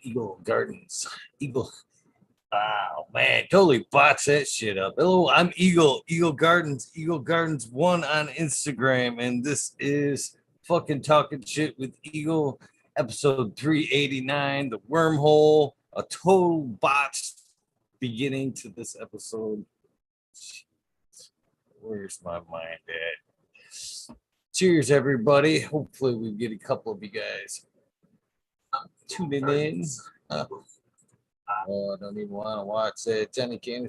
Eagle Gardens. Eagle. Oh man, totally bots that shit up. Hello, I'm Eagle Gardens, Eagle Gardens 1 on Instagram, and this is fucking talking shit with Eagle, episode 389, the wormhole, a total botched beginning to this episode. Where's my mind at? Cheers, everybody. Hopefully, we get a couple of you guys tuning in. Oh, I don't even want to watch that. Johnny Canna,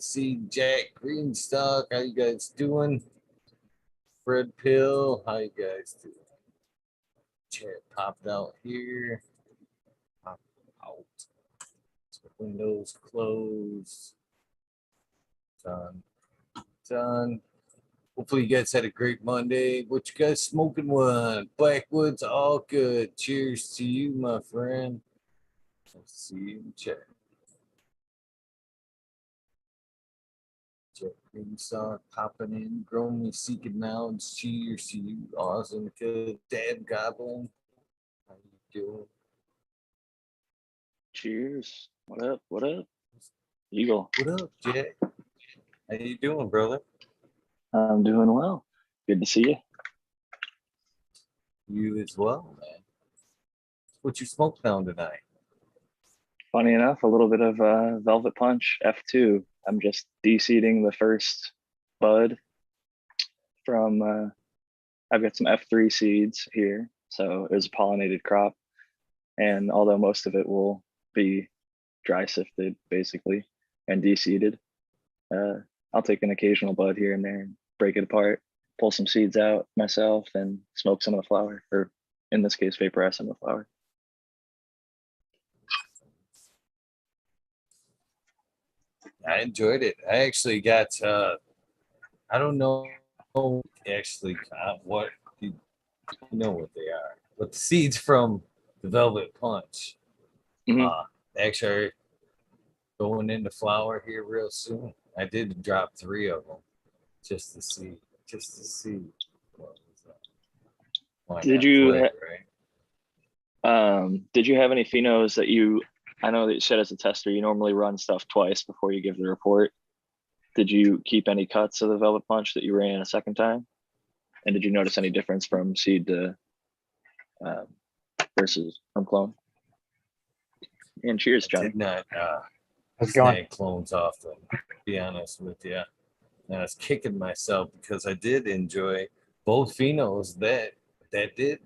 Jack Greenstock. How you guys doing? Fred Pill. How you guys doing? Chat popped out here. Pop out. Windows closed. Done. Done. Hopefully you guys had a great Monday. What you guys smoking one? Backwoods, all good. Cheers to you, my friend. Let's see you in chat. Jack Greenstock popping in, growing me seeking knowledge. Cheers to you, awesome, good. Dad Goblin, how you doing? Cheers. What up? What up? Eagle. What up, Jack? How you doing, brother? I'm doing well. Good to see you. You as well, man. What you smoked down tonight? Funny enough, a little bit of Velvet Punch F2. I'm just de-seeding the first bud from, I've got some F3 seeds here. So it was a pollinated crop. And although most of it will be dry sifted basically and de-seeded, I'll take an occasional bud here and there and break it apart, pull some seeds out myself and smoke some of the flower, or in this case, vaporize some of the flower. I enjoyed it. I actually got, I don't know actually what, you know what they are, but the seeds from the Velvet Punch. Actually, going into flower here real soon. I did drop 3 of them just to see. What was that? Why Did you have any phenos that I know that you said as a tester, you normally run stuff twice before you give the report. Did you keep any cuts of the Velvet Punch that you ran a second time? And did you notice any difference from seed to versus from clone? And cheers, Johnny. I did not snag clones off them, to be honest with you. And I was kicking myself because I did enjoy both phenos that did.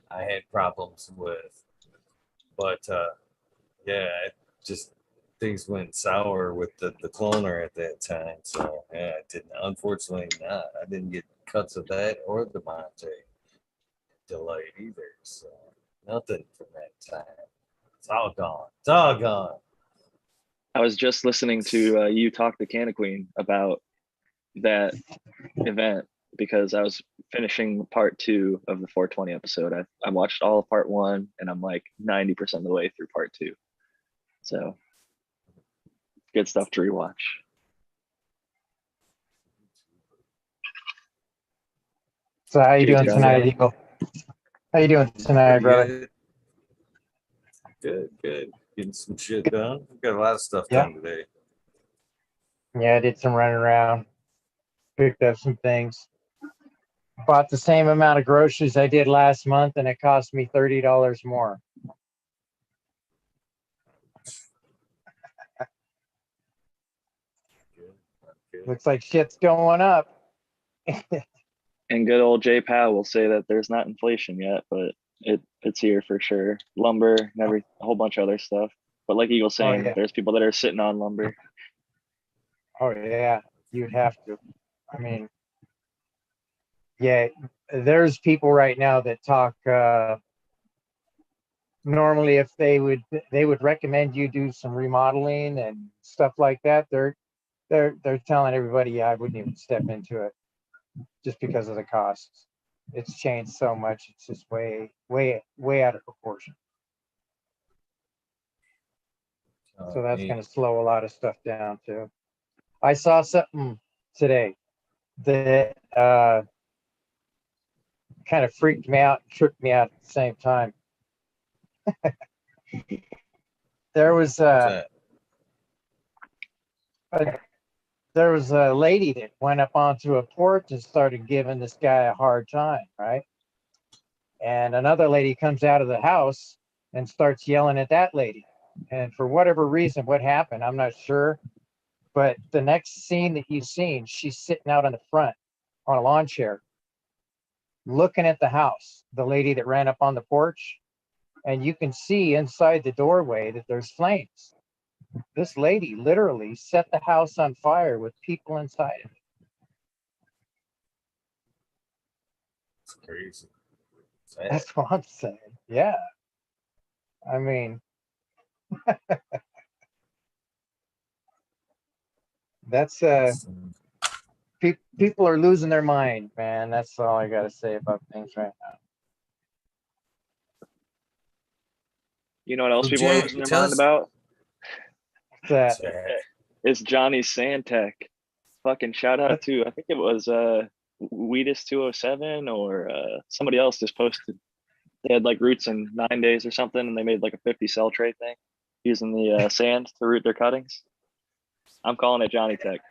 I had problems with, but yeah, just things went sour with the cloner at that time. So yeah, I didn't. Unfortunately, not. I didn't get cuts of that or the Monte Delight either. So nothing from that time. It's all gone. It's all gone. I was just listening to you talk to Canna Queen about that event because I was finishing part 2 of the 420 episode. I watched all of part 1 and I'm like 90% of the way through part 2. So good stuff to rewatch. So how you doing tonight, Eagle? How you doing tonight, brother? Good. Getting some shit done. We've got a lot of stuff done today. Yeah, I did some running around, picked up some things. Bought the same amount of groceries I did last month, and it cost me $30 more. Good. Looks like shit's going up. And good old Jay Powell will say that there's not inflation yet, but it's here for sure. Lumber and a whole bunch of other stuff. But like Eagle's saying, there's people that are sitting on lumber. Oh yeah, you'd have to. I mean, yeah, there's people right now that talk. Normally, if they would recommend you do some remodeling and stuff like that. They're telling everybody, yeah, I wouldn't even step into it just because of the costs. It's changed so much. It's just way out of proportion. So that's going to slow a lot of stuff down too. I saw something today that kind of freaked me out and tripped me out at the same time. there was What's a, that? there was a lady that went up onto a porch and started giving this guy a hard time, right? And another lady comes out of the house and starts yelling at that lady. And for whatever reason, what happened, I'm not sure. But the next scene that you've seen, she's sitting out on the front on a lawn chair, looking at the house, the lady that ran up on the porch. And you can see inside the doorway that there's flames. This lady literally set the house on fire with people inside of it. It's crazy. Sad. That's what I'm saying. Yeah. I mean, that's people are losing their mind, man. That's all I gotta say about things right now. You know what else So people are Jack, losing their tell mind us. about? That Jack, It's Johnny's Sandtech. Fucking shout out to, I think it was Weedus 207 or somebody else just posted. They had like roots in 9 days or something, and they made like a 50 cell tray thing using the sand to root their cuttings. I'm calling it Johnny Tech.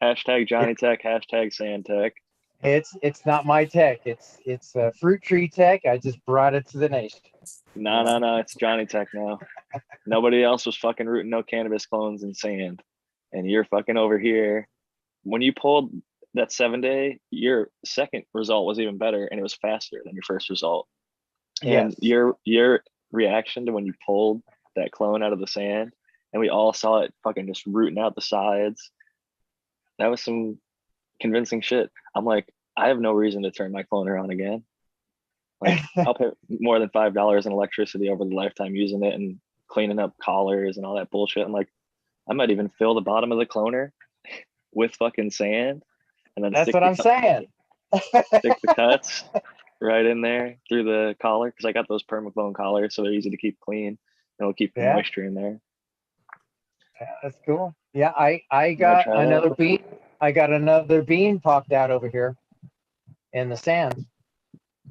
Hashtag Johnny Tech, hashtag Sand Tech. it's not my tech. It's a fruit tree tech. I just brought it to the nation. No, it's Johnny Tech now. Nobody else was fucking rooting no cannabis clones in sand. And you're fucking over here. When you pulled that 7 day, your second result was even better and it was faster than your first result. And Yes. your reaction to when you pulled that clone out of the sand and we all saw it fucking just rooting out the sides, that was some convincing shit. I'm like, I have no reason to turn my cloner on again. Like, I'll pay more than $5 in electricity over the lifetime using it and cleaning up collars and all that bullshit. I'm like, I might even fill the bottom of the cloner with fucking sand and then That's what I'm saying. stick the cuts right in there through the collar because I got those permaclone collars, so they're easy to keep clean and it'll keep the Yeah. moisture in there. Yeah, that's cool. Yeah, I Wanna got try that? another bean. I got another bean popped out over here in the sand.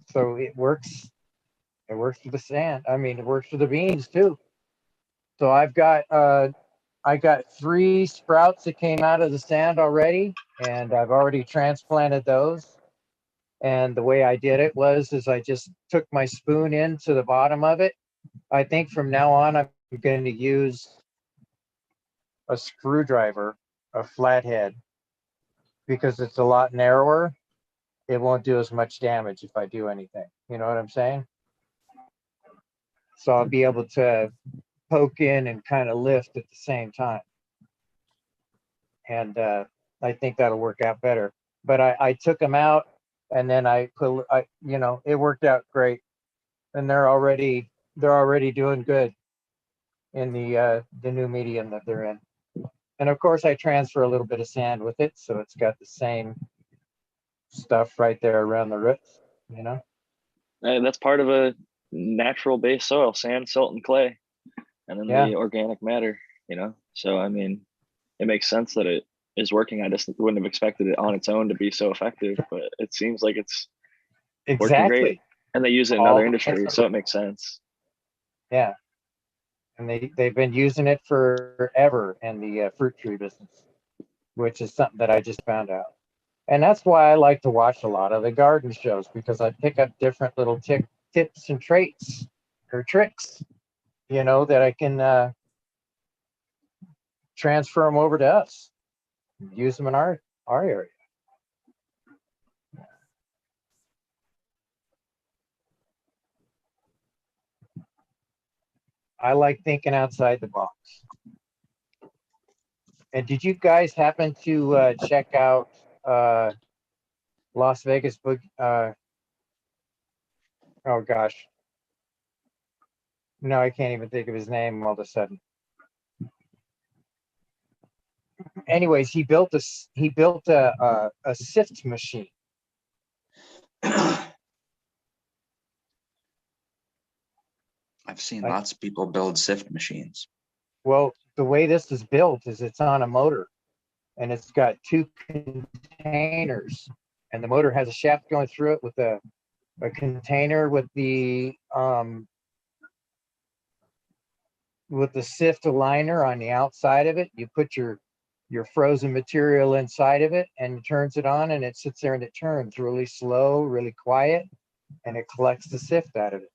So it works. It works for the sand. I mean, it works for the beans too. So I got 3 sprouts that came out of the sand already, and I've already transplanted those. And the way I did it is I just took my spoon into the bottom of it. I think from now on I'm going to use a screwdriver, a flathead, because it's a lot narrower. It won't do as much damage if I do anything. You know what I'm saying? So I'll be able to poke in and kind of lift at the same time. And I think that'll work out better. But I took them out and then it worked out great. And they're already doing good in the new medium that they're in. And of course I transfer a little bit of sand with it, so it's got the same stuff right there around the roots, you know? And that's part of a natural base soil, sand, salt, and clay, and then the organic matter, you know? So, I mean, it makes sense that it is working. I just wouldn't have expected it on its own to be so effective, but it seems like it's working great. And they use it in other industries, so it makes sense. Yeah. And they've been using it forever in the fruit tree business, which is something that I just found out. And that's why I like to watch a lot of the garden shows, because I pick up different little tips and traits or tricks, that I can transfer them over to us, use them in our area. I like thinking outside the box. And did you guys happen to check out Las Vegas book? Oh gosh, no, I can't even think of his name all of a sudden. Anyways, he built a sift machine. I've seen lots of people build sift machines. Well, the way this is built is it's on a motor, and it's got 2 containers, and the motor has a shaft going through it with a container with the with the sift aligner on the outside of it. You put your frozen material inside of it and it turns it on, and it sits there and it turns really slow, really quiet, and it collects the sift out of it.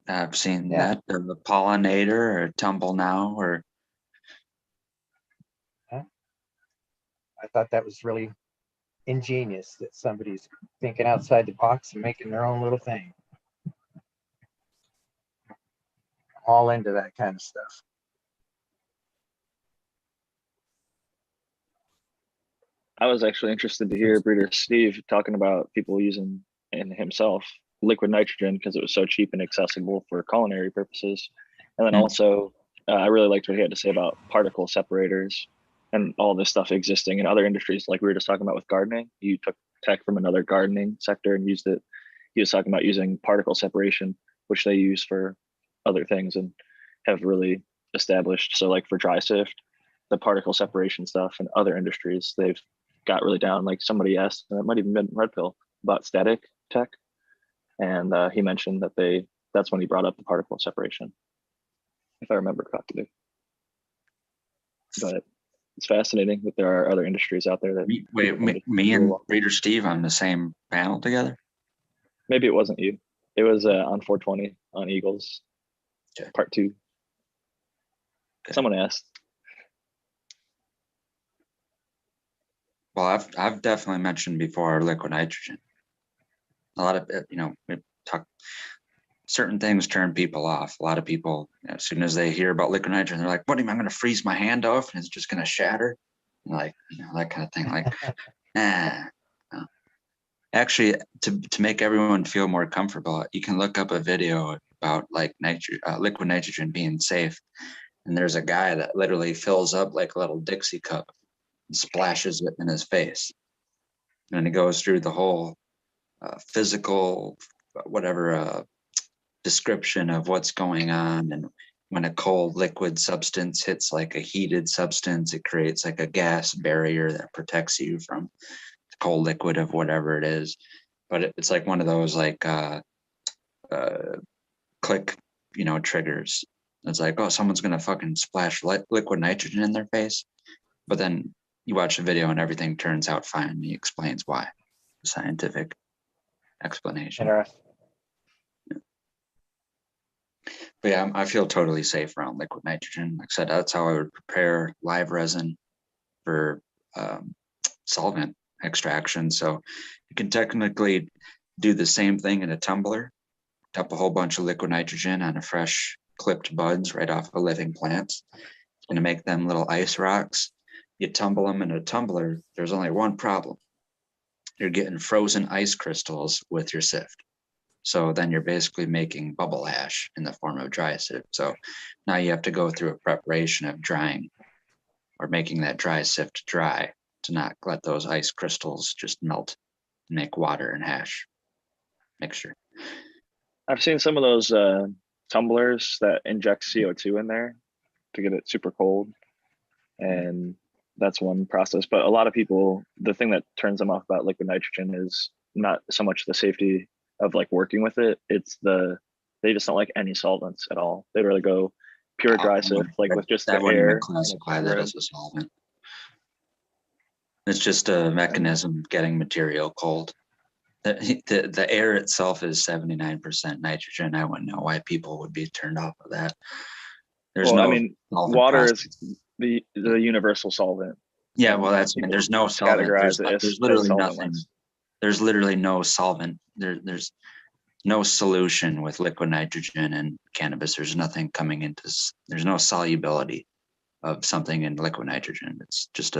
I've seen Yeah. that, the pollinator or tumble now, or I thought that was really ingenious that somebody's thinking outside the box and making their own little thing. All into that kind of stuff. I was actually interested to hear Breeder Steve talking about people using, and himself, liquid nitrogen because it was so cheap and accessible for culinary purposes. And then also, I really liked what he had to say about particle separators and all this stuff existing in other industries. Like we were just talking about with gardening, you took tech from another gardening sector and used it. He was talking about using particle separation, which they use for other things and have really established. So like for dry sift, the particle separation stuff in other industries, they've got really down. Like somebody asked, and it might even been Red Pill, about static tech. And he mentioned that that's when he brought up the particle separation, if I remember correctly. But it's fascinating that there are other industries out there that me and Breeder Steve on the same panel together. Maybe it wasn't you. It was on 420 on Eagles, part 2. Someone asked. Well, I've definitely mentioned before liquid nitrogen. A lot of we talk. Certain things turn people off. A lot of people, as soon as they hear about liquid nitrogen, they're like, "What am I going to freeze my hand off and it's just going to shatter?" Like that kind of thing. Like, nah. No. Actually, to make everyone feel more comfortable, you can look up a video about like liquid nitrogen being safe. And there's a guy that literally fills up like a little Dixie cup and splashes it in his face. And he goes through the whole physical, whatever description of what's going on. And when a cold liquid substance hits like a heated substance, it creates like a gas barrier that protects you from the cold liquid of whatever it is. But it's like one of those like click, triggers. It's like, oh, someone's gonna fucking splash liquid nitrogen in their face. But then you watch the video and everything turns out fine. And he explains why. The scientific explanation. Interesting. But yeah, I feel totally safe around liquid nitrogen. Like I said, that's how I would prepare live resin for solvent extraction. So you can technically do the same thing in a tumbler, dump a whole bunch of liquid nitrogen on a fresh clipped buds right off of living plants. It's going to make them little ice rocks. You tumble them in a tumbler. There's only one problem. You're getting frozen ice crystals with your sift. So then you're basically making bubble ash in the form of dry sift. So now you have to go through a preparation of drying or making that dry sift dry to not let those ice crystals just melt and make water and hash mixture. I've seen some of those tumblers that inject CO2 in there to get it super cold. And that's one process. But a lot of people, the thing that turns them off about liquid nitrogen is not so much the safety of like working with it. It's they just don't like any solvents at all. They'd rather go pure dry sift, like with just the air. Classify that as a solvent. It's just a mechanism of getting material cold. The air itself is 79% nitrogen. I wouldn't know why people would be turned off of that. Water is the universal solvent. Yeah, well, there's no solvent. There's literally nothing. There's literally no solvent. There's no solution with liquid nitrogen and cannabis. There's nothing coming into. There's no solubility of something in liquid nitrogen. It's just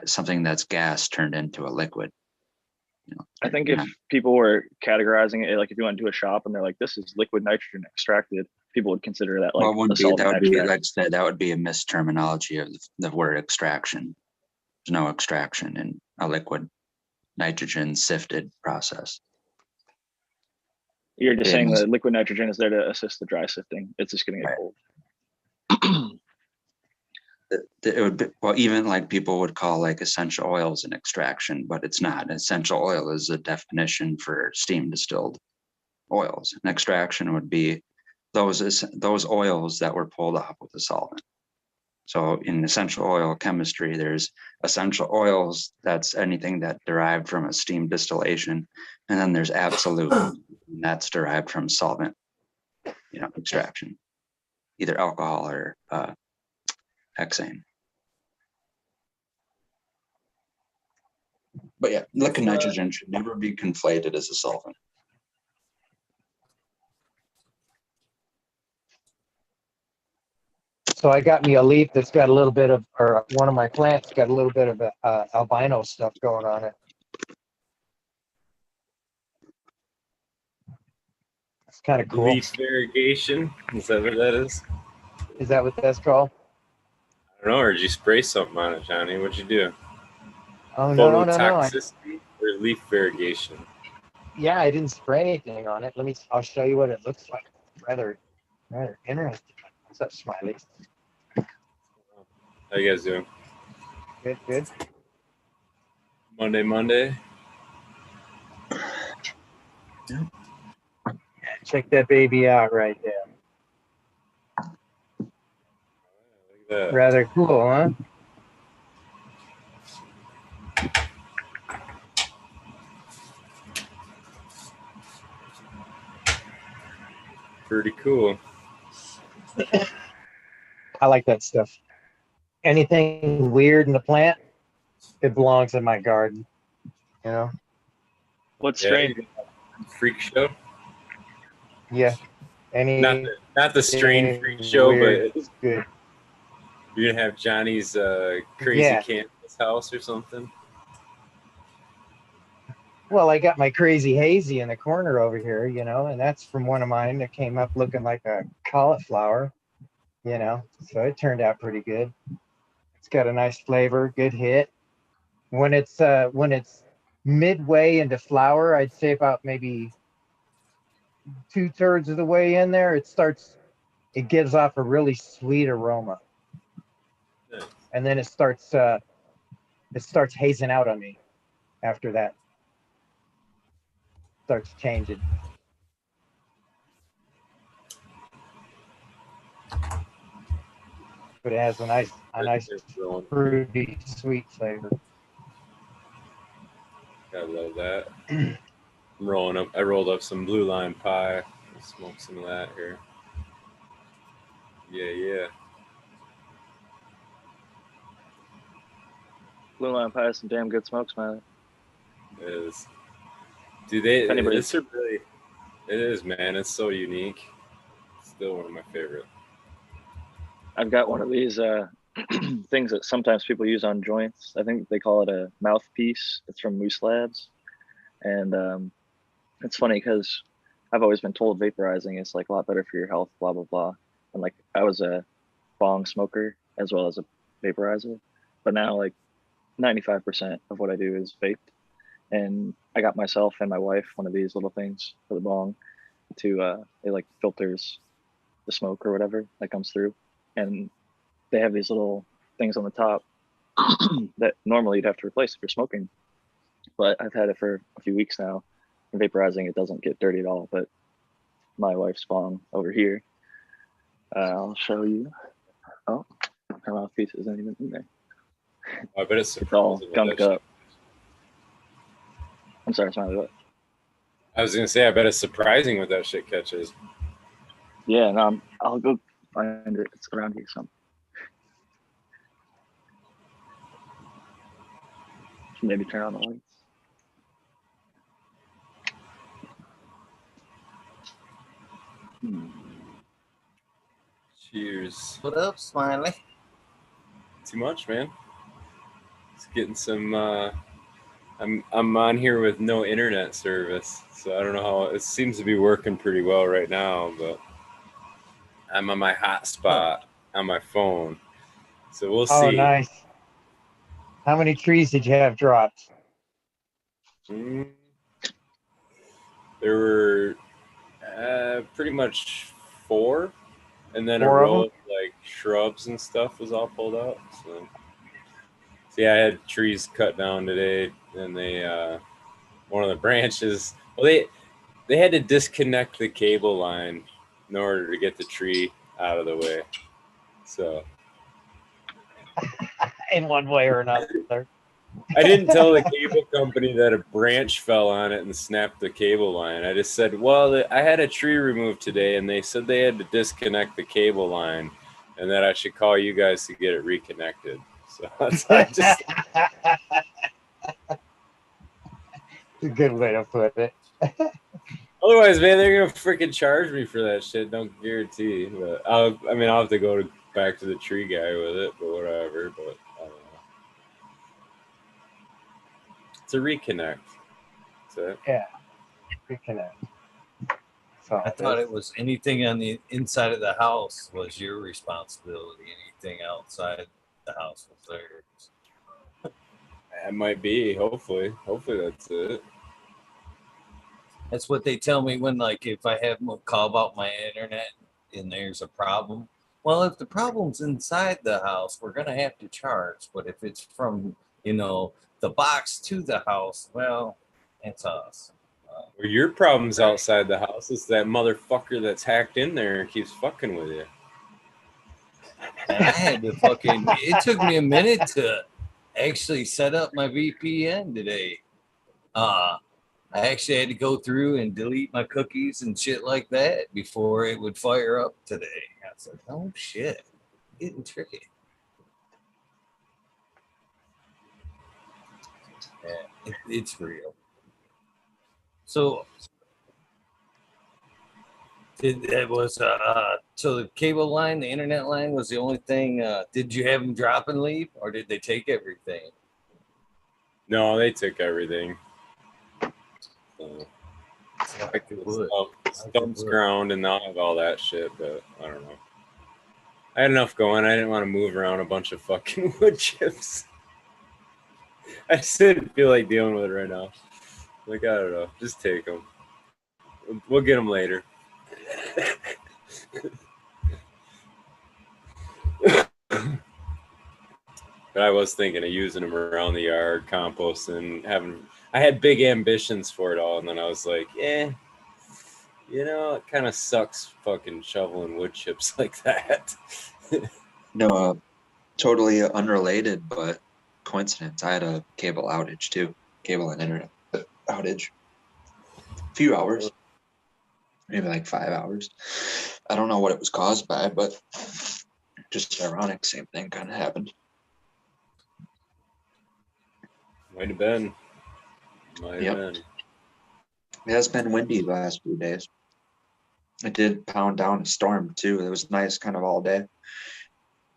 something that's gas turned into a liquid. I think if people were categorizing it, like if you went to a shop and they're like, "This is liquid nitrogen extracted," people would consider that like a solvent. That would be a misterminology of the word extraction. There's no extraction in a liquid nitrogen sifted process. You're just saying that liquid nitrogen is there to assist the dry sifting. It's just getting it cold. It would be, well, even like people would call like essential oils an extraction, but it's not. Essential oil is a definition for steam distilled oils. And extraction would be those oils that were pulled off with a solvent. So in essential oil chemistry, there's essential oils, that's anything that derived from a steam distillation. And then there's absolute, and that's derived from solvent, extraction, either alcohol or hexane. But yeah, liquid nitrogen should never be conflated as a solvent. So I got me a leaf that's got a little bit of, or one of my plants got a little bit of albino stuff going on it. It's kind of cool. Leaf variegation, is that what that is? Is that what that's called? I don't know, or did you spray something on it, Johnny? What'd you do? Oh, no. Phototoxicity or leaf variegation? Yeah, I didn't spray anything on it. I'll show you what it looks like. Rather interesting. What's up, Smileys? How you guys doing? Good. Monday. Yeah, check that baby out right there. Look at that. Rather cool, huh? Pretty cool. I like that stuff. Anything weird in the plant, it belongs in my garden. You know? What Yeah, strain? freak show. Yeah. Not the strain freak show, weird, but it's good. you're gonna have Johnny's crazy Yeah. campus house or something. Well, I got my crazy hazy in the corner over here, and that's from one of mine that came up looking like a cauliflower, so it turned out pretty good. It's got a nice flavor, good hit. When it's midway into flower, I'd say about maybe 2/3 of the way in there, it gives off a really sweet aroma. Nice. And then it starts hazing out on me after that. Starts changing. But it has a nice fruity, sweet flavor. I love that. I rolled up some blue lime pie. I'll smoke some of that here. Yeah. Blue Line Pie has some damn good smokes, man. It is. Dude, it's Anybody's- it is, man. It's so unique. Still one of my favorite. I've got one of these things that sometimes people use on joints. I think they call it a mouthpiece. It's from Moose Labs, and it's funny because I've always been told vaporizing is like a lot better for your health, blah blah blah. And like I was a bong smoker as well as a vaporizer, but now like 95% of what I do is vaped. And I got myself and my wife one of these little things for the bong to it like filters the smoke or whatever that comes through, and they have these little things on the top that normally you'd have to replace if you're smoking, but I've had it for a few weeks now, and vaporizing it doesn't get dirty at all. But my wife's bong over here, I'll show you. Oh, her mouthpiece isn't even in there. I bet it's all surprising what gunked that up. I'm sorry, Smiley, what? I was gonna say, I bet it's surprising what that shit catches. Yeah, no, I'll go find it. It's around here somewhere. Maybe turn on the lights. Cheers. What up, Smiley? Too much, man. It's getting some. I'm on here with no internet service, so I don't know how it seems to be working pretty well right now. But I'm on my hotspot on my phone, so we'll see. Oh, nice. How many trees did you have dropped? There were pretty much 4, and then Four a of row them? of like shrubs and stuff was all pulled out. So yeah, I had trees cut down today, and they one of the branches. Well, they had to disconnect the cable line in order to get the tree out of the way. So In one way or another. I didn't tell the cable company that a branch fell on it and snapped the cable line. I just said, well, I had a tree removed today, and they said they had to disconnect the cable line, and that I should call you guys to get it reconnected. So that's I just. It's a good way to put it. Otherwise, man, they're gonna freaking charge me for that shit. Don't guarantee, but I'll have to go back to the tree guy with it, but whatever. But I don't know. It's a reconnect. That's it. Yeah, reconnect. So I thought it was anything on the inside of the house was your responsibility. Anything outside the house was theirs. It might be. Hopefully that's it. That's what they tell me when, like, if I have them call about my internet and there's a problem. Well, if the problem's inside the house, we're gonna have to charge. But if it's from, the box to the house, well, it's us. Well, your problem's outside the house. It's that motherfucker that's hacked in there and keeps fucking with you. And I had to it took me a minute to actually set up my VPN today. I actually had to go through and delete my cookies and shit like that before it would fire up today. I was like, oh shit, getting tricky. Yeah, it's real. So it was so the cable line, the internet line was the only thing. Did you have them drop and leave, or did they take everything? No, they took everything. So, Like it would. Stumps ground, and I'll have all that shit, but I don't know. I had enough going. I didn't want to move around a bunch of fucking wood chips. I just didn't feel like dealing with it right now. Like, I don't know. Just take them. We'll get them later. But I was thinking of using them around the yard, composting, I had big ambitions for it all, and then I was like, it kind of sucks fucking shoveling wood chips like that. No, totally unrelated, but coincidence. I had a cable outage too, cable and internet outage. A few hours, maybe like 5 hours. I don't know what it was caused by, but just ironic. Same thing kind of happened. Might have been. It has been windy the last few days. It did pound down a storm too. It was nice kind of all day.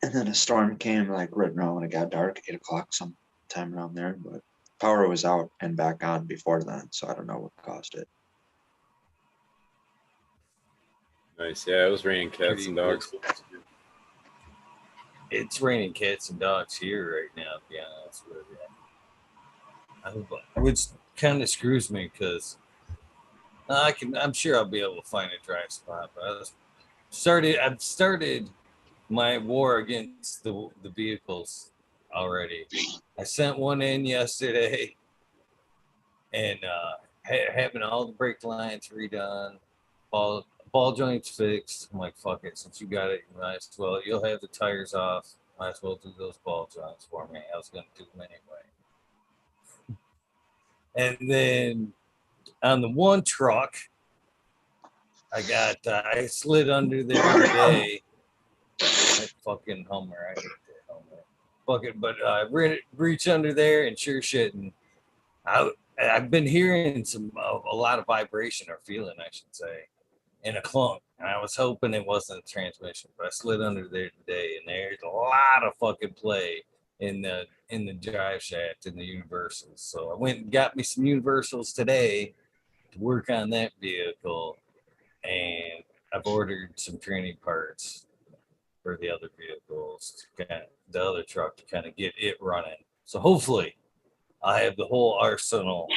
And then a storm came like right around when it got dark, 8 o'clock, sometime around there. But power was out and back on before then, so I don't know what caused it. Nice. Yeah, it was raining cats and dogs. It's raining cats and dogs here right now, to be honest with you. Which kind of screws me because I'm sure I'll be able to find a dry spot. But I've started my war against the vehicles already. I sent one in yesterday, and having all the brake lines redone, ball joints fixed. I'm like, fuck it, since you got it, you might as well. You'll have the tires off. Might as well do those ball joints for me. I was gonna do them anyway. And then on the one truck, I slid under there today. That fucking Hummer, I hate that Hummer. Fucking, but I reach under there and sure shit, and I've been hearing a lot of vibration or feeling, I should say, and a clunk. And I was hoping it wasn't a transmission, but I slid under there today, and there's a lot of fucking play in the drive shaft in the universals. So I went and got me some universals today to work on that vehicle, and I've ordered some training parts for the other vehicles, the other truck, to kind of get it running. So hopefully I have the whole arsenal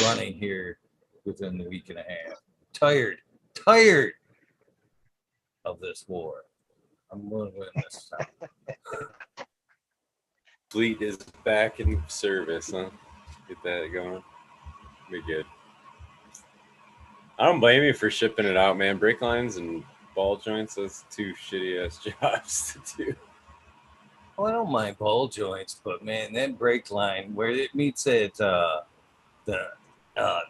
running here within the week and a half. Tired of this war. I'm going to win this time. Fleet is back in service, huh? Get that going. Be good. I don't blame you for shipping it out, man. Brake lines and ball joints, that's two shitty ass jobs to do. Well, I don't mind ball joints, but man, that brake line where it meets at the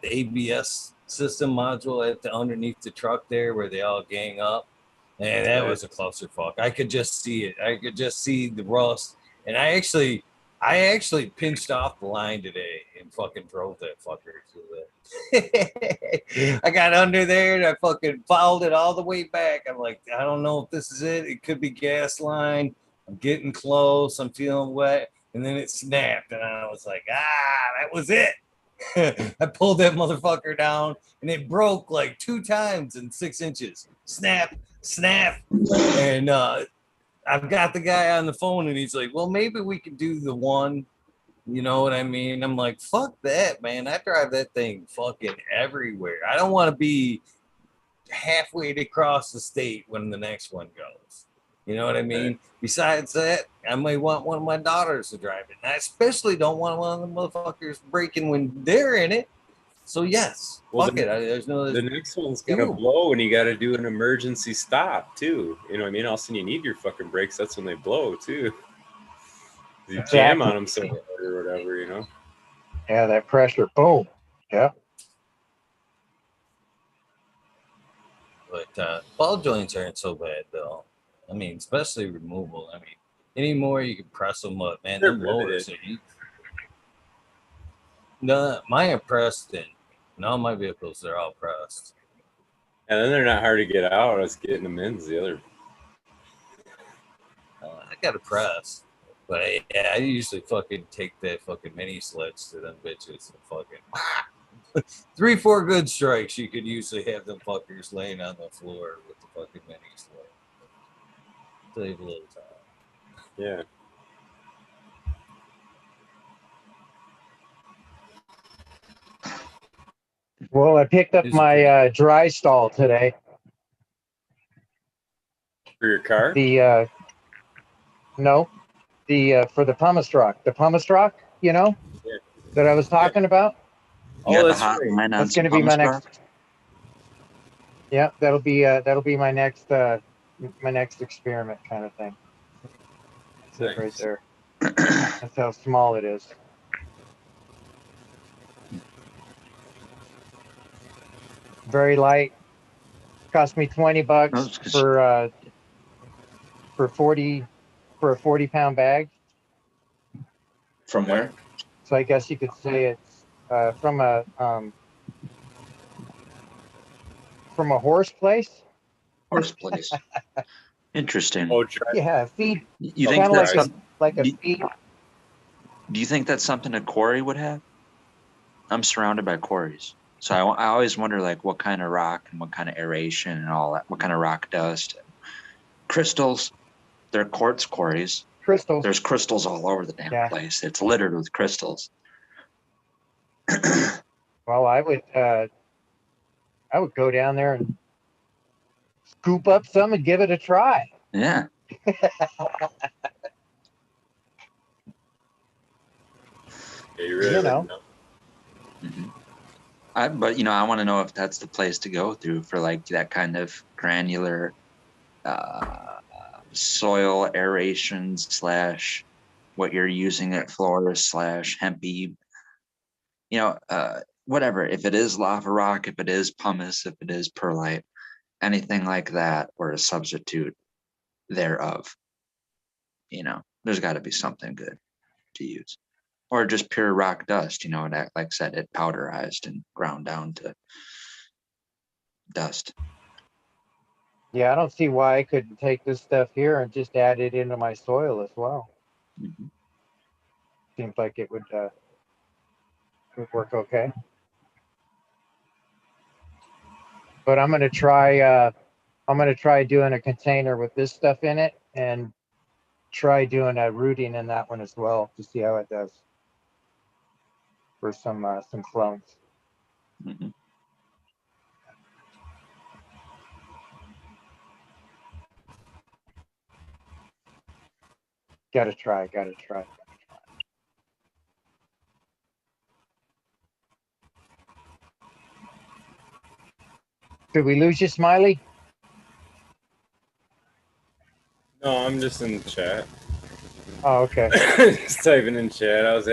ABS system module at the underneath the truck there, where they all gang up. Man, that was a clusterfuck. I could just see it. I could just see the rust. And I actually pinched off the line today and fucking drove that fucker to it. I got under there and I fucking fouled it all the way back. I'm like, I don't know if this is it. It could be gas line. I'm getting close. I'm feeling wet. And then it snapped. And I was like, that was it. I pulled that motherfucker down and it broke like 2 times in 6 inches. Snap, snap. And I've got the guy on the phone and he's like, well, maybe we could do the one. You know what I mean? I'm like, fuck that, man. I drive that thing fucking everywhere. I don't want to be halfway across the state when the next one goes. You know what I mean? Right. Besides that, I may want one of my daughters to drive it. And I especially don't want one of the motherfuckers breaking when they're in it. So yes, well, fuck it. The next one's gonna blow, and you got to do an emergency stop too. You know what I mean? All of a sudden, you need your fucking brakes. That's when they blow too. You jam on them so hard or whatever, you know. Yeah, that pressure, boom. Yeah. But ball joints aren't so bad though. I mean, especially removal. I mean, anymore you can press them up, man. Them lowers. No, mine are pressed in. And all my vehicles, they're all pressed. And then they're not hard to get out. It's getting them in's the other. I got a press. But yeah, I usually fucking take that fucking mini sleds to them bitches and fucking 3-4 good strikes. You could usually have them fuckers laying on the floor with the fucking mini sled. Save a little time. Yeah. Well, I picked up my dry stall today. For your car? No, for the pumice rock. The pumice rock, you know, that I was talking about. Oh, that's right. That's going to be my next. Yeah, that'll be my next experiment kind of thing. That's it right there. That's how small it is. Very light. Cost me $20 for 40-pound bag. From where? So I guess you could say it's from a horse place. Horse place. Interesting. Oh, yeah, feed. You think that's like a feed? Do you think that's something a quarry would have? I'm surrounded by quarries. So I always wonder, like, what kind of rock and what kind of aeration and all that, what kind of rock dust. Crystals, they're quartz quarries. Crystals. There's crystals all over the damn place. It's littered with crystals. Well, I would go down there and scoop up some and give it a try. Yeah. You know. Mm-hmm. But I want to know if that's the place to go through for like that kind of granular soil aeration / what you're using it for / hempy, whatever. If it is lava rock, if it is pumice, if it is perlite, anything like that, or a substitute thereof, there's got to be something good to use. Or just pure rock dust, and like I said, it powderized and ground down to dust. Yeah, I don't see why I couldn't take this stuff here and just add it into my soil as well. Mm-hmm. Seems like it would work okay. But I'm gonna try doing a container with this stuff in it and try doing a rooting in that one as well to see how it does for some clones. Mm-hmm. Gotta try. Did we lose you, Smiley? No, I'm just in the chat. Oh, okay. Just typing in chat. I was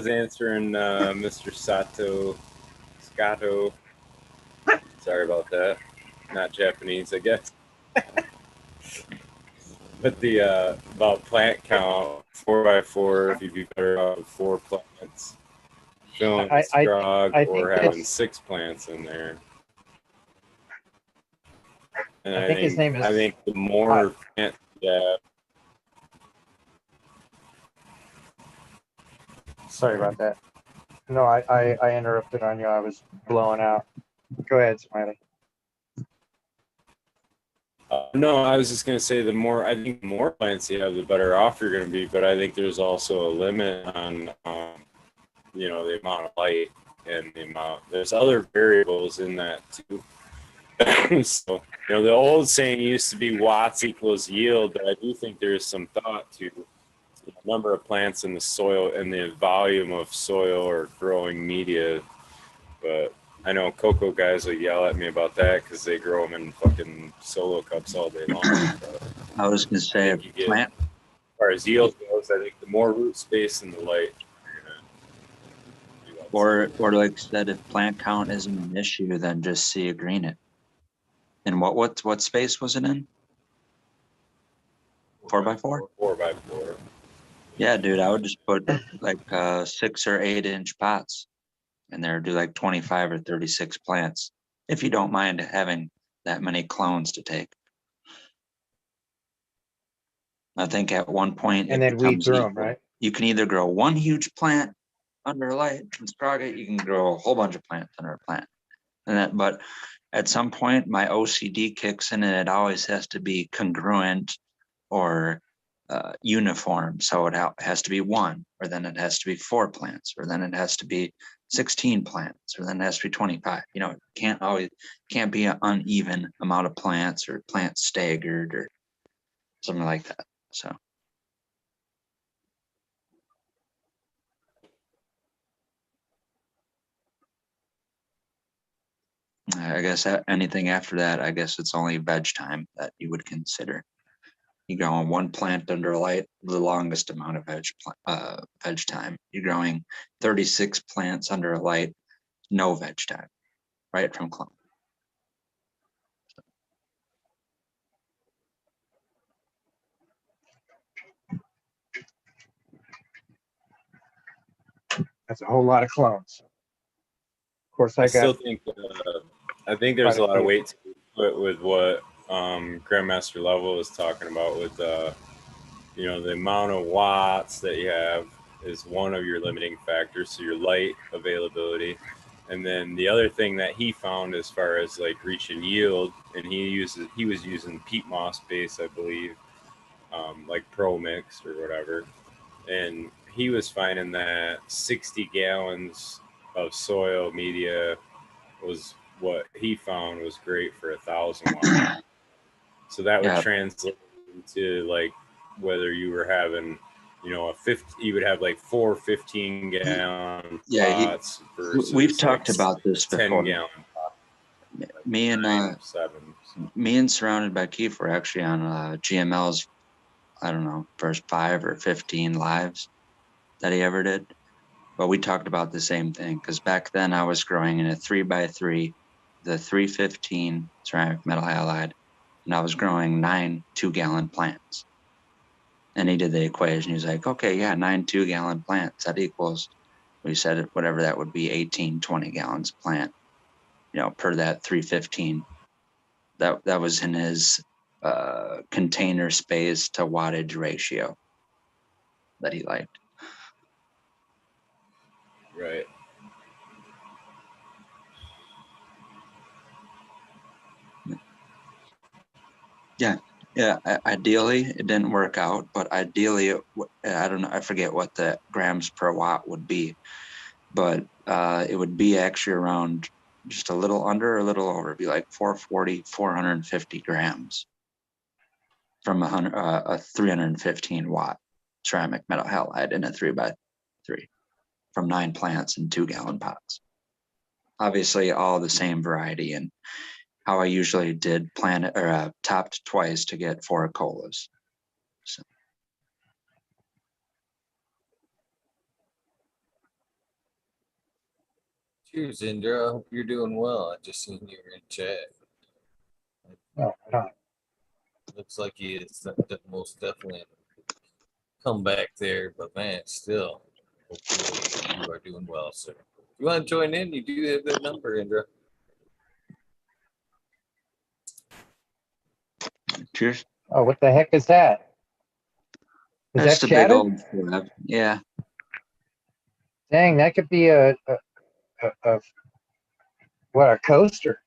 answering Mr. Scotto. Sorry about that. Not Japanese, I guess. But the about plant count, 4x4, if you'd be better off with 4 plants, filling I strog, I or think having it's 6 plants in there. And I think his name is I think the more plants you have, sorry about that. No, I interrupted on you. I was blowing out. Go ahead, Smiley. no, I was just gonna say I think the more plants you have, the better off you're gonna be. But I think there's also a limit on, the amount of light and the amount. There's other variables in that too. So, the old saying used to be watts equals yield, but I do think there is some thought to the number of plants in the soil and the volume of soil or growing media. But I know cocoa guys will yell at me about that because they grow them in fucking solo cups all day long. But I was gonna say a you get, plant. as far as yield goes, I think the more root space and the light, you're gonna do that. Or like I said, if plant count isn't an issue, then just see a green it. And what space was it in? 4x4? 4x4. Yeah, dude, I would just put like 6 or 8 inch pots in there, do like 25 or 36 plants, if you don't mind having that many clones to take. I think at one point And it then weed becomes through 'em, equal. right? You can either grow one huge plant under a light and strog it, you can grow a whole bunch of plants under a plant. But at some point my OCD kicks in and it always has to be congruent or uniform. So it has to be 1, or then it has to be 4 plants, or then it has to be 16 plants, or then it has to be 25. It can't be an uneven amount of plants or plants staggered or something like that. So I guess anything after that, I guess it's only veg time that you would consider. You grow on 1 plant under a light, the longest amount of veg time. You're growing 36 plants under a light, no veg time, right from clone. That's a whole lot of clones. Of course, I still got think there's quite a a lot of few. weight to put with what Grandmaster Level is talking about with the amount of watts that you have is one of your limiting factors. So your light availability, and then the other thing that he found as far as like reaching yield, and he was using peat moss base, I believe, like Pro Mix or whatever, and he was finding that 60 gallons of soil media was what he found was great for 1,000 watts. So that would Yeah. translate into like whether you were having, you would have like 4 15-gallon pots versus we've talked like about this before. 10-gallon pots. Like Me and 9, 7. me and Surrounded by Keith were actually on GML's, I don't know, first 5 or 15 lives that he ever did. But we talked about the same thing because back then I was growing in a 3x3, the 315 ceramic metal halide, and I was growing 9 2-gallon plants. And he did the equation. He's like, okay, yeah, 9 2-gallon plants. That equals, we said whatever that would be, 18, 20 gallons a plant, per that 315. That was in his container space to wattage ratio that he liked. Right. Yeah, ideally it didn't work out, but ideally, I don't know, I forget what the grams per watt would be, but it would be actually around just a little under or a little over. It'd be like 440, 450 grams from a 315 watt ceramic metal halide in a 3x3 from 9 plants in 2-gallon pots. obviously all the same variety, and how I usually did plan it, or topped twice to get 4 colas. So Cheers, Indra. I hope you're doing well. I just seen you were in chat. No, no. Looks like he is most definitely come back there, but man, still, hopefully you are doing well, sir. If you want to join in, you do have that number, Indra. cheers. Oh, what the heck is that? Is That's that the big chatter? old flab. Yeah. Dang, that could be a what, a coaster.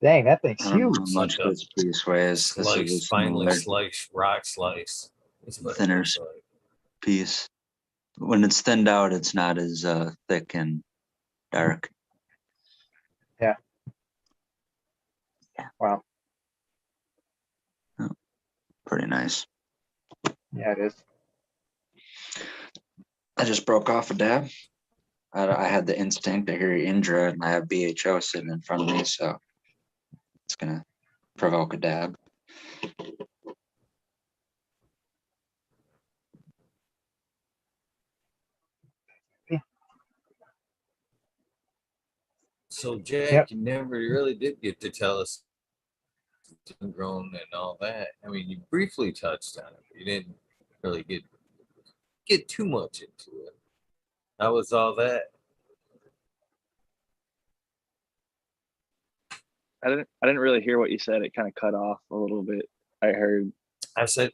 Dang, that thing's I don't know huge. how much Like a this piece weighs. This is a finely smaller, sliced rock slice. That's what it thinner looks like. piece. When it's thinned out, it's not as thick and dark. Wow. Pretty nice. Yeah, it is. I just broke off a dab. I had the instinct to hear Indra, and I have BHO sitting in front of me, so it's gonna provoke a dab. So, Jack, Yep. you never really did get to tell us grown and all that. I mean, you briefly touched on it, but you didn't really get too much into it. How was all that? I didn't really hear what you said. It kind of cut off a little bit. I heard I said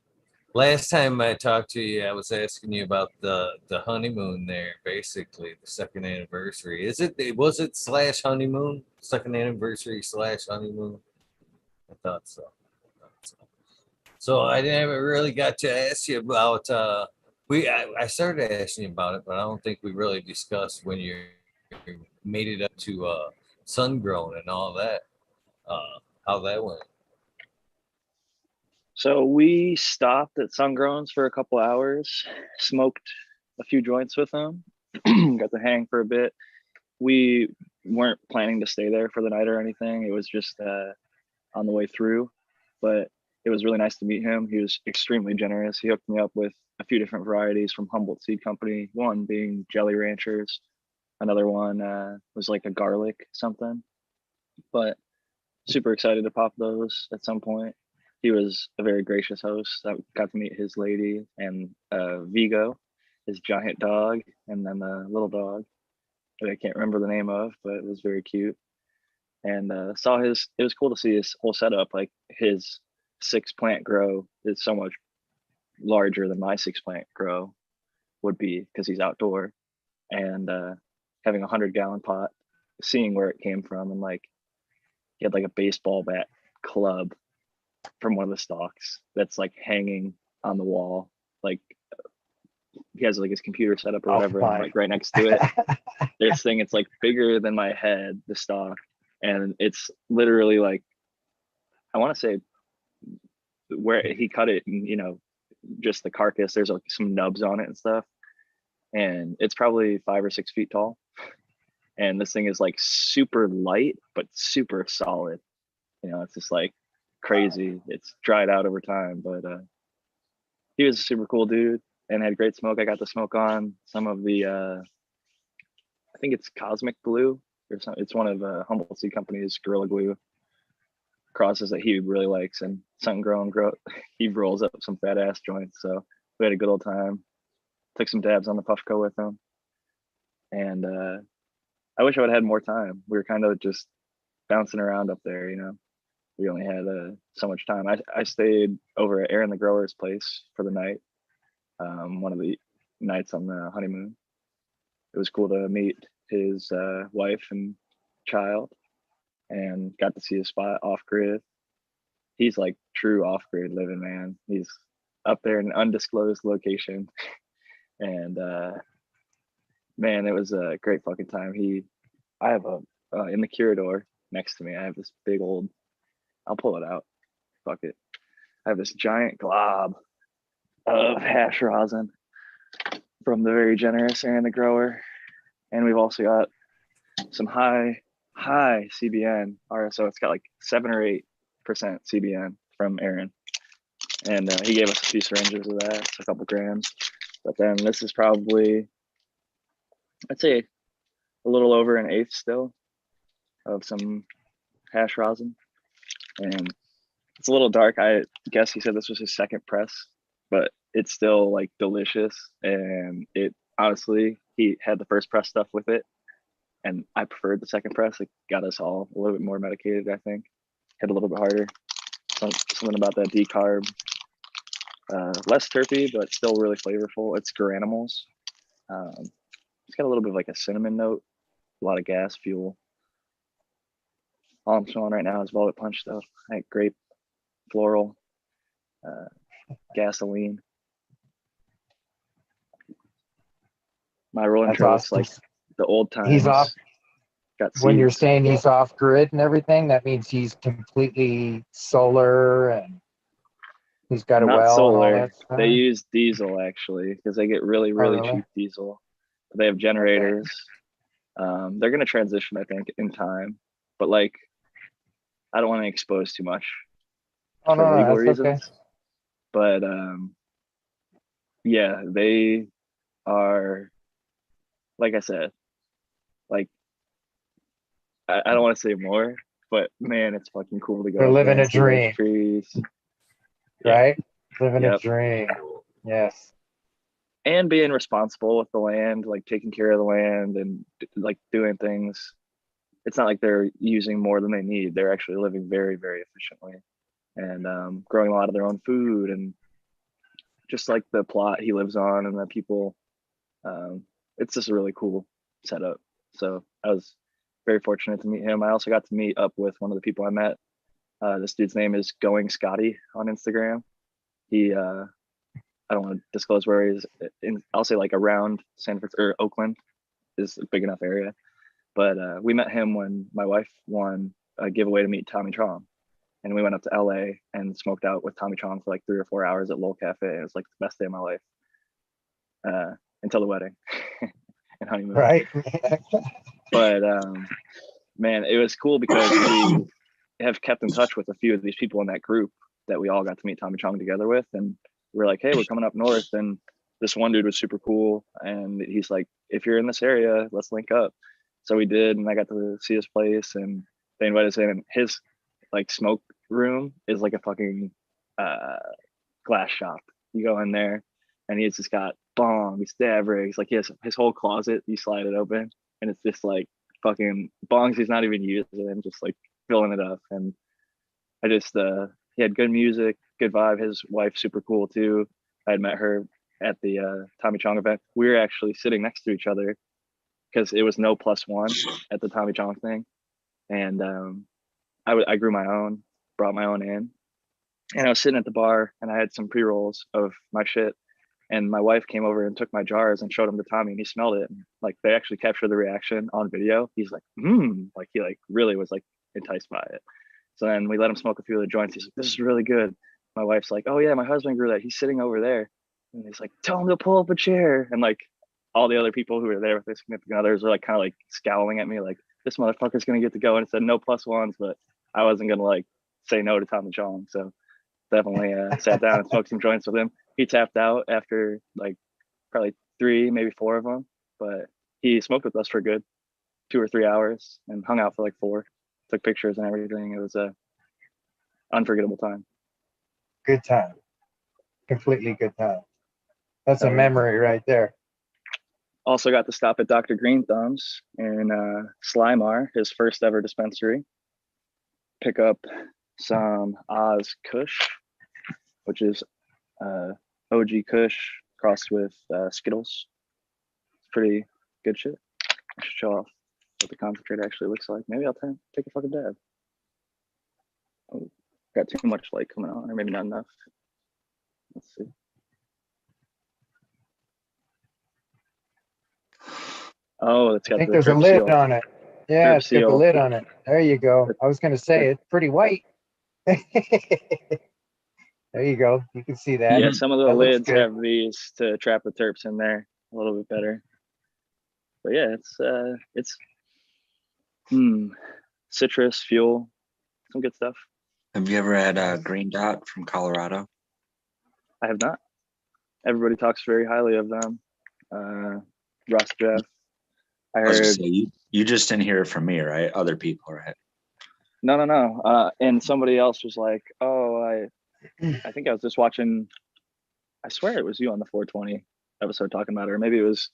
last time I talked to you, I was asking you about the honeymoon there, basically the second anniversary. Was it slash honeymoon? Second anniversary slash honeymoon? I thought so. So I never really got to ask you about I started asking you about it, but I don't think we really discussed when you made it up to sun grown and all that. How that went. so we stopped at Sungrown's for a couple hours, smoked a few joints with them, got to hang for a bit. We weren't planning to stay there for the night or anything. It was just on the way through, but it was really nice to meet him. He was extremely generous. He hooked me up with a few different varieties from Humboldt Seed Company, one being Jelly Ranchers, another one was like a garlic something, but super excited to pop those at some point. He was a very gracious host. I got to meet his lady and Vigo, his giant dog, and then the little dog that I can't remember the name of, but it was very cute. And saw his. It was cool to see his whole setup. Like his 6-plant grow is so much larger than my 6-plant grow would be because he's outdoor, and having a 100-gallon pot, seeing where it came from, and like he had like a baseball bat club from one of the stalks that's like hanging on the wall. Like he has like his computer set up or whatever, and like right next to it, this thing, it's like bigger than my head, the stalk. And it's literally like, I want to say where he cut it and, just the carcass, there's like some nubs on it and stuff. And it's probably 5 or 6 feet tall. And this thing is like super light, but super solid. It's just like crazy. It's dried out over time, but he was a super cool dude and had great smoke. I got to smoke on some of the, I think it's Cosmic Blue or something. It's one of Humboldt Seed Company's Gorilla Glue crosses that he really likes, and Sun Grown he rolls up some fat ass joints. So we had a good old time. Took some dabs on the Puffco with him, and I wish I would have had more time. We were kind of just bouncing around up there, We only had so much time. I stayed over at Aaron the Grower's place for the night, one of the nights on the honeymoon. It was cool to meet his wife and child, and got to see his spot off grid. He's like true off grid living, man. He's up there in an undisclosed location, and man, it was a great fucking time. I have in the Curador next to me, I have this big old, I'll pull it out. Fuck it. I have this giant glob of hash rosin from the very generous Aaron the grower. And we've also got some high CBN RSO. It's got like 7 or 8% CBN from Aaron. And he gave us a few syringes of that, so a couple grams. But then this is probably, I'd say, a little over an eighth still of some hash rosin. And it's a little dark. I guess he said this was his second press, but it's still like delicious. And it honestly, he had the first press stuff with it, and I preferred the second press. It got us all a little bit more medicated, I think. Hit a little bit harder. Something about that decarb. Less terpy, but still really flavorful. It's Garanimals. It's got a little bit of like a cinnamon note, a lot of gas, fuel. All I'm smelling right now is Velvet Punch stuff. Like grape, floral, gasoline. My rolling That's trail is awesome. like the old times. He's off. Got When you're seeds. saying he's off grid and everything, that means he's completely solar and he's got a Not well and all solar. that stuff. They use diesel actually because they get really really? cheap diesel. They have generators. They're gonna transition, I think, in time. But like, I don't want to expose too much Oh, for no, legal that's okay. reasons. But yeah, they are, like I said, like I don't want to say more, but man, it's fucking cool to go. They're up living there a and see those dream. trees. Yeah. Right? Living a Yep. dream. Yes. And being responsible with the land, like taking care of the land and like doing things. It's not like they're using more than they need. They're actually living very efficiently and growing a lot of their own food, and just like the plot he lives on and the people. It's just a really cool setup. So I was very fortunate to meet him. I also got to meet up with one of the people I met. This dude's name is Going Scotty on Instagram. He I don't want to disclose where he is. I'll say like around San Francisco or Oakland is a big enough area. But we met him when my wife won a giveaway to meet Tommy Chong. And we went up to LA and smoked out with Tommy Chong for like 3 or 4 hours at Lowell Cafe. It was like the best day of my life until the wedding and honeymoon. Right? But man, it was cool because we have kept in touch with a few of these people in that group that we all got to meet Tommy Chong together with. And we're like, hey, we're coming up north. And this one dude was super cool. And he's like, if you're in this area, let's link up. So we did. And I got to see his place, and they invited us in. And his like smoke room is like a fucking glass shop. You go in there and he's just got bongs, stab rigs. Like he has his whole closet. You slide it open and it's just like fucking bongs he's not even using, and just like filling it up. And I just he had good music, good vibe. His wife's super cool too. I had met her at the Tommy Chong event. We were actually sitting next to each other because it was no +1 at the Tommy Chong thing. And I grew my own, brought my own in. And I was sitting at the bar and I had some pre-rolls of my shit. And my wife came over and took my jars and showed them to Tommy, and he smelled it. And like they actually captured the reaction on video. He's like, like he like really was like enticed by it. So then we let him smoke a few of the joints. He's like, this is really good. My wife's like, oh yeah, my husband grew that. He's sitting over there. And he's like, tell him to pull up a chair. And like all the other people who were there with their significant others were like kind of like scowling at me like, this motherfucker's gonna get to go. And it said no +1s, but I wasn't gonna like say no to Tommy Chong. So definitely sat down and smoked some joints with him. He tapped out after like probably 3, maybe 4 of them, but he smoked with us for a good 2 or 3 hours and hung out for like 4, took pictures and everything. It was a unforgettable time. Good time. Completely good time. That's a Oh, yeah. memory right there. Also got to stop at Dr. Green Thumbs in Slimar, his first ever dispensary. Pick up some Oz Kush, which is OG Kush crossed with Skittles. It's pretty good shit. I should show off what the concentrate actually looks like. Maybe I'll take a fucking dab. Oh, got too much light coming on, or maybe not enough. Let's see. Oh, it's I got think the there's a drip lid seal. on it. Yeah, Drip it's got the seal. lid on it. There you go. I was going to say it's pretty white. There you go. You can see that. Yeah, some of the That looks lids good. have these to trap the terps in there. a little bit better. But yeah, it's citrus, fuel, some good stuff. Have you ever had a green dot from Colorado? I have not. Everybody talks very highly of them. Russ Jeff. I I was gonna heard say, you just didn't hear it from me, right? Other people, right? no. And somebody else was like, "Oh, I think I was just watching. I swear it was you on the 420 episode talking about it, or maybe it was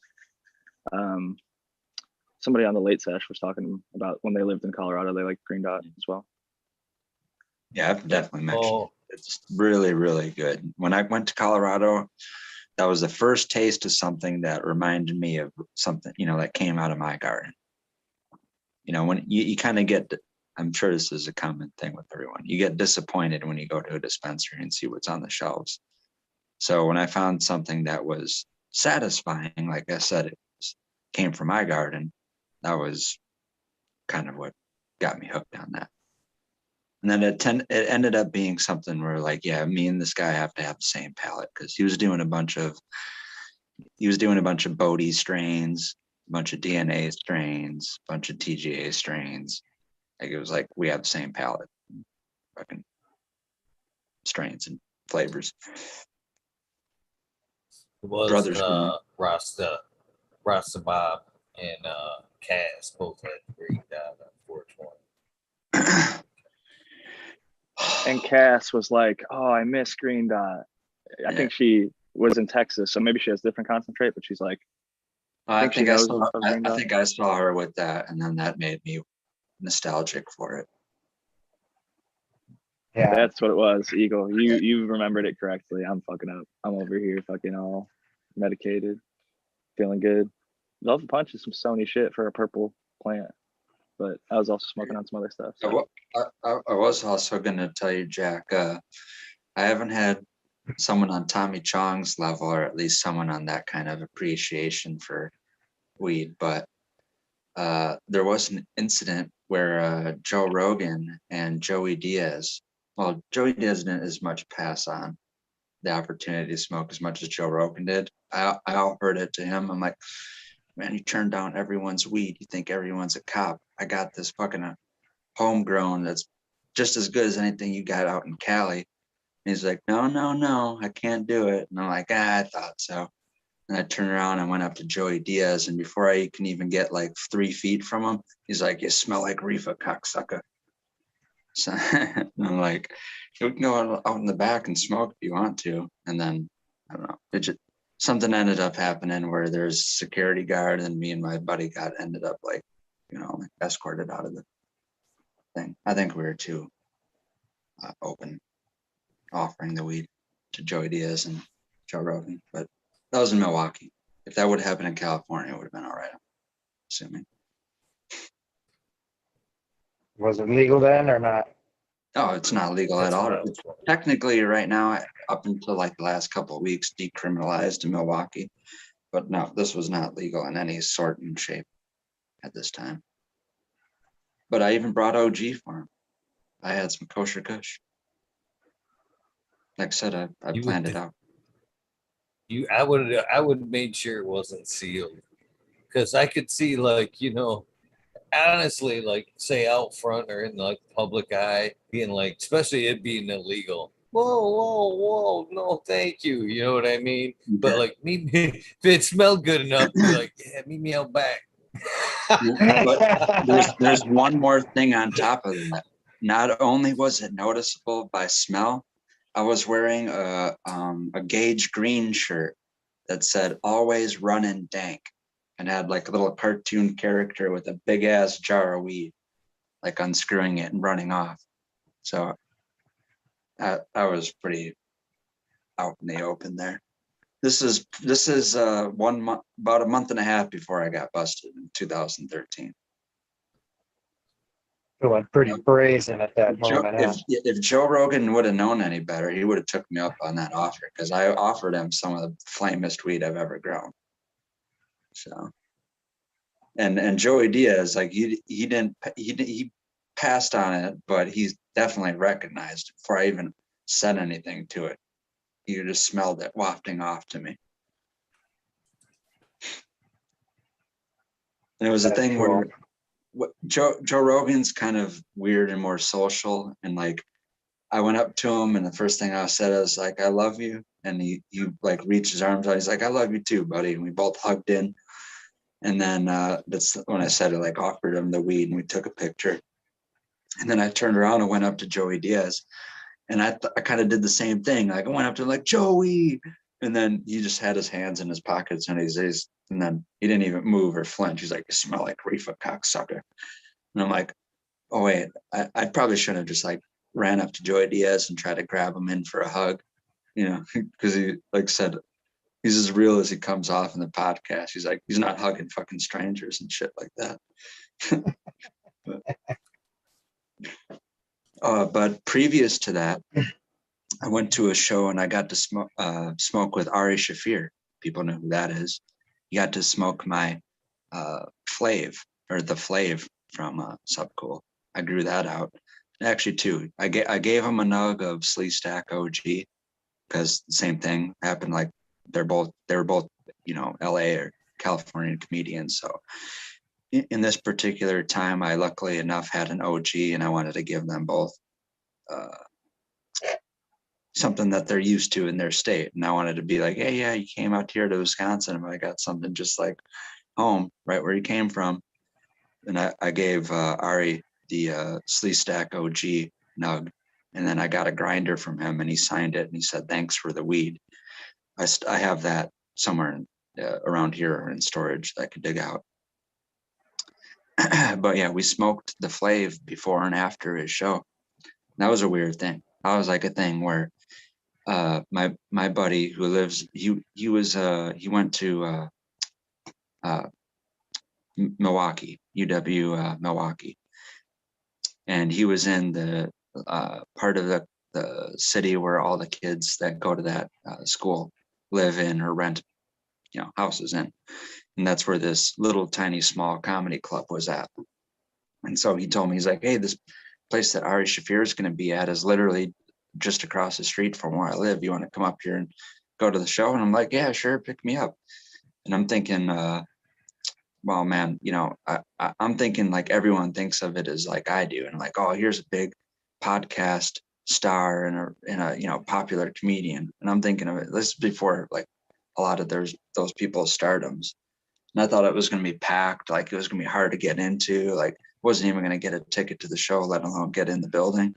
somebody on the late sesh was talking about when they lived in Colorado. They like green dot as well. Yeah, I've definitely mentioned Oh, it. It's really, really good. When I went to Colorado, that was the first taste of something that reminded me of something, that came out of my garden. When you kind of get, I'm sure this is a common thing with everyone, you get disappointed when you go to a dispensary and see what's on the shelves. So when I found something that was satisfying, like I said, came from my garden, that was kind of what got me hooked on that. And then it ended up being something where, like, yeah, me and this guy have to have the same palate, because he was doing a bunch of Bodhi strains, a bunch of DNA strains, a bunch of TGA strains. Like, it was like we have the same palate, fucking strains and flavors. it was Brothers Green. Rasta Bob and Cass both had green dot on 420. And Cass was like, "Oh, I miss green dot." I think she was in Texas, so maybe she has different concentrate, but she's like, I think I saw, of green I dot. think I saw her with that, and then that made me nostalgic for it. Yeah. That's what it was, Eagle. You remembered it correctly. I'm fucking up. I'm over here fucking all medicated, feeling good. Velvet Punch is some Sony shit for a purple plant, but I was also smoking on some other stuff. So. I was also going to tell you, Jack, I haven't had someone on Tommy Chong's level, or at least someone on that kind of appreciation for weed, but there was an incident where Joe Rogan and Joey Diaz, well, Joey Diaz didn't as much pass on the opportunity to smoke as much as Joe Rogan did. I offered it to him. I'm like, man, you turn down everyone's weed. You think everyone's a cop. I got this fucking homegrown that's just as good as anything you got out in Cali. And he's like, no, I can't do it. And I'm like, I thought so. And I turned around and went up to Joey Diaz, and before I can even get like 3 feet from him, he's like, "You smell like reefer, cocksucker." So I'm like, "You can go out in the back and smoke if you want to." And then I don't know, something ended up happening where there's a security guard, and me and my buddy ended up like escorted out of the thing. I think we were too open offering the weed to Joey Diaz and Joe Rogan, but that was in Milwaukee. If that would have happened in California, it would have been all right, I'm assuming. Was it legal then or not? No, it's not legal That's at all. what I was It's wondering. technically right now, up until like the last couple of weeks, decriminalized in Milwaukee. But no, this was not legal in any sort and shape at this time. But I even brought OG for him. I had some kosher kush. Like I said, I You planned would- it out. I would have made sure it wasn't sealed, because I could see, like, honestly, like, say out front or in like public eye, being like, especially it being illegal. Whoa, no, thank you. You know what I mean? But Yeah. like, if it smelled good enough, be like, yeah, meet me out back. But there's one more thing on top of that. Not only was it noticeable by smell, I was wearing a Gage Green shirt that said "Always running dank," and had like a little cartoon character with a big ass jar of weed, like unscrewing it and running off. So I was pretty out in the open there. This is 1 month, about a month and a half before I got busted in 2013. Feeling pretty brazen at that moment, huh? If Joe Rogan would have known any better, he would have took me up on that offer, because I offered him some of the flamest weed I've ever grown. So, and Joey Diaz, like he passed on it, but he's definitely recognized it before I even said anything to it. You just smelled it wafting off to me. And it was a That's thing cool. where Joe Rogan's kind of weird and more social, and like I went up to him, and the first thing I said was like, "I love you," and he like reached his arms out. He's like, "I love you too, buddy," and we both hugged in. And then that's when I said it, like offered him the weed, and we took a picture. And then I turned around and went up to Joey Diaz, and I kind of did the same thing. Like I went up to him like, "Joey," and then he just had his hands in his pockets, and and then he didn't even move or flinch. He's like, "You smell like reefer, cocksucker." And I'm like, "Oh wait, I probably shouldn't have just like ran up to Joey Diaz and tried to grab him in for a hug, you know, because he like said he's as real as he comes off in the podcast. He's like, he's not hugging fucking strangers and shit like that." But previous to that, I went to a show and I got to smoke with Ari Shafir. People know who that is. He got to smoke my Flav, or the Flav from Subcool. I grew that out. Actually, two. I gave him a nug of Slee Stack OG because the same thing happened. Like they were both, you know, LA or California comedians. So in this particular time, I luckily enough had an OG, and I wanted to give them both something that they're used to in their state. And I wanted to be like, "Hey, yeah, you came out here to Wisconsin, and I got something just like home, right where you came from." And I gave Ari the Slee Stack OG nug, and then I got a grinder from him, and he signed it, and he said, "Thanks for the weed." I have that somewhere around here in storage that I could dig out. But yeah, we smoked the Flav before and after his show. That was a weird thing. That was like a thing where my buddy who lives, he went to Milwaukee, UW Milwaukee, and he was in the part of the city where all the kids that go to that school live in or rent, you know, houses in, and that's where this little tiny small comedy club was at. And so he told me, he's like, "Hey, this place that Ari Shafir is going to be at is literally just across the street from where I live. You want to come up here and go to the show?" And I'm like, "Yeah, sure, pick me up." And I'm thinking, well, man, you know, I'm thinking like everyone thinks of it as like I do, and like, oh, here's a big podcast star and a you know popular comedian. And I'm thinking of it. This is before like a lot of those people's stardoms. And I thought it was going to be packed, like it was going to be hard to get into, like wasn't even going to get a ticket to the show, let alone get in the building.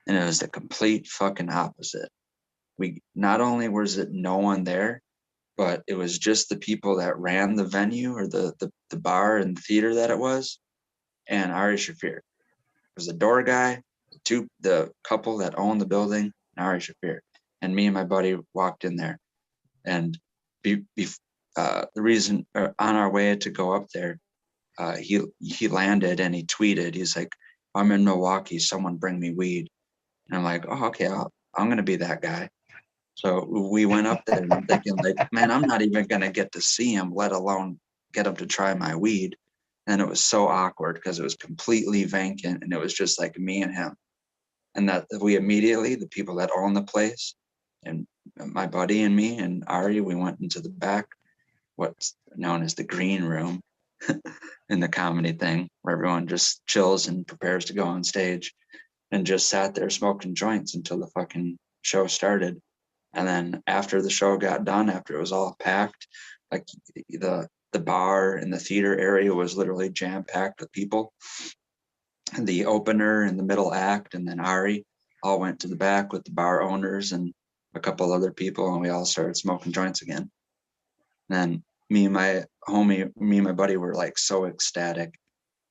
And it was the complete fucking opposite. We not only was it no one there, but it was just the people that ran the venue or the bar and the theater that it was, and Ari Shafir. It was the door guy, the couple that owned the building, and Ari Shafir. And me and my buddy walked in there. And the reason on our way to go up there, he landed and he tweeted, he's like, "I'm in Milwaukee, someone bring me weed." And I'm like, "Oh, okay, I'm going to be that guy." So we went up there, and I'm thinking like, man, I'm not even going to get to see him, let alone get him to try my weed. And it was so awkward because it was completely vacant, and it was just like me and him. And that we immediately, the people that own the place and my buddy and me and Ari, we went into the back, what's known as the green room in the comedy thing, where everyone just chills and prepares to go on stage, and just sat there smoking joints until the fucking show started. And then after the show got done, after it was all packed, like the bar and the theater area was literally jam packed with people. And the opener and the middle act, and then Ari all went to the back with the bar owners and a couple other people, and we all started smoking joints again. And then me and my buddy were like so ecstatic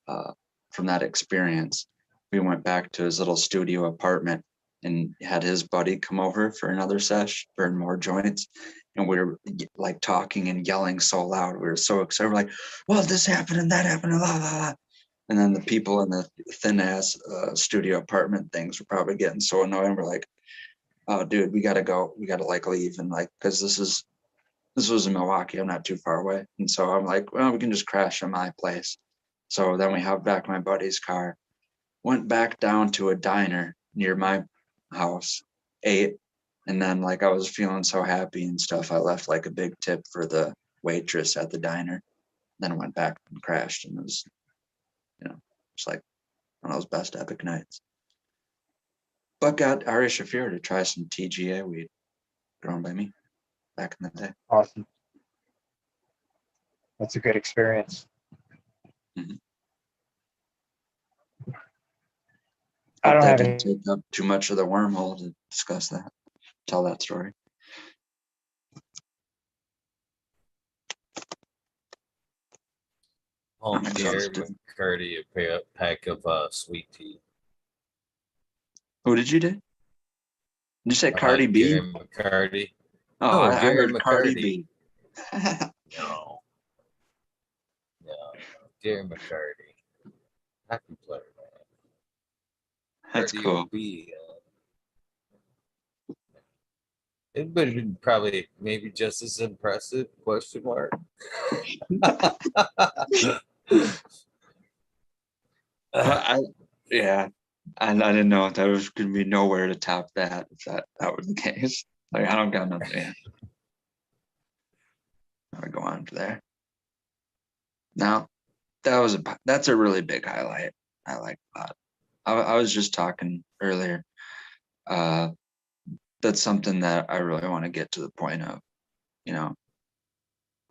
from that experience. We went back to his little studio apartment and had his buddy come over for another sesh, burn more joints. And we were like talking and yelling so loud. We were so excited. We're like, "Well, this happened and that happened, and blah, blah, blah." And then the people in the thin ass studio apartment things were probably getting so annoying. We're like, "Oh, dude, we got to go. We got to like leave." And like, cause this was in Milwaukee. I'm not too far away. And so I'm like, "Well, we can just crash at my place." So then we hopped back in my buddy's car, went back down to a diner near my house, ate, and then like I was feeling so happy and stuff, I left like a big tip for the waitress at the diner. then went back and crashed, and it was, just like one of those best epic nights. But got Ari Shafir to try some TGA weed grown by me back in the day. Awesome. That's a good experience. Mhm. I don't Hope that have didn't any. take up too much of the wormhole to discuss that, tell that story. Paul I'm Gary exhausted. McCarty a pack of sweet tea. Who did you do? Did you say Cardi B? Gary McCarty. Oh, No, I Gary heard Cardi McCarty. B. No. Gary McCarty. Hockey player, man. That's Cardi cool. B. It would have been probably maybe just as impressive, question mark. Yeah, and I didn't know if there was going to be nowhere to top that if that was the case. Like, I don't got nothing. Yeah. I would go on to there. Now, that's a really big highlight. I like that. I was just talking earlier. That's something that I really want to get to the point of.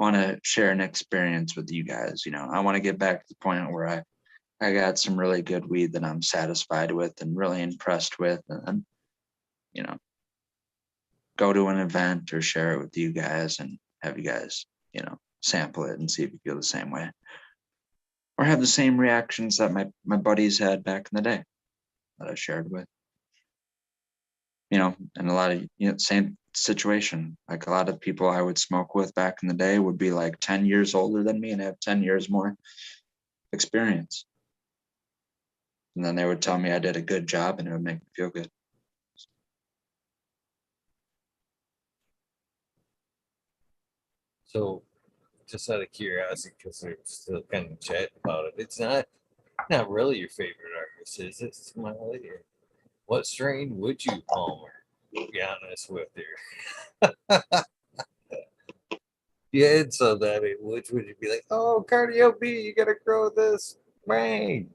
Want to share an experience with you guys. I want to get back to the point where I got some really good weed that I'm satisfied with and really impressed with, and go to an event or share it with you guys and have you guys, sample it and see if you feel the same way or have the same reactions that my buddies had back in the day that I shared with, and a lot of, same situation. Like a lot of people I would smoke with back in the day would be like 10 years older than me and have 10 years more experience. And then they would tell me I did a good job and it would make me feel good. So, just out of curiosity, because we're still kind of chatting about it, it's not really your favorite artist, is it, Smiley? What strain would you, Palmer? Be honest with you. You had some that which would you be like, oh, Cardio B, you gotta grow this brain.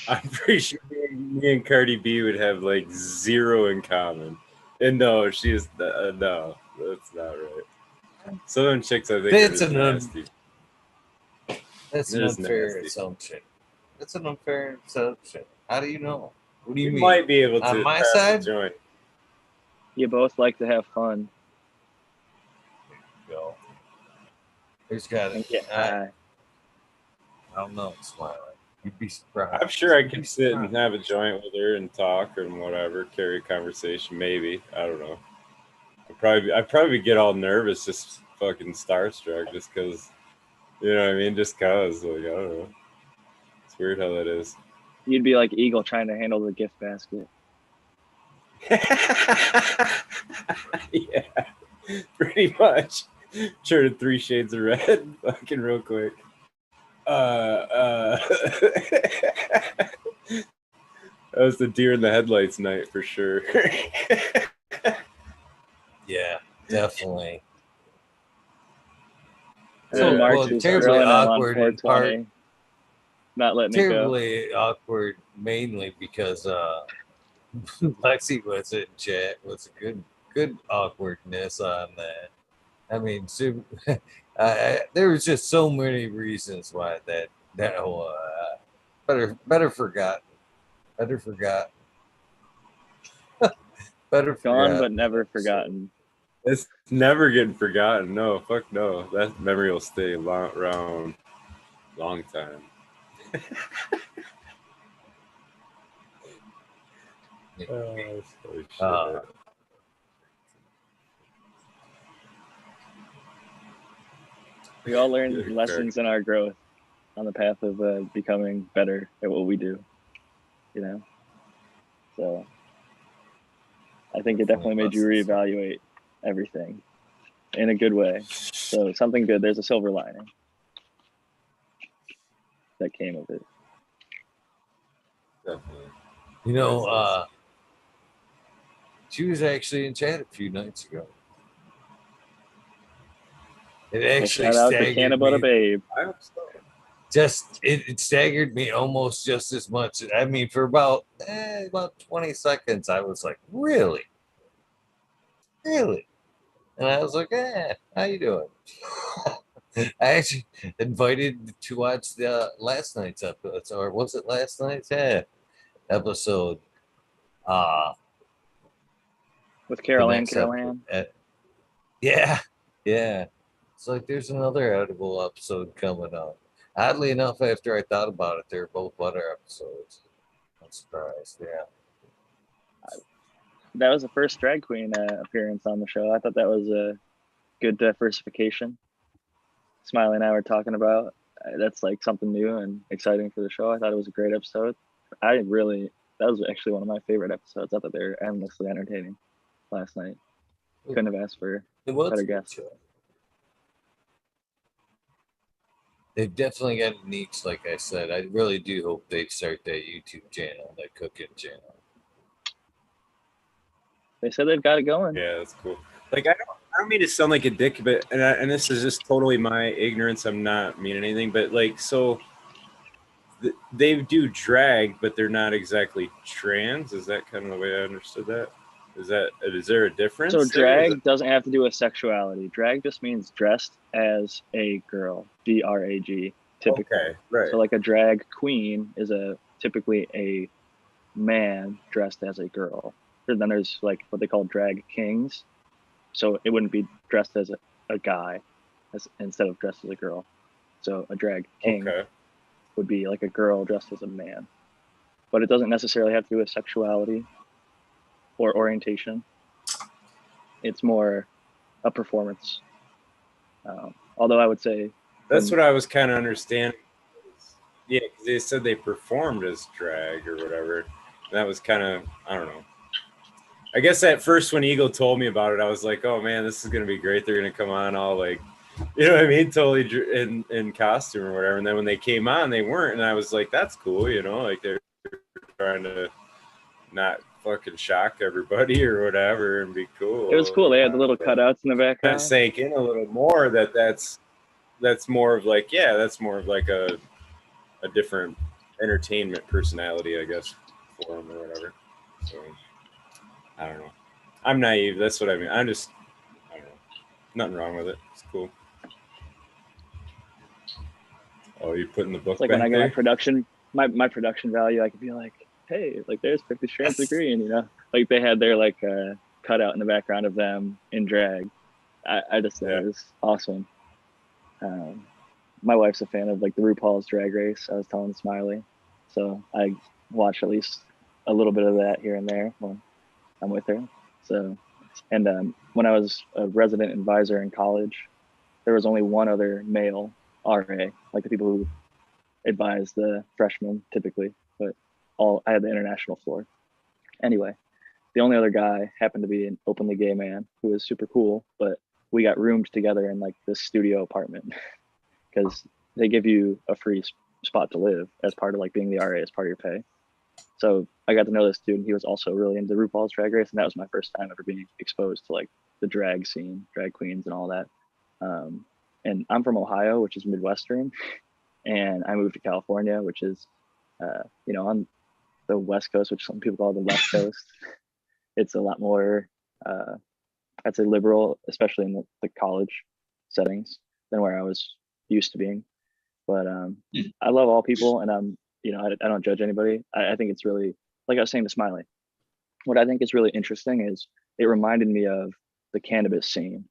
I'm pretty sure me and Cardi B would have like zero in common. And no, she's no, that's not right. Some of them chicks I think are just nasty. That's an unfair assumption. That's an unfair assumption. How do you know? What do you mean? Might be able to on my pass side. the joint. You both like to have fun. Go. Who's got And it? get high. I don't know, Smiley. You'd be surprised. I'm sure I could sit and have a joint with her and talk and whatever, carry a conversation. Maybe, I don't know. I'd probably get all nervous, just fucking starstruck, just because. You know what I mean? Just cause, like, I don't know. It's weird how that is. You'd be like Eagle trying to handle the gift basket. Yeah, pretty much. Turn 3 shades of red, fucking real quick. That was the deer in the headlights night for sure. Yeah, definitely. So March is terribly grilling him on awkward in part. 420, not letting it go. Terribly awkward, mainly because Lexi was in chat. Was a good awkwardness on that. I mean, there was just so many reasons why that whole better forgotten, better forgotten, better Gone forgotten but never episode. forgotten. It's never getting forgotten. No, fuck no. That memory will stay around long time. Oh, shit. We all learn lessons in our growth on the path of becoming better at what we do, So I think it definitely made you reevaluate everything in a good way. So something good. There's a silver lining that came of it. Definitely. She was actually in chat a few nights ago. It actually Shout out to staggered Canna Butter me. Babe. I hope so. Just it staggered me almost just as much. I mean, for about 20 seconds, I was like, really, really, and I was like, how you doing? I actually invited to watch the last night's episode, or was it last night's episode? Uh With the Carol Ann. next yeah, yeah. It's like there's another edible episode coming up. Oddly enough, after I thought about it, they're both butter episodes. I'm surprised. Yeah. That was the first drag queen appearance on the show. I thought that was a good diversification. Smiley and I were talking about that's like something new and exciting for the show. I thought it was a great episode. That was actually one of my favorite episodes. I thought they were endlessly entertaining last night. Couldn't have asked for It was better a good guess. show. They've definitely got a niche, like I said. I really do hope they start that YouTube channel, that cooking channel. They said they've got it going. Yeah, that's cool. Like I don't mean to sound like a dick, but and this is just totally my ignorance. I'm not meaning anything, but like so they do drag, but they're not exactly trans. Is that kind of the way I understood that? Is there a difference? So there? drag doesn't have to do with sexuality. Drag just means dressed as a girl. DRAG typically. Okay, right. So like a drag queen is typically a man dressed as a girl. And then there's like what they call drag kings. So it wouldn't be dressed as a guy instead of dressed as a girl. So a drag king would be like a girl dressed as a man. But it doesn't necessarily have to do with sexuality or orientation. It's more a performance. Although I would say that's what I was kind of understanding. Yeah, because they said they performed as drag or whatever. And that was kind of, I don't know. I guess at first when Eagle told me about it, I was like, oh man, this is going to be great. They're going to come on all like, you know what I mean? Totally in costume or whatever. And then when they came on, they weren't. And I was like, that's cool. You know, like they're trying to not fucking shock everybody or whatever and be cool. It was cool. They had the little cutouts in the background. That sank in a little more that's more of like, yeah, that's more of like a different entertainment personality, I guess, for them or whatever. So I don't know. I'm naive. That's what I mean. I don't know. Nothing wrong with it. It's cool. Oh, you putting the book it's like back when I there? get my production value, I could be like, hey, like there's 50 Strands of Green, you know? Like they had their like cutout in the background of them in drag. I just thought it was awesome. My wife's a fan of like the RuPaul's Drag Race. I was telling Smiley. So I watch at least a little bit of that here and there when I'm with her. So, and when I was a resident advisor in college, there was only one other male RA, like the people who advise the freshmen typically, but I had the international floor. Anyway, the only other guy happened to be an openly gay man who was super cool, but we got roomed together in like this studio apartment because they give you a free spot to live as part of like being the RA as part of your pay. So I got to know this dude, and he was also really into RuPaul's Drag Race, and that was my first time ever being exposed to like the drag scene, drag queens, and all that. And I'm from Ohio, which is Midwestern, and I moved to California, which is, you know, on the West Coast, which some people call the left coast. It's a lot more, I'd say, liberal, especially in the college settings, than where I was used to being. But I love all people, and you know, I don't judge anybody. I think it's really, like I was saying to Smiley, what I think is really interesting is it reminded me of the cannabis scene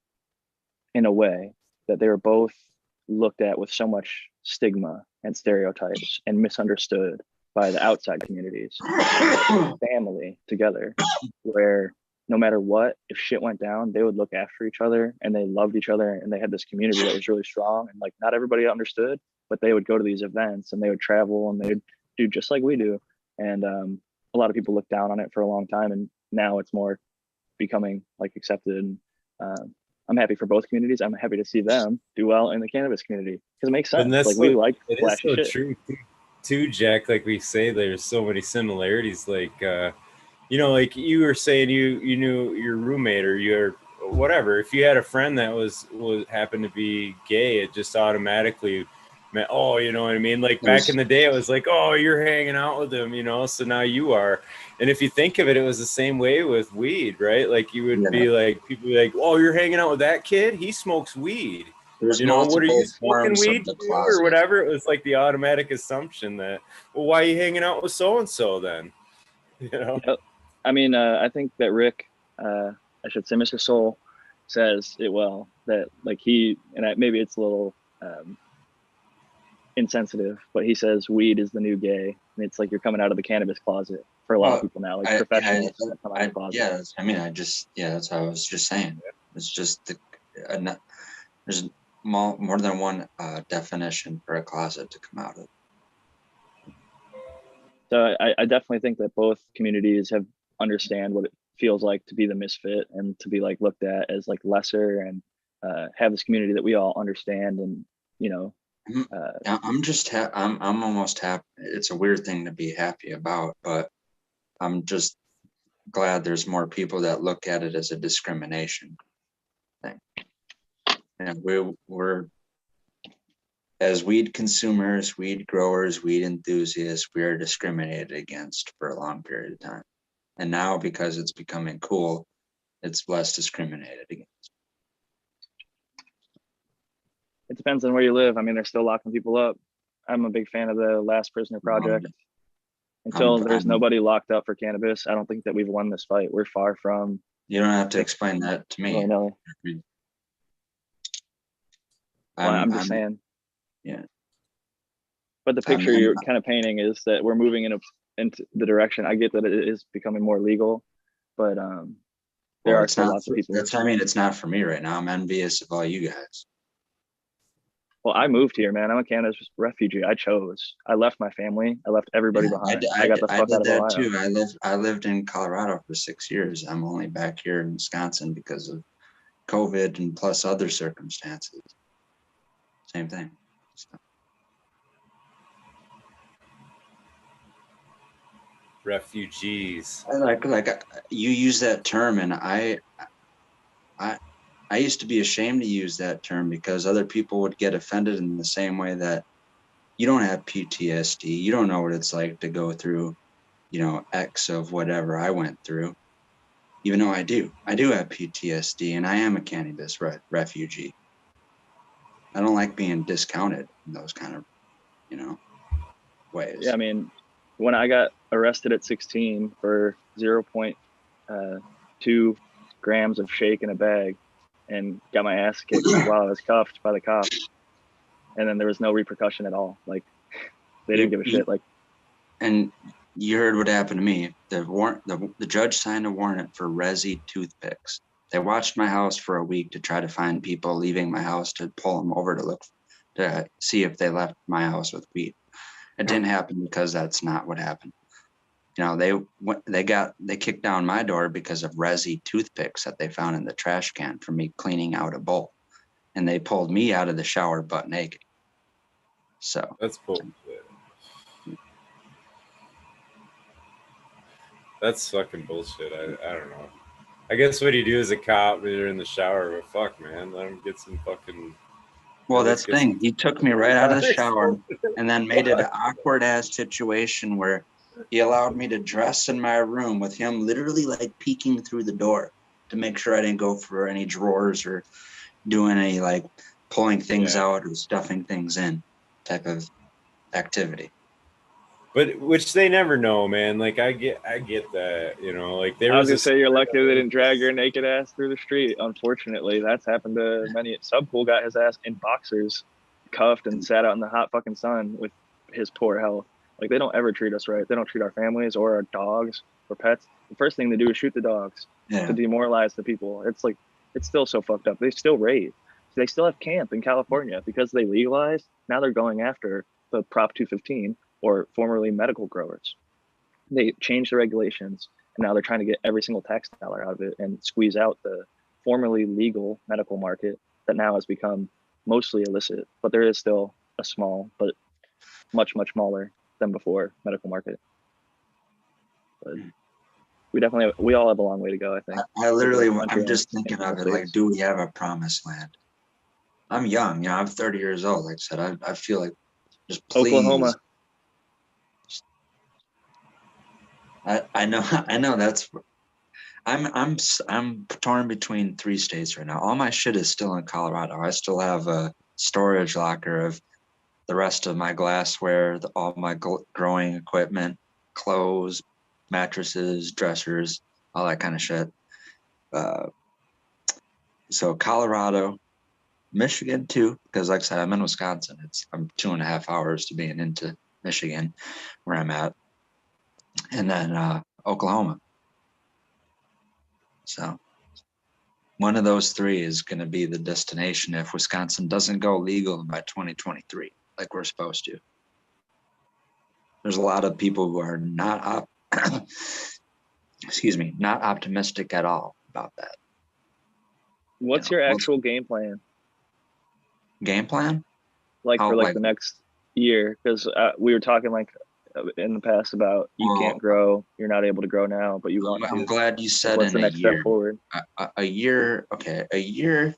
in a way that they were both looked at with so much stigma and stereotypes and misunderstood by the outside communities, family together, where no matter what, if shit went down, they would look after each other and they loved each other and they had this community that was really strong, and like not everybody understood, but they would go to these events and they would travel and they would do just like we do. And a lot of people looked down on it for a long time, and now it's more becoming like accepted. And I'm happy for both communities. I'm happy to see them do well in the cannabis community because it makes sense. And that's like we like it flashy is so shit. true too, Jack. Like we say, there's so many similarities. Like you know, like you were saying, you knew your roommate or your whatever. If you had a friend that was happened to be gay, it just automatically meant, oh, you know what I mean? Like back in the day, it was like, oh, you're hanging out with him, you know, so now you are. And if you think of it, it was the same way with weed, right? Like you would be like, people be like, oh, you're hanging out with that kid? He smokes weed. There's You know, what are multiple you smoking forms of weed the too, or closet. whatever? It was like the automatic assumption that, well, why are you hanging out with so and so then? You know? Yep. I mean, I think that Rick, I should say Mr. Soul, says it well, that like maybe it's a little insensitive, but he says weed is the new gay. And it's like you're coming out of the cannabis closet for a lot of people now, like professionals that come out of the closet. Yeah, I mean, that's how I was just saying. It's just there's more than one definition for a closet to come out of. So I definitely think that both communities understand what it feels like to be the misfit and to be like looked at as like lesser, and have this community that we all understand. And you know, I'm almost happy. It's a weird thing to be happy about, but I'm just glad there's more people that look at it as a discrimination thing. And we're as weed consumers, weed growers, weed enthusiasts, we are discriminated against for a long period of time. And now, because it's becoming cool, it's less discriminated against. It depends on where you live. I mean, they're still locking people up. I'm a big fan of the Last Prisoner Project. Until there's nobody locked up for cannabis, I don't think that we've won this fight. We're far from. You don't have to explain that to me. Well, I'm just saying. Yeah. But the picture you're kind of painting is that we're moving into the direction. I get that it is becoming more legal, but there are still lots of people. It's not for me right now. I'm envious of all you guys. Well, I moved here, man. I'm a cannabis refugee. I chose. I left my family. I left everybody behind. I got the fuck out of Ohio. Too. I lived in Colorado for 6 years. I'm only back here in Wisconsin because of COVID and plus other circumstances. Same thing. So. Refugees. Like you use that term, and I used to be ashamed to use that term because other people would get offended in the same way that you don't have PTSD. You don't know what it's like to go through, you know, X of whatever I went through. Even though I do have PTSD, and I am a cannabis refugee. I don't like being discounted in those kind of, you know, ways. Yeah, I mean, when I got arrested at 16 for 0.2 grams of shake in a bag and got my ass kicked while I was cuffed by the cops, and then there was no repercussion at all. Like they didn't give a shit. Like, and you heard what happened to me. The judge signed a warrant for resi toothpicks. They watched my house for a week to try to find people leaving my house to pull them over to see if they left my house with weed. It didn't happen because that's not what happened. You know, they kicked down my door because of resi toothpicks that they found in the trash can for me cleaning out a bowl, and they pulled me out of the shower butt naked. So that's bullshit. That's fucking bullshit. I don't know. I guess what you do as a cop when you're in the shower, but fuck, man, let him get some fucking. Well, that's the thing. He took me right out of the shower and then made it an awkward ass situation where he allowed me to dress in my room with him literally like peeking through the door to make sure I didn't go for any drawers or doing any like pulling things out or stuffing things in type of activity. But which they never know, man. Like I get that, you know. Like I was gonna say you're lucky they didn't drag your naked ass through the street. Unfortunately, that's happened to many. Subpool got his ass in boxers, cuffed, and sat out in the hot fucking sun with his poor health. Like they don't ever treat us right. They don't treat our families or our dogs or pets. The first thing they do is shoot the dogs to demoralize the people. It's like it's still so fucked up. They still raid. They still have camp in California because they legalized. Now they're going after the Prop 215. Or formerly medical growers. They changed the regulations, and now they're trying to get every single tax dollar out of it and squeeze out the formerly legal medical market that now has become mostly illicit. But there is still a small, but much, much smaller than before medical market. But we all have a long way to go, I think. I literally, Country I'm just and thinking of it states. like, do we have a promised land? I'm young, you know, I'm 30 years old. Like I said, I feel like just please. Oklahoma. I know, I know that's. I'm torn between 3 states right now. All my shit is still in Colorado. I still have a storage locker of the rest of my glassware, all my growing equipment, clothes, mattresses, dressers, all that kind of shit. So Colorado, Michigan too, because like I said, I'm in Wisconsin. I'm 2.5 hours to being into Michigan, where I'm at, and then Oklahoma. So one of those 3 is going to be the destination if Wisconsin doesn't go legal by 2023, like we're supposed to. There's a lot of people who are not not optimistic at all about that. What's your actual game plan? Game plan? Like Oh, for like- the next year? Because we were talking like in the past about you can't grow, you're not able to grow now, but you want to. I'm glad you said What's in the a next year. step forward? A year, okay, a year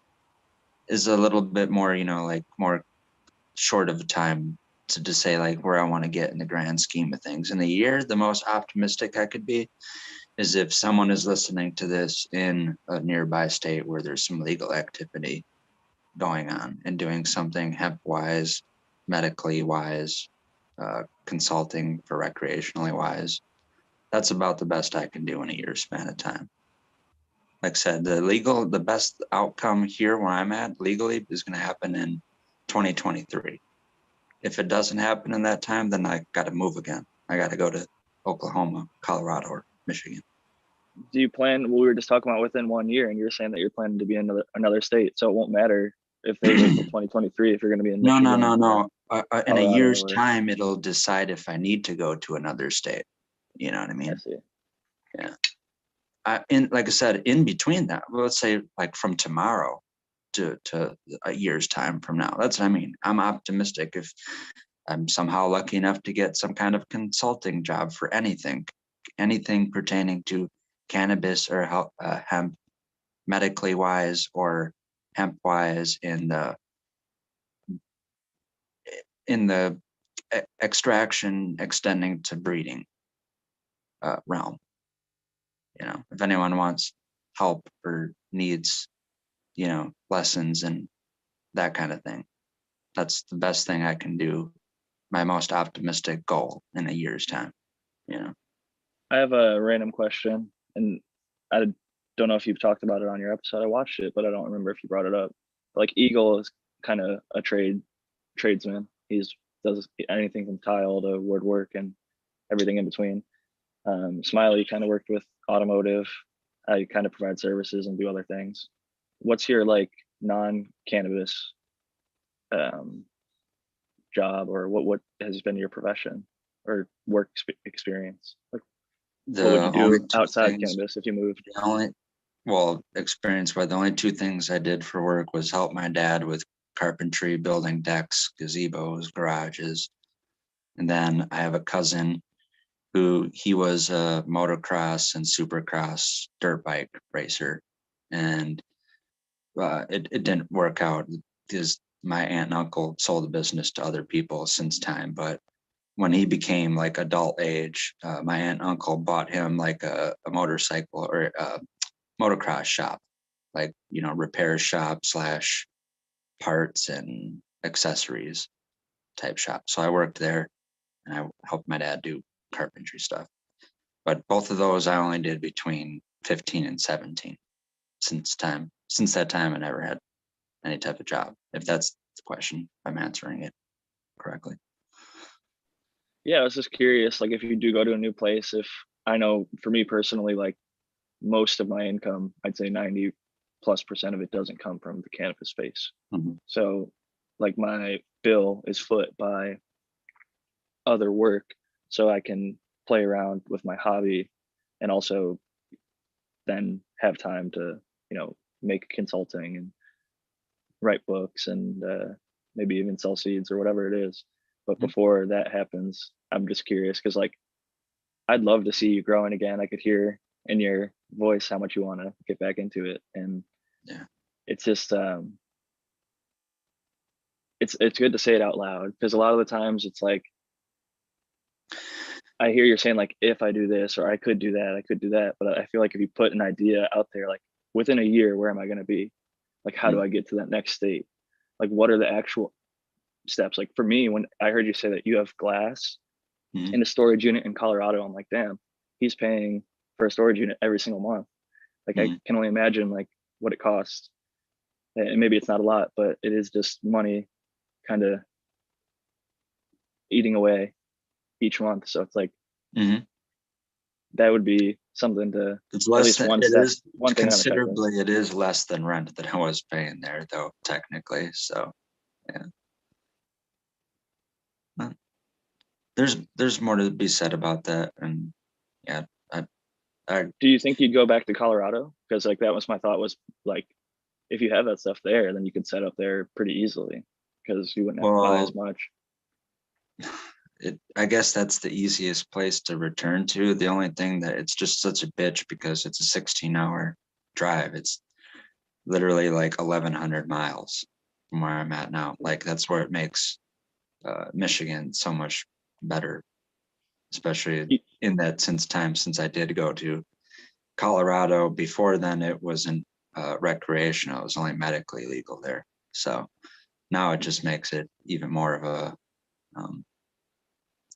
is a little bit more, you know, like more short of a time to say like where I want to get in the grand scheme of things. In a year, the most optimistic I could be is if someone is listening to this in a nearby state where there's some legal activity going on and doing something hemp wise, medically wise, consulting for recreationally wise. That's about the best I can do in a year's span of time. Like I said, the best outcome here where I'm at legally is going to happen in 2023. If it doesn't happen in that time, then I got to move again. I got to go to Oklahoma, Colorado, or Michigan. Do you plan? Well, we were just talking about within 1 year, and you're saying that you're planning to be in another state, so it won't matter if they wait till 2023 if you're going to be in Michigan. No. In a year's or- time, it'll decide if I need to go to another state. You know what I mean? I see. Yeah. Like I said, in between that, well, let's say like from tomorrow to a year's time from now. That's what I mean. I'm optimistic if I'm somehow lucky enough to get some kind of consulting job for anything pertaining to cannabis or hemp, medically wise or hemp wise in the extraction extending to breeding realm. You know, if anyone wants help or needs, you know, lessons and that kind of thing, that's the best thing I can do. My most optimistic goal in a year's time, you know. I have a random question, and I don't know if you've talked about it on your episode. I watched it, but I don't remember if you brought it up. Like Eagle is kind of a tradesman. Does anything from tile to woodwork and everything in between. Smiley kind of worked with automotive. I kind of provide services and do other things. What's your like non-cannabis job, or what has been your profession or work experience? Like, what would you do outside of cannabis if you moved? Experience where the only 2 things I did for work was help my dad with carpentry, building decks, gazebos, garages. And then I have a cousin who he was a motocross and supercross dirt bike racer. And it didn't work out because my aunt and uncle sold the business to other people since time. But when he became like adult age, my aunt and uncle bought him like a motorcycle or a motocross shop, like, you know, repair shop / parts and accessories type shop. So I worked there and I helped my dad do carpentry stuff. But both of those I only did between 15 and 17. Since that time, I never had any type of job. If that's the question, I'm answering it correctly. Yeah, I was just curious, like if you do go to a new place, if I know for me personally, like most of my income, I'd say 90+% of it doesn't come from the cannabis space. Mm-hmm. So like my bill is foot by other work, so I can play around with my hobby and also then have time to, you know, make consulting and write books and maybe even sell seeds or whatever it is. But before that happens, I'm just curious because like I'd love to see you growing again. I could hear in your voice how much you want to get back into it. And Yeah. it's just it's good to say it out loud, because a lot of the times it's like, I hear you're saying like, if I do this, or I could do that, but I feel like if you put an idea out there, like within a year, where am I going to be? Like, how do I get to that next state? Like, what are the actual steps? Like for me, when I heard you say that you have glass in a storage unit in Colorado, I'm like, damn, he's paying for a storage unit every single month. Like I can only imagine like what it costs. And maybe it's not a lot, but it is just money kind of eating away each month. So it's like, that would be something to, It's at less least than, one it step, is one thing on the checklist. considerably, it is less than rent that I was paying there though, technically. So yeah. But there's more to be said about that. And yeah, Do you think you'd go back to Colorado? Because like that was my thought, was like, if you have that stuff there, then you could set up there pretty easily, because you wouldn't have to buy as much. I guess that's the easiest place to return to. The only thing that it's just such a bitch because it's a 16-hour drive. It's literally like 1,100 miles from where I'm at now. Like that's where it makes Michigan so much better, especially in that since I did go to Colorado. Before then, it wasn't recreational. It was only medically legal there. So now it just makes it even more of a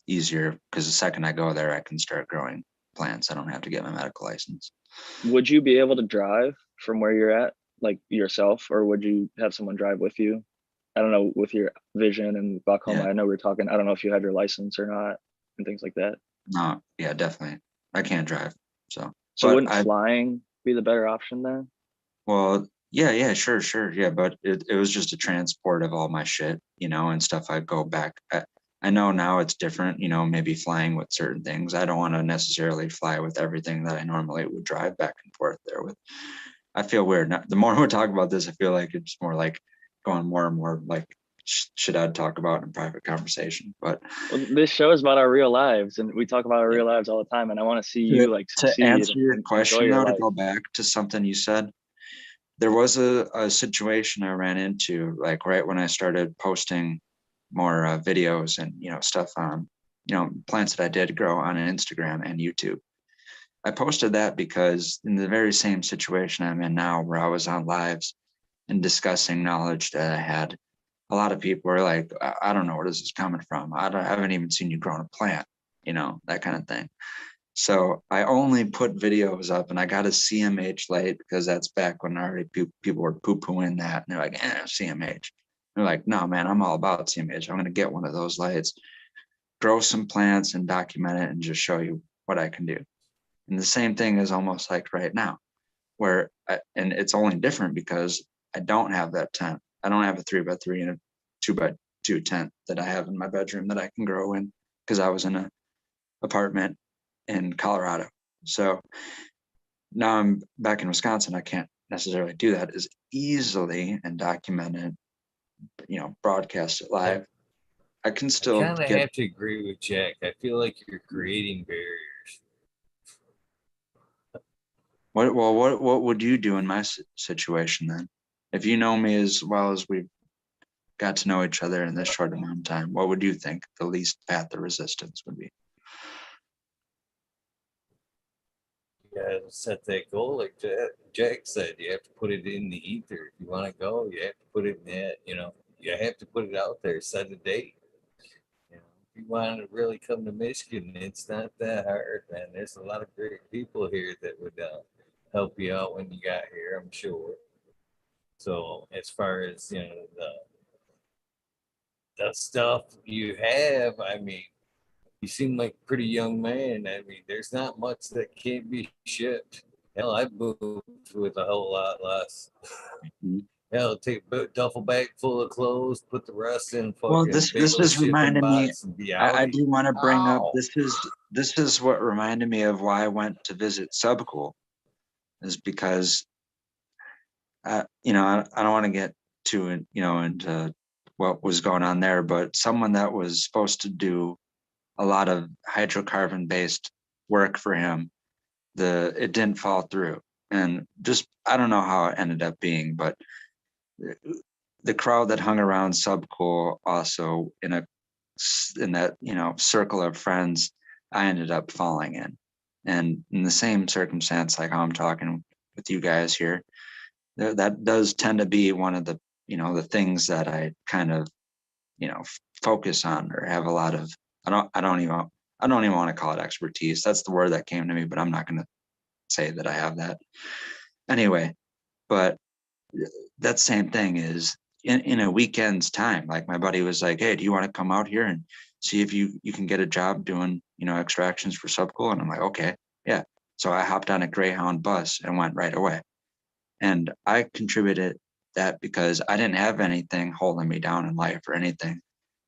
easier, because the second I go there, I can start growing plants. I don't have to get my medical license. Would you be able to drive from where you're at, like yourself, or would you have someone drive with you? I don't know, with your vision and glaucoma. Yeah. I know we were talking, I don't know if you had your license or not and things like that. No, yeah, definitely. I can't drive. So wouldn't flying be the better option then? Well, yeah, sure. Yeah, but it was just a transport of all my shit, and stuff. I'd go back. I know now it's different, maybe flying with certain things. I don't want to necessarily fly with everything that I normally would drive back and forth there with. I feel weird. Now, the more we talk about this, I feel like it's more like going more and more like shit I'd talk about in private conversation. But this show is about our real lives, and we talk about our real lives all the time. And I want to see you like to answer your question though, life. to go back to something you said. There was a situation I ran into, like right when I started posting more videos and stuff on plants that I did grow on Instagram and YouTube. I posted that because in the very same situation I'm in now, where I was on lives and discussing knowledge that I had, a lot of people were like, I don't know where this is coming from. I haven't even seen you grow a plant, that kind of thing. So I only put videos up, and I got a CMH light because that's back when already people were poo-pooing that. And they're like, CMH. They're like, no, man, I'm all about CMH. I'm going to get one of those lights, grow some plants and document it and just show you what I can do. And the same thing is almost like right now, where, and it's only different because I don't have that tent. I don't have a 3x3 and a 2x2 tent that I have in my bedroom that I can grow in, because I was in an apartment in Colorado. So now I'm back in Wisconsin. I can't necessarily do that as easily and document it, broadcast it live. I can still I kind of have to agree with Jack. I feel like you're creating barriers. What would you do in my situation then? If you know me as well as we've got to know each other in this short amount of time, what would you think the least path of resistance would be? You gotta set that goal, like Jack said. You have to put it in the ether. If you want to go, you have to put it in that. You have to put it out there. Set a date. If you want to really come to Michigan, it's not that hard, man. There's a lot of great people here that would help you out when you got here, I'm sure. So as far as the stuff you have, I mean, you seem like a pretty young man. I mean, there's not much that can't be shipped. Hell, I moved with a whole lot less. Hell, take a duffel bag full of clothes, put the rest in fucking. Well, this is reminding me. I do want to bring up this is what reminded me of why I went to visit Subcool, is because I don't want to get too into what was going on there, but someone that was supposed to do a lot of hydrocarbon based work for him it didn't fall through. And just, I don't know how it ended up being, but the crowd that hung around Subcool also in that, you know, circle of friends, I ended up falling in. And in the same circumstance, like how I'm talking with you guys here, that does tend to be one of the, you know, the things that I kind of, you know, focus on or have a lot of, I don't even want to call it expertise. That's the word that came to me, but I'm not going to say that I have that. Anyway, but that same thing is in a weekend's time. Like my buddy was like, hey, do you want to come out here and see if you can get a job doing, you know, extractions for Subcool? And I'm like, okay, yeah. So I hopped on a Greyhound bus and went right away. And I contributed that because I didn't have anything holding me down in life or anything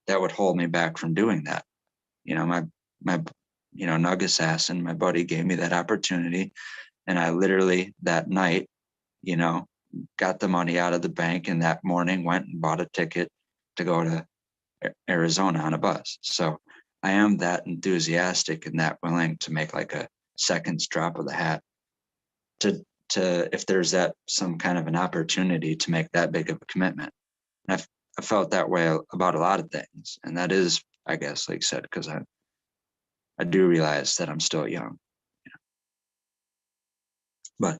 that would hold me back from doing that. You know, my you know, Nug Assassin, my buddy, gave me that opportunity. And I literally that night, you know, got the money out of the bank, and that morning went and bought a ticket to go to Arizona on a bus. So I am that enthusiastic and that willing to make like a second's drop of the hat to if there's that some kind of an opportunity to make that big of a commitment. And I felt that way about a lot of things. And that is, I guess, like I said, because I do realize that I'm still young, you know. But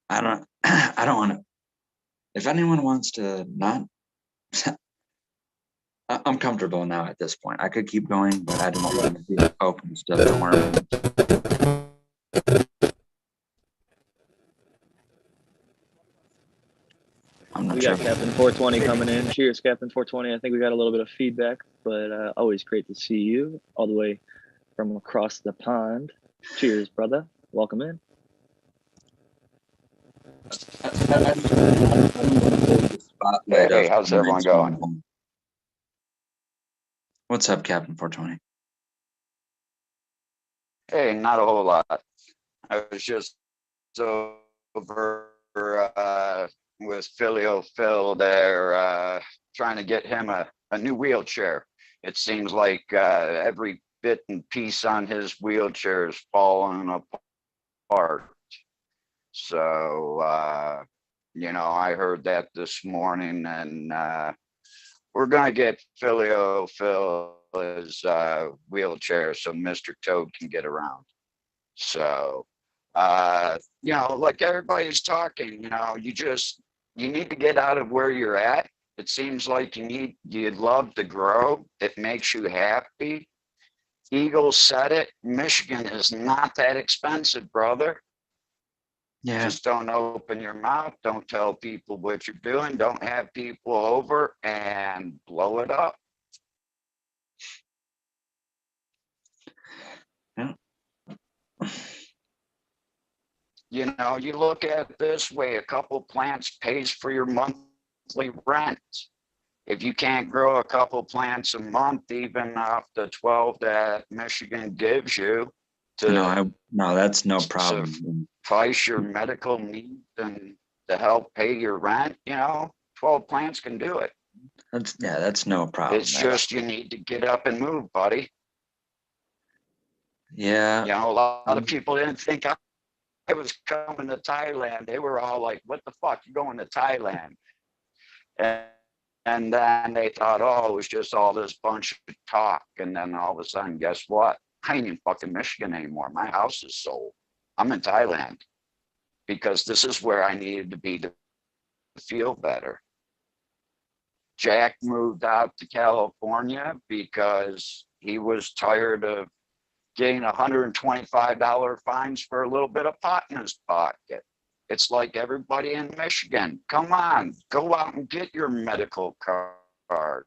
I don't want to, if anyone wants to not, I'm comfortable now at this point. I could keep going, but I don't want to be open stuff to worm. I'm not We sure. got Captain 420 coming in. Cheers, Captain 420. I think we got a little bit of feedback, but always great to see you all the way from across the pond. Cheers, brother. Welcome in. Hey, how's everyone going? What's up, Captain 420? Hey, not a whole lot. I was just over with Filio Phil there, trying to get him a new wheelchair. It seems like every bit and piece on his wheelchair is falling apart. So, you know, I heard that this morning, and we're going to get Filio Phil his wheelchair so Mr. Toad can get around. So, you know, like everybody's talking, you know, you need to get out of where you're at. It seems like you'd love to grow. It makes you happy. Eagle said it. Michigan is not that expensive, brother. Yeah. Just don't open your mouth. Don't tell people what you're doing. Don't have people over and blow it up. Yeah. You know, you look at it this way, a couple plants pays for your monthly rent. If you can't grow a couple plants a month, even off the 12 that Michigan gives you to no, that's no problem. suffice your medical needs and to help pay your rent, you know, 12 plants can do it. That's no problem. It's just you need to get up and move, buddy. Yeah. You know, a lot of people didn't think I was coming to Thailand. They were all like, what the fuck, you going to Thailand? And then they thought, oh, it was just all this bunch of talk. And then all of a sudden, guess what? I ain't in fucking Michigan anymore. My house is sold. I'm in Thailand because this is where I needed to be to feel better. Jack moved out to California because he was tired of getting $125 fines for a little bit of pot in his pocket. It's like everybody in Michigan, come on, go out and get your medical card.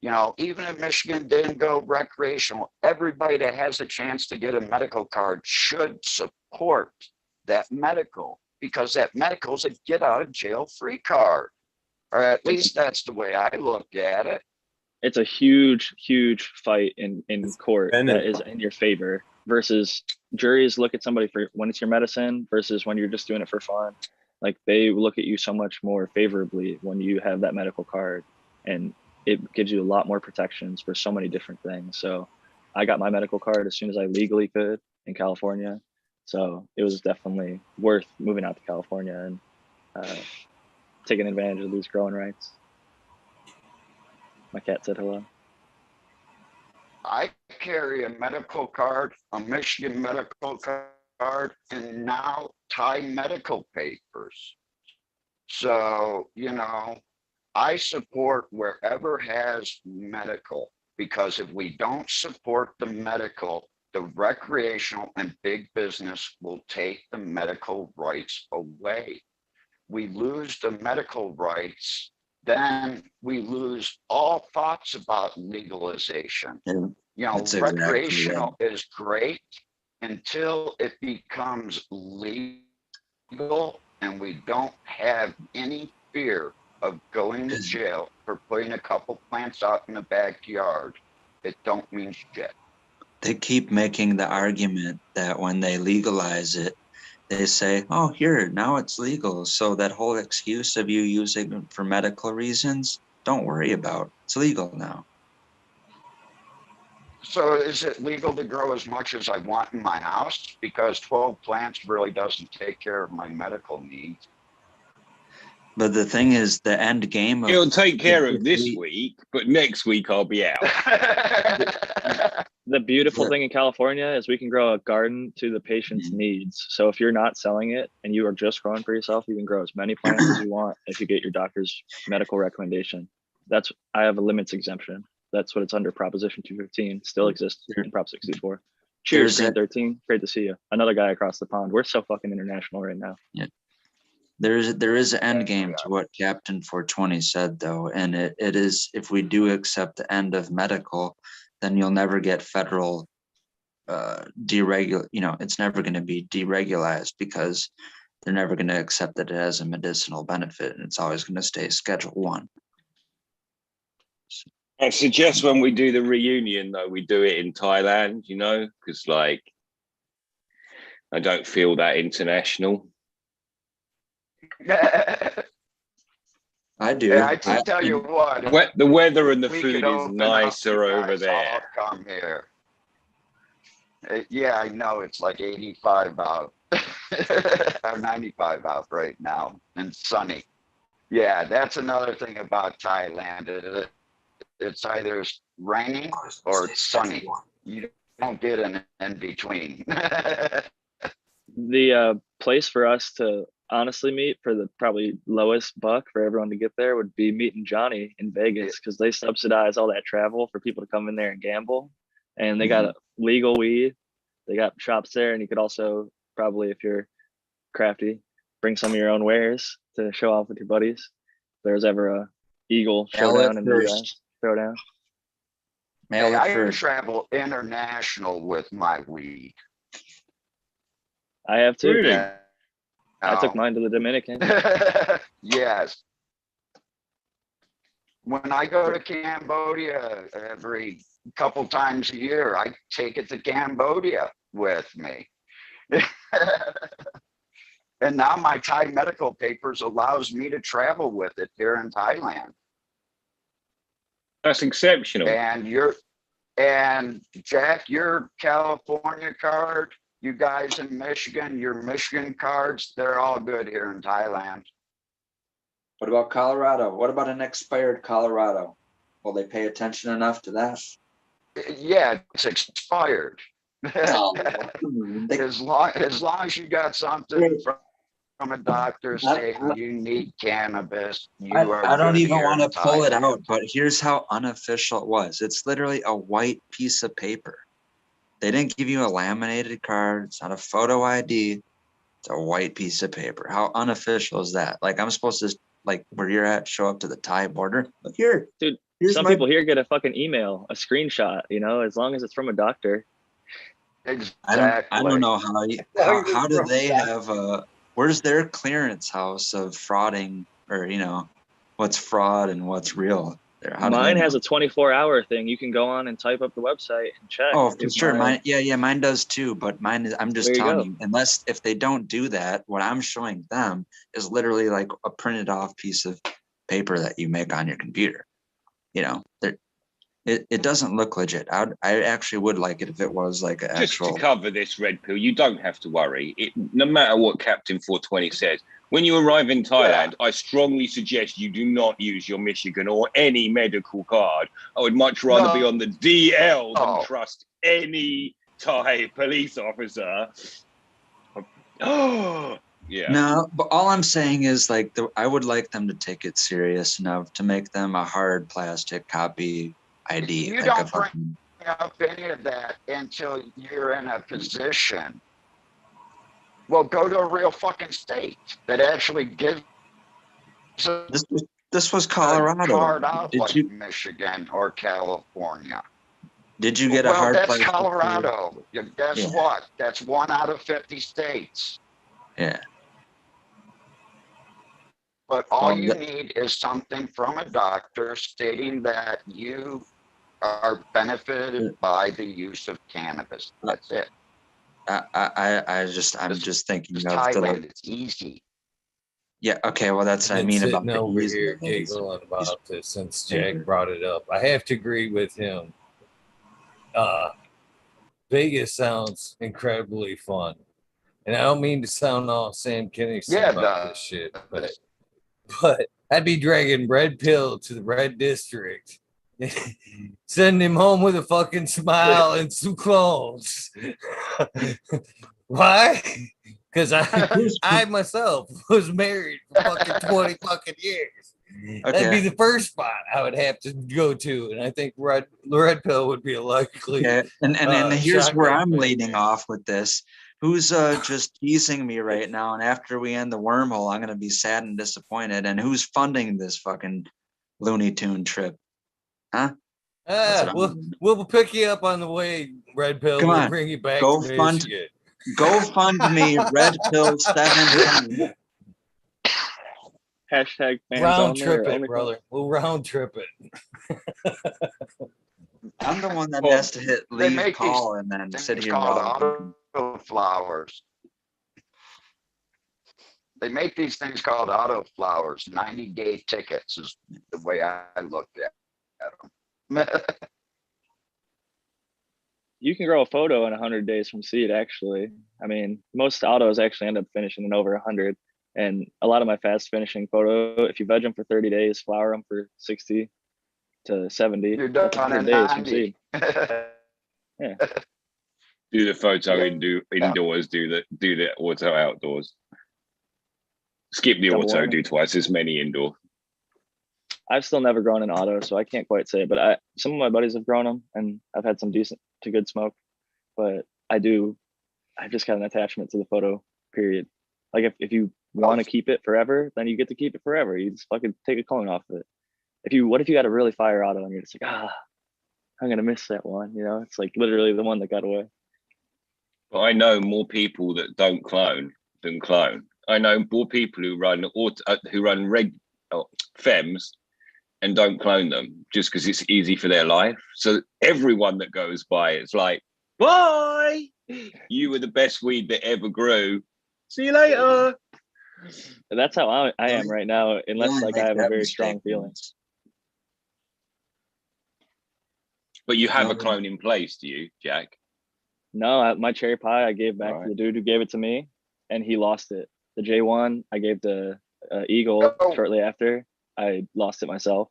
You know, even if Michigan didn't go recreational, everybody that has a chance to get a medical card should support that medical, because that medical is a get out of jail free card. Or at least that's the way I look at it. It's a huge fight in court that is in your favor, versus juries look at somebody for when it's your medicine versus when you're just doing it for fun. Like, they look at you so much more favorably when you have that medical card, and it gives you a lot more protections for so many different things. So I got my medical card as soon as I legally could, in California. So it was definitely worth moving out to California and taking advantage of these growing rights. My cat said hello. I carry a medical card, a Michigan medical card, and now Thai medical papers. So, you know, I support wherever has medical, because if we don't support the medical, the recreational and big business will take the medical rights away. We lose the medical rights, then we lose all thoughts about legalization. Yeah, You know, that's exactly recreational is great until it becomes legal and we don't have any fear of going to jail for putting a couple plants out in the backyard. It don't mean shit. They keep making the argument that when they legalize it, they say, oh, here, now it's legal. So that whole excuse of you using it for medical reasons, don't worry about. It's legal now. So is it legal to grow as much as I want in my house? Because 12 plants really doesn't take care of my medical needs. But the thing is, the end game of It'll take care if of this we- week, but next week I'll be out. The beautiful Yeah. thing in California is we can grow a garden to the patient's Mhm. needs. So if you're not selling it and you are just growing for yourself, you can grow as many plants as you want if you get your doctor's medical recommendation. I have a limits exemption. That's what it's under. Proposition 215 still exists in Prop 64. Cheers, There's Green 13. Great to see you. Another guy across the pond. We're so fucking international right now. there is an end game to what Captain 420 said, though, and it is, if we do accept the end of medical, then you'll never get federal it's never going to be deregularized because they're never going to accept that it has a medicinal benefit, and it's always going to stay Schedule 1. I suggest when we do the reunion, though, we do it in Thailand, you know, because like I don't feel that international. I do. Yeah, I can tell you what. The weather and the we food could is open up, nicer you over guys there. all come here. Yeah, I know it's like 85 out, or 95 out right now, and sunny. Yeah, that's another thing about Thailand. It's either raining or it's sunny. You don't get an in between. The place for us to honestly meet for the probably lowest buck for everyone to get there would be meeting Johnny in Vegas, because they subsidize all that travel for people to come in there and gamble, and they got legal weed. They got shops there, and you could also probably, if you're crafty, bring some of your own wares to show off with your buddies. If there's ever a Eagle showdown in the US, throwdown. Hey, I travel international with my weed. I have too. Really? Yeah. I took mine to the Dominican. Yes. When I go to Cambodia every couple times a year, I take it to Cambodia with me. And now my Thai medical papers allows me to travel with it here in Thailand. That's exceptional. And Jack, your California card, you guys in Michigan, your Michigan cards, they're all good here in Thailand. What about Colorado? What about an expired Colorado? Will they pay attention enough to that? Yeah, it's expired. Oh, as long as you got something from a doctor saying you need cannabis, I don't even want to pull it out, but here's how unofficial it was. It's literally a white piece of paper. They didn't give you a laminated card. It's not a photo ID. It's a white piece of paper. How unofficial is that? Like, I'm supposed to, like, where you're at, show up to the Thai border. Look here. Dude, here's some people here get a fucking email, a screenshot, you know, as long as it's from a doctor. Exactly. I don't know how do they have where's their clearance house of frauding, or, you know, what's fraud and what's real there? Mine has a 24-hour thing. You can go on and type up the website and check. Oh, for sure. Mine does too. But mine is, I'm just telling you, unless if they don't do that, what I'm showing them is literally like a printed off piece of paper that you make on your computer. You know, It doesn't look legit. I actually would like it if it was like an Just actual. to cover this, Red Pill, you don't have to worry. No matter what Captain 420 says, when you arrive in Thailand, I strongly suggest you do not use your Michigan or any medical card. I would much rather be on the DL than trust any Thai police officer. Oh, yeah. No, but all I'm saying is like I would like them to take it serious enough to make them a hard plastic copy ID. You like don't a fucking, bring up any of that until you're in a position. Well, go to a real fucking state that actually gives this was a Colorado. card out Did like you Michigan or California. did you get a Well, hard that's plastic? Colorado. Guess Yeah. what? That's 1 out of 50 states. Yeah. But all Well, you need is something from a doctor stating that you are benefited by the use of cannabis. That's it. I'm just thinking It's of Thailand. the. It's easy. Yeah. Okay. Well, that's what I Been mean about sitting the over ease. here giggling about this since Jack brought it up. I have to agree with him. Vegas sounds incredibly fun, and I don't mean to sound all Sam Kinison about this shit, but I'd be dragging Red Pill to the Red District, send him home with a fucking smile and some clones. Why? Because I myself was married for fucking 20 fucking years. That'd be the first spot I would have to go to, and I think Red Pill would be a likely. Yeah. And here's where shotgun I'm thing. leading off with this. Who's just teasing me right now? And after we end the wormhole, I'm gonna be sad and disappointed. And who's funding this fucking Looney Tune trip? Huh? We'll pick you up on the way, Red Pill. Come We'll on, bring you back go to fund- Michigan. Go fund me, Red Pill 7. Hashtag fans Round only trip or it, only brother. We'll round trip it. I'm the one that Well, has to hit They leave make call and then these sit things here called while autoflowers. They make these things called autoflowers. 90-day tickets is the way I looked at them. You can grow a photo in 100 days from seed, actually. I mean, most autos actually end up finishing in over 100. And a lot of my fast finishing photo, if you veg them for 30 days, flower them for 60 to 70, You're that's done 100 in days from 90. seed. Do the photo indoors, do the auto outdoors. Skip the Double auto, whammy. do twice as many indoor. I've still never grown an auto, so I can't quite say, but some of my buddies have grown them and I've had some decent to good smoke, but I've just got an attachment to the photo, period. Like if you want to keep it forever, then you get to keep it forever. You just fucking take a clone off of it. What if you got a really fire auto and you're just like, I'm going to miss that one. You know, it's like literally the one that got away. But I know more people that don't clone than clone. I know more people who run fems and don't clone them just because it's easy for their life. So everyone that goes by, it's like, bye. You were the best weed that ever grew. See you later. And that's how I am right now, unless like I have a very strong feeling. But you have a clone in place, do you, Jack? No, my cherry pie I gave back to the dude who gave it to me, and he lost it. The J1 I gave to Eagle shortly after. I lost it myself.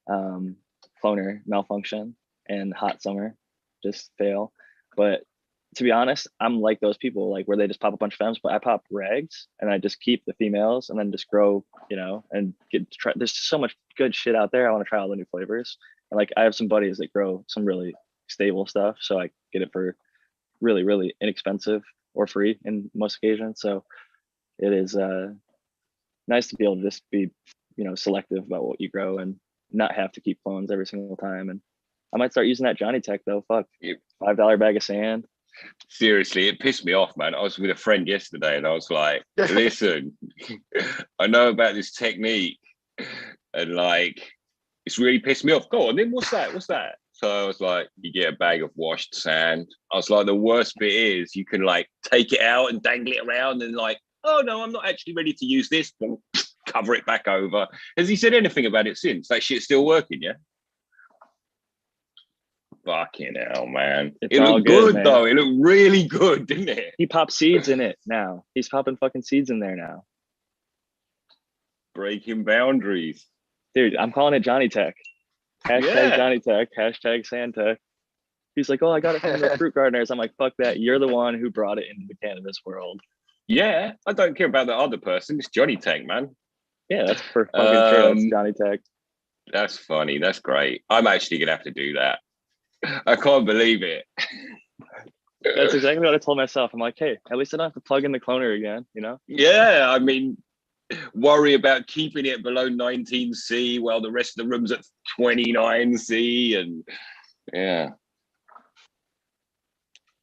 Cloner malfunction and hot summer just fail. But to be honest, I'm like those people like where they just pop a bunch of femmes, but I pop rags and I just keep the females and then just grow, and there's so much good shit out there. I want to try all the new flavors. And like I have some buddies that grow some really stable stuff, so I get it for really, really inexpensive or free in most occasions. So it is nice to be able to just be, selective about what you grow and not have to keep clones every single time. And I might start using that Johnny Tech though. Fuck, $5 bag of sand. Seriously, it pissed me off, man. I was with a friend yesterday and I was like, listen, I know about this technique and like, it's really pissed me off. Go on then, what's that? So I was like, you get a bag of washed sand. I was like, the worst bit is you can like take it out and dangle it around and like, oh no, I'm not actually ready to use this. Cover it back over. Has he said anything about it since? That shit's still working, yeah? Fucking hell, man. It's It all looked good, good, man. though. It looked really good, didn't it? He popped seeds in it now. He's popping fucking seeds in there now. Breaking boundaries. Dude, I'm calling it Johnny Tech. Hashtag Yeah. Johnny Tech, hashtag Sand Tech. He's like, oh, I got it from the fruit gardeners. I'm like, fuck that. You're the one who brought it into the cannabis world. Yeah, I don't care about the other person. It's Johnny Tank, man. Yeah, that's for fucking sure. That's Um, Johnny Tech. That's funny. That's great. I'm actually gonna have to do that. I can't believe it. That's exactly what I told myself. I'm like, hey, at least I don't have to plug in the cloner again, you know? Yeah, I mean, worry about keeping it below 19C while the rest of the room's at 29C, and yeah.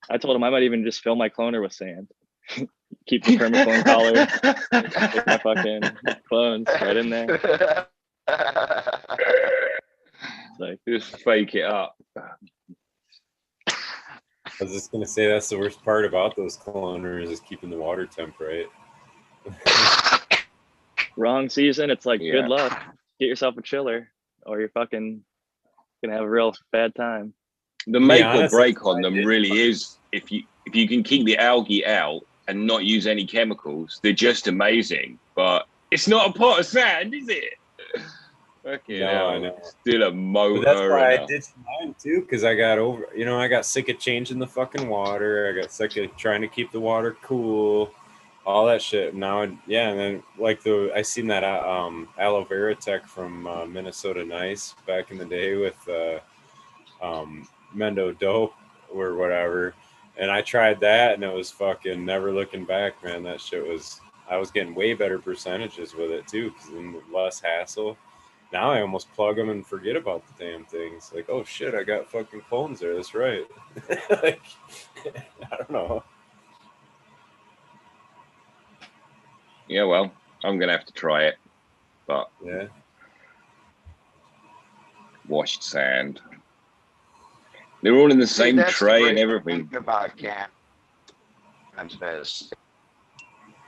I told him I might even just fill my cloner with sand. Keep the permaclone collar, take my fucking clones right in there. It's like, Just fake it up. I was just gonna say that's the worst part about those cloners is keeping the water temp right. wrong season. It's like, Yeah. good luck. Get yourself a chiller, or you're fucking gonna have a real bad time. The be make honest, or break that's what on I them did. really is if you can keep the algae out and not use any chemicals, they're just amazing. But it's not a pot of sand, is it? Okay, No, I know. Still a But motor. that's why and I ditched mine too, because I got I got sick of changing the fucking water. I got sick of trying to keep the water cool, all that shit. Now, and then like I seen that aloe vera tech from Minnesota Nice back in the day with Mendo Dope or whatever, and I tried that, and it was fucking never looking back, man. That shit was. I was getting way better percentages with it too, because less hassle. Now I almost plug them and forget about the damn things. Like, oh shit, I got fucking clones there. That's right. Like, I don't know. Yeah, well, I'm gonna have to try it. But Yeah. washed sand. They're all in the See, same that's the tray and great everything. thing about cannabis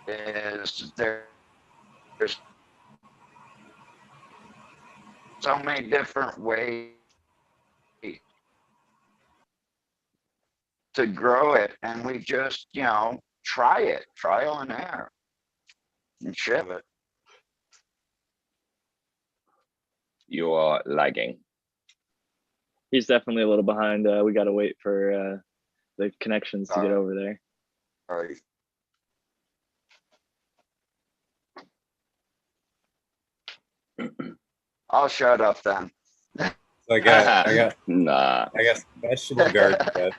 is there's so many different ways to grow it, and we just, try it, trial and error, and ship it. You are lagging. He's definitely a little behind. We got to wait for the connections to get over there. All right. I'll shut up then. So I got Nah. some vegetable garden beds.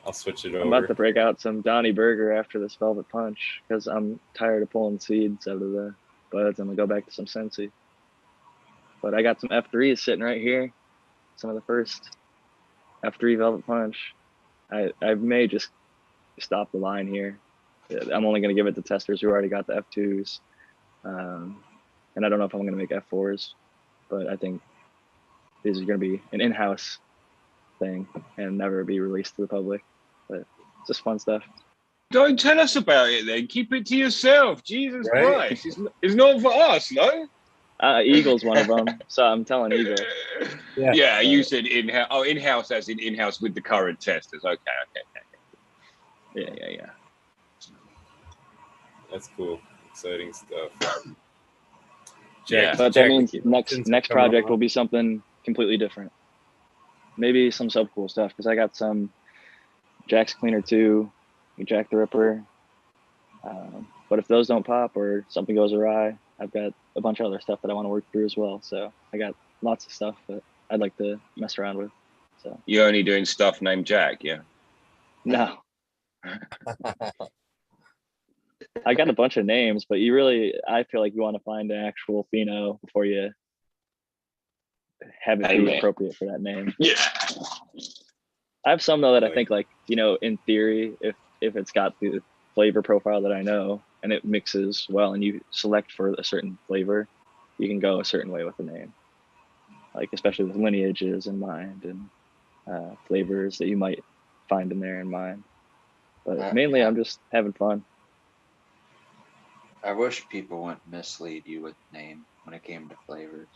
I'll switch it I'm about to over. break out some Donnie Burger after this Velvet Punch because I'm tired of pulling seeds out of the buds. I'm gonna go back to some Sensi. But I got some F3s sitting right here. Some of the first F3 Velvet Punch. I may just stop the line here. I'm only gonna give it to testers who already got the F2s. And I don't know if I'm gonna make F4s, but I think these are gonna be an in-house thing and never be released to the public. But it's just fun stuff. Don't tell us about it then. Keep it to yourself. Jesus Right? Christ. It's not for us, no? Eagle's one of them, so I'm telling Eagle. Yeah, you said in-house. Oh, in-house as in in-house with the current testers. Okay. Yeah. That's cool. Exciting stuff. Yeah. But that Jack, means since next come project on. will be something completely different. Maybe some sub cool stuff because I got some Jack's Cleaner 2, Jack the Ripper. But if those don't pop or something goes awry, I've got a bunch of other stuff that I want to work through as well. So I got lots of stuff that I'd like to mess around with. So You're only doing stuff named Jack, yeah? no. I got a bunch of names, but I feel like you want to find an actual pheno before you have it be Amen. appropriate for that name. Yeah. I have some though that I think like, in theory, if it's got the flavor profile that I know and it mixes well and you select for a certain flavor, you can go a certain way with the name. Like especially with lineages in mind and flavors that you might find in there in mind. But mainly I'm just having fun. I wish people wouldn't mislead you with name when it came to flavors.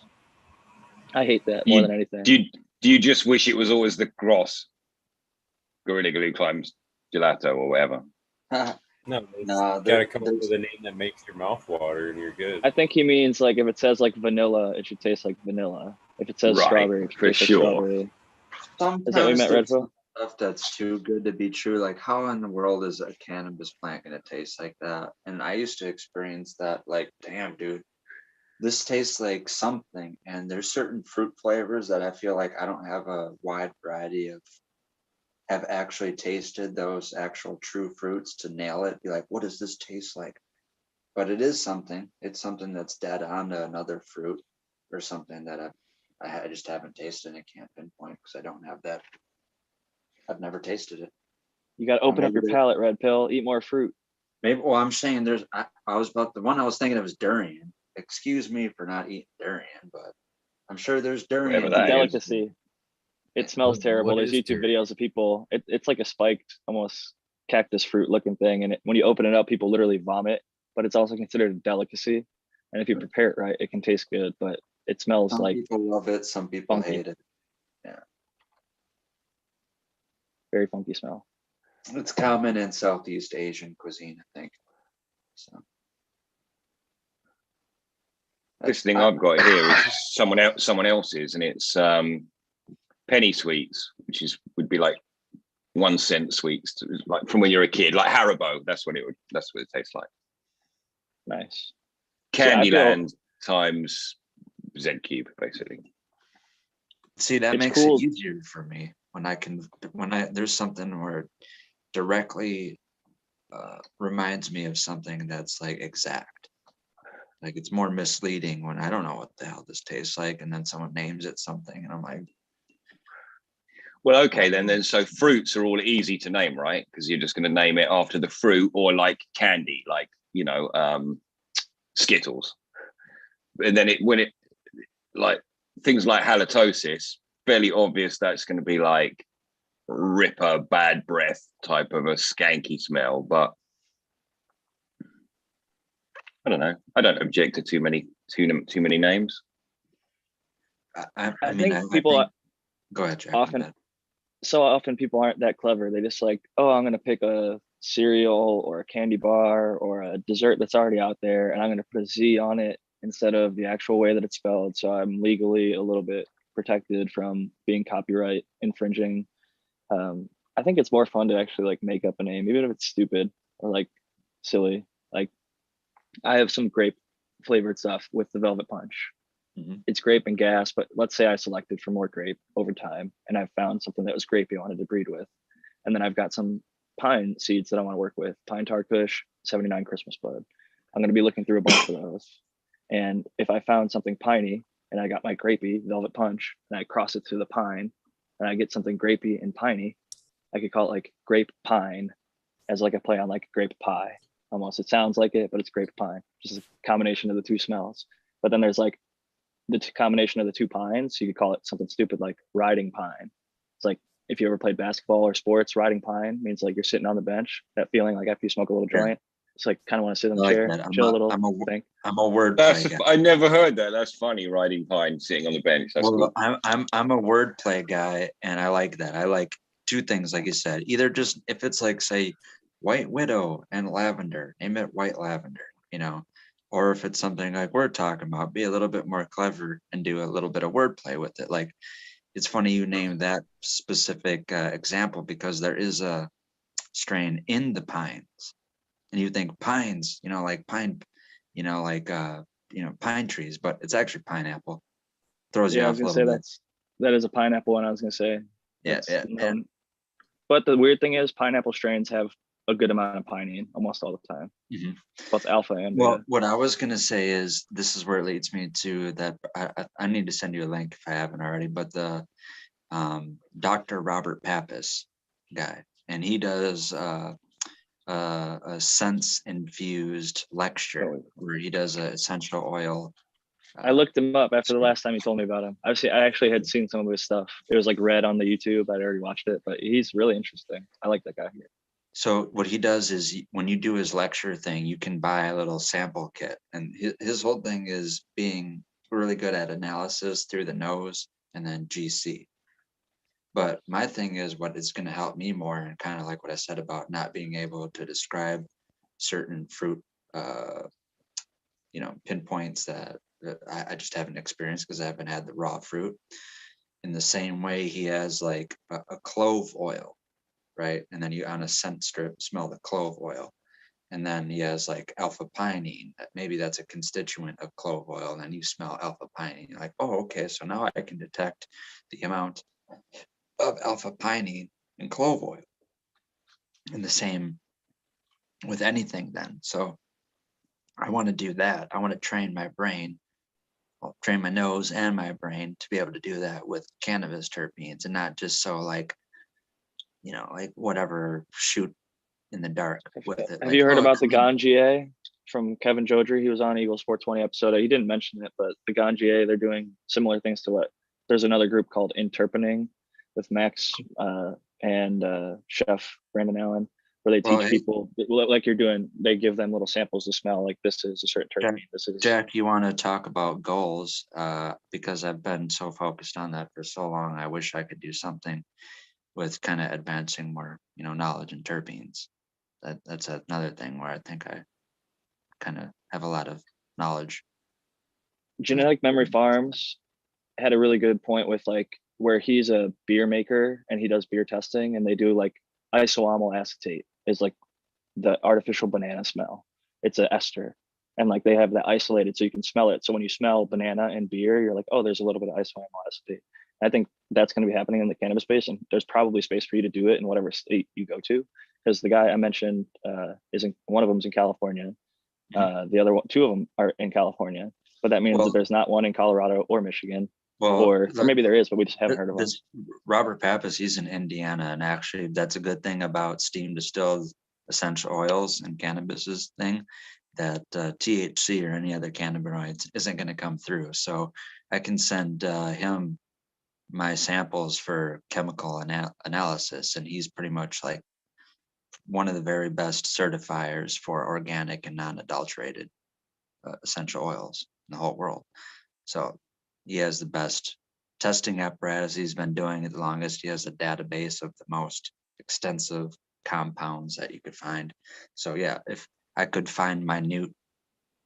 I hate that more than anything. Do you just wish it was always the Gross Gorilla Glue Climbs Gelato or whatever? No, it's No, gotta come up with a name that makes your mouth water, and you're good. I think he means like if it says like vanilla, it should taste like vanilla. If it says Right, strawberry, it should for taste like sure. strawberry. Is that what you Sometimes meant, there's Redfield? stuff that's too good to be true. Like, how in the world is a cannabis plant gonna taste like that? And I used to experience that. Like, damn, dude, this tastes like something. And there's certain fruit flavors that I feel like I don't have a wide variety of. Have actually tasted those actual true fruits to nail it. Be like, what does this taste like? But it is something. It's something that's dead on to another fruit or something that I just haven't tasted and I can't pinpoint because I don't have that. I've never tasted it. You got to open up your palate, Red Pill. Eat more fruit. Maybe. Well, I'm saying I was about the one I was thinking of was durian. Excuse me for not eating durian, but I'm sure there's durian. Whatever It's a that is. delicacy. It smells terrible. what There's is YouTube durian? videos of people. It's like a spiked, almost cactus fruit looking thing, and when you open it up, people literally vomit. But it's also considered a delicacy, and if you prepare it right, it can taste good. But it smells Some like people love it, some people funky. hate it. Very funky smell. It's common in Southeast Asian cuisine, I think. So This thing I've got here is someone else's, and it's penny sweets, which would be like 1 cent sweets, like from when you're a kid, like Haribo. That's what it tastes like. Nice. Yeah, I feel- Candyland times Z Cube, basically. see, that It's makes cool. it easier for me when there's something where it directly reminds me of something that's like exact. Like it's more misleading when I don't know what the hell this tastes like, and then someone names it something, and I'm like, Well, okay, then so fruits are all easy to name, right? Because you're just going to name it after the fruit, or like candy, like Skittles. And then like things like halitosis, fairly obvious that's going to be like ripper, bad breath type of a skanky smell, but I don't know. I don't object to too many names. I think mean, people go ahead, Jack. often people aren't that clever. They just like, oh, I'm gonna pick a cereal or a candy bar or a dessert that's already out there, and I'm gonna put a Z on it instead of the actual way that it's spelled. So I'm legally a little bit protected from being copyright infringing. I think it's more fun to actually like make up a name, even if it's stupid or like silly. Like I have some grape flavored stuff with the Velvet Punch. Mhm. It's grape and gas, but let's say I selected for more grape over time and I found something that was grapey I wanted to breed with. And then I've got some pine seeds that I want to work with, pine tar kush, 79 Christmas bud. I'm going to be looking through a bunch of those. And if I found something piney and I got my grapey Velvet Punch and I cross it to the pine and I get something grapey and piney, I could call it like grape pine as like a play on like grape pie. Almost, it sounds like it, but it's grape pine, just a combination of the two smells. But then there's like the combination of the two pines, so you could call it something stupid like riding pine. It's like if you ever played basketball or sports, riding pine means like you're sitting on the bench, that feeling like after you smoke a little joint, it's like kind of want to sit in the I like chair, that. chill a little. I'm a wordplay That's guy. I never heard that. That's funny. Riding pine, sitting on the bench. That's Well, cool. I'm a wordplay guy, and I like that. I like two things, like you said. Either just if it's like say White Widow and lavender, name it White Lavender, or if it's something like we're talking about, be a little bit more clever and do a little bit of wordplay with it. Like it's funny you named that specific example because there is a strain in the pines, and you think pines, like pine, pine trees, but it's actually pineapple. Throws you Yeah, I off was a gonna little say bit. that is a pineapple one. I was gonna say. Yeah, That's yeah, known. But the weird thing is pineapple strains have a good amount of pinene almost all the time, both alpha and Well, beta. what I was gonna say is this is where it leads me to that. I need to send you a link if I haven't already. But the Dr. Robert Pappas guy, and he does a sense infused lecture where he does an essential oil. I looked him up after the last time you told me about him. I actually had seen some of his stuff. It was like red on the YouTube. I'd already watched it, but he's really interesting. I like that guy. So what he does is when you do his lecture thing, you can buy a little sample kit, and his whole thing is being really good at analysis through the nose and then GC. But my thing is what is going to help me more, and kind of like what I said about not being able to describe certain fruit, pinpoints that I just haven't experienced because I haven't had the raw fruit. In the same way, he has like a clove oil, right? And then you on a scent strip smell the clove oil. And then he has like alpha pinene. Maybe that's a constituent of clove oil. And then you smell alpha pinene. You're like, oh, okay. So now I can detect the amount of alpha pinene in clove oil. And the same with anything then. So I want to do that. I want to train my brain, train my nose and my brain to be able to do that with cannabis terpenes, and not just so like whatever shoot in the dark with it. Have you heard about the Ganjier from Kevin Jodry? He was on Eagle Sport 20 episode. He didn't mention it, but the Ganjier, they're doing similar things to what there's another group called Interpening with Max and Chef Brandon Allen, where they teach people like you're doing. They give them little samples to smell, like this is a certain terpene. This is Jack. You want to talk about goals? Because I've been so focused on that for so long. I wish I could do something with kind of advancing more, knowledge in terpenes. That's another thing where I think I kind of have a lot of knowledge. Genetic Memory Farms had a really good point with like where he's a beer maker and he does beer testing, and they do like isoamyl acetate is like the artificial banana smell. It's an ester, and like they have that isolated so you can smell it. So when you smell banana and beer, you're like, oh, there's a little bit of isoamyl acetate. I think that's going to be happening in the cannabis space, and there's probably space for you to do it in whatever state you go to. Because the guy I mentioned one of them's in California. The other two of them are in California, but that means that there's not one in Colorado or Michigan. Or maybe there is, but we just haven't heard of him. Robert Pappas, he's in Indiana, and actually that's a good thing about steam distilled essential oils and cannabis's thing, that THC or any other cannabinoids isn't going to come through. So I can send him my samples for chemical analysis, and he's pretty much like one of the very best certifiers for organic and non-adulterated essential oils in the whole world. So he has the best testing apparatus. He's been doing it the longest. He has a database of the most extensive compounds that you could find. So yeah, if I could find minute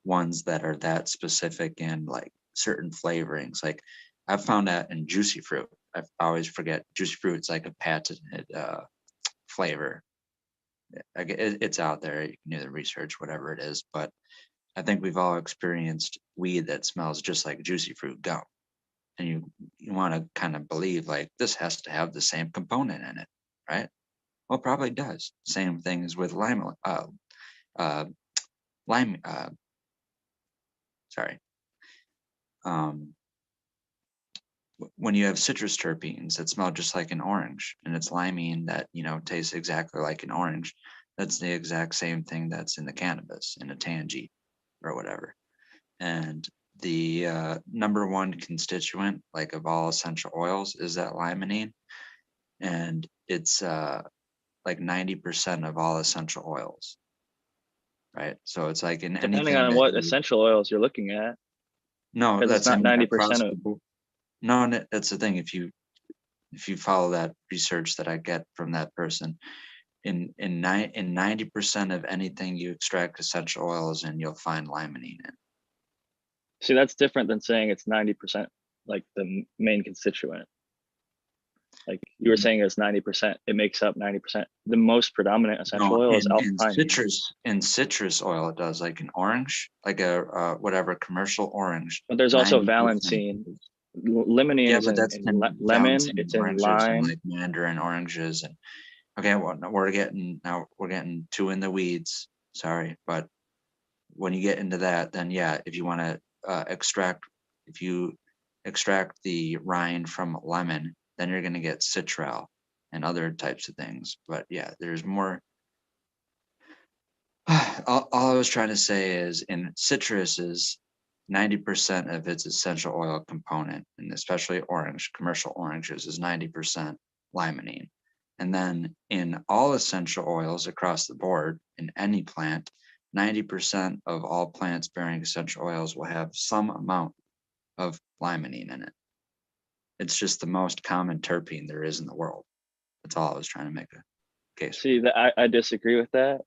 ones that are that specific in like certain flavorings, like I've found that in juicy fruit. I always forget juicy fruit's like a patented flavor. It's out there. You can do the research, whatever it is. But I think we've all experienced weed that smells just like juicy fruit gum. And you want to kind of believe like this has to have the same component in it, right? Well, it probably does. Same thing as with when you have citrus terpenes that smell just like an orange, and it's limeine that tastes exactly like an orange, that's the exact same thing that's in the cannabis, in a tangy or whatever. And the number one constituent, like of all essential oils, is that limonene, and it's like 90% of all essential oils, right? So it's like in depending on what essential oils you're looking at. No, that's not 90% of. No, that's the thing. If you follow that research that I get from that person, in 90% of anything you extract essential oils in, you'll find limonene in. See, that's different than saying it's 90% like the main constituent. Like you were saying, it's 90%. It makes up 90%. The most predominant essential oil is alpha pinene. In citrus oil, it does, like an orange, like a whatever commercial orange. But there's also valenceine. Limonene is in lemon. It's in lime, like mandarin oranges, and okay. Well, we're getting too in the weeds. Sorry, but when you get into that, then yeah, if you want to extract the rind from lemon, then you're going to get citral and other types of things. But yeah, there's more. All I was trying to say is in citruses, 90% of its essential oil component, and especially commercial oranges, is 90% limonene. And then in all essential oils across the board, in any plant, 90% of all plants bearing essential oils will have some amount of limonene in it. It's just the most common terpene there is in the world. That's all I was trying to make a case for. See, that I disagree with that.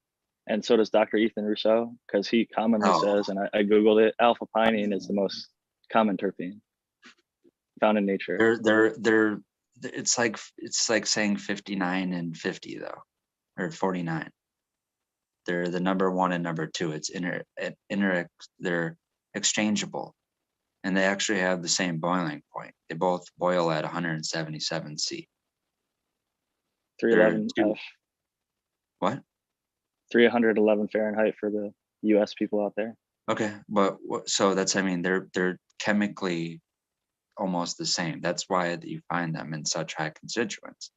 And so does Dr. Ethan Rousseau, because he commonly Oh. says, and I Googled it, alpha pinene is the most common terpene found in nature. They're it's like saying 59 and 50 though, or 49. They're the number one and number two. It's they're exchangeable, and they actually have the same boiling point. They both boil at 177 C. 311 two- F, What? 311 Fahrenheit for the US people out there. Okay, but so that's, I mean, they're chemically almost the same. That's why you find them in such high constituents.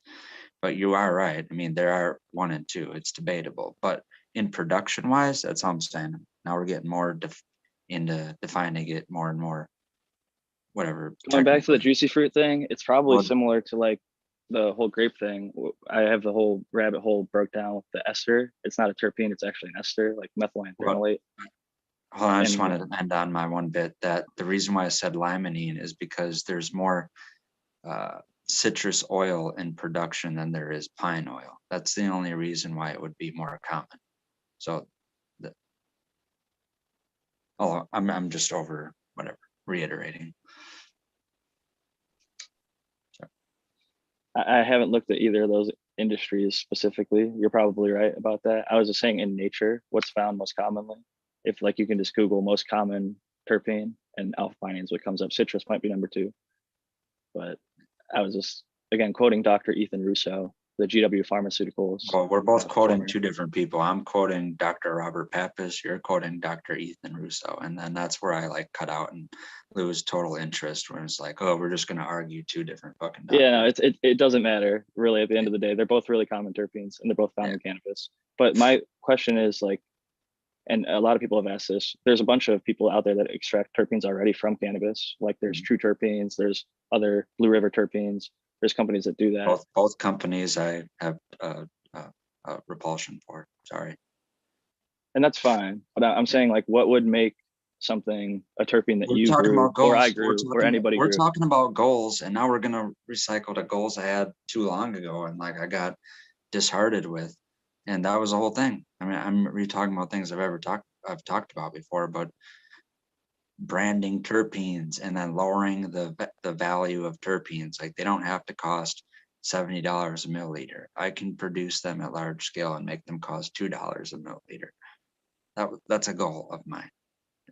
But you are right. I mean, there are 1 and 2. It's debatable, but in production wise, that's all I'm saying. Now we're getting more into defining it more and more. Whatever. Going back to the technically. juicy fruit thing, it's probably Well- similar to like the whole grape thing. I have the whole rabbit hole broke down with the ester. It's not a terpene, it's actually an ester, like methylene phenolate. Hold on, I just And- wanted to end on my one bit that the reason why I said limonene is because there's more citrus oil in production than there is pine oil. That's the only reason why it would be more common. So, I'm just over whatever reiterating. I haven't looked at either of those industries specifically. You're probably right about that. I was just saying in nature, what's found most commonly. If like you can just Google most common terpene and alpha pinene is what comes up. Citrus might be number 2. But I was just again quoting Dr. Ethan Rousseau, the GW Pharmaceuticals. Well, we're both quoting former- 2 different people. I'm quoting Dr. Robert Pappas. You're quoting Dr. Ethan Russo, and then that's where I like cut out and lose total interest. When it's like, oh, we're just going to argue 2 different fucking. Yeah, no, doctors. it doesn't matter really at the end of the day. They're both really common terpenes and they're both found in cannabis. But my question is like, and a lot of people have asked this, there's a bunch of people out there that extract terpenes already from cannabis. Like there's True Terpenes, there's other Blue River terpenes. There's companies that do that. Both companies I have repulsion for. Sorry. And that's fine. But I'm saying like, what would make something a terpene that We're you talking grew about goals. or I grew or anybody We're grew? talking about goals, and now we're gonna recycle the goals I had too long ago, and like I got disheartened with, and that was the whole thing. I mean, I'm talking about things I've talked about before, but branding terpenes and then lowering the value of terpenes. Like they don't have to cost $70 a milliliter. I can produce them at large scale and make them cost $2 a milliliter. That's a goal of mine,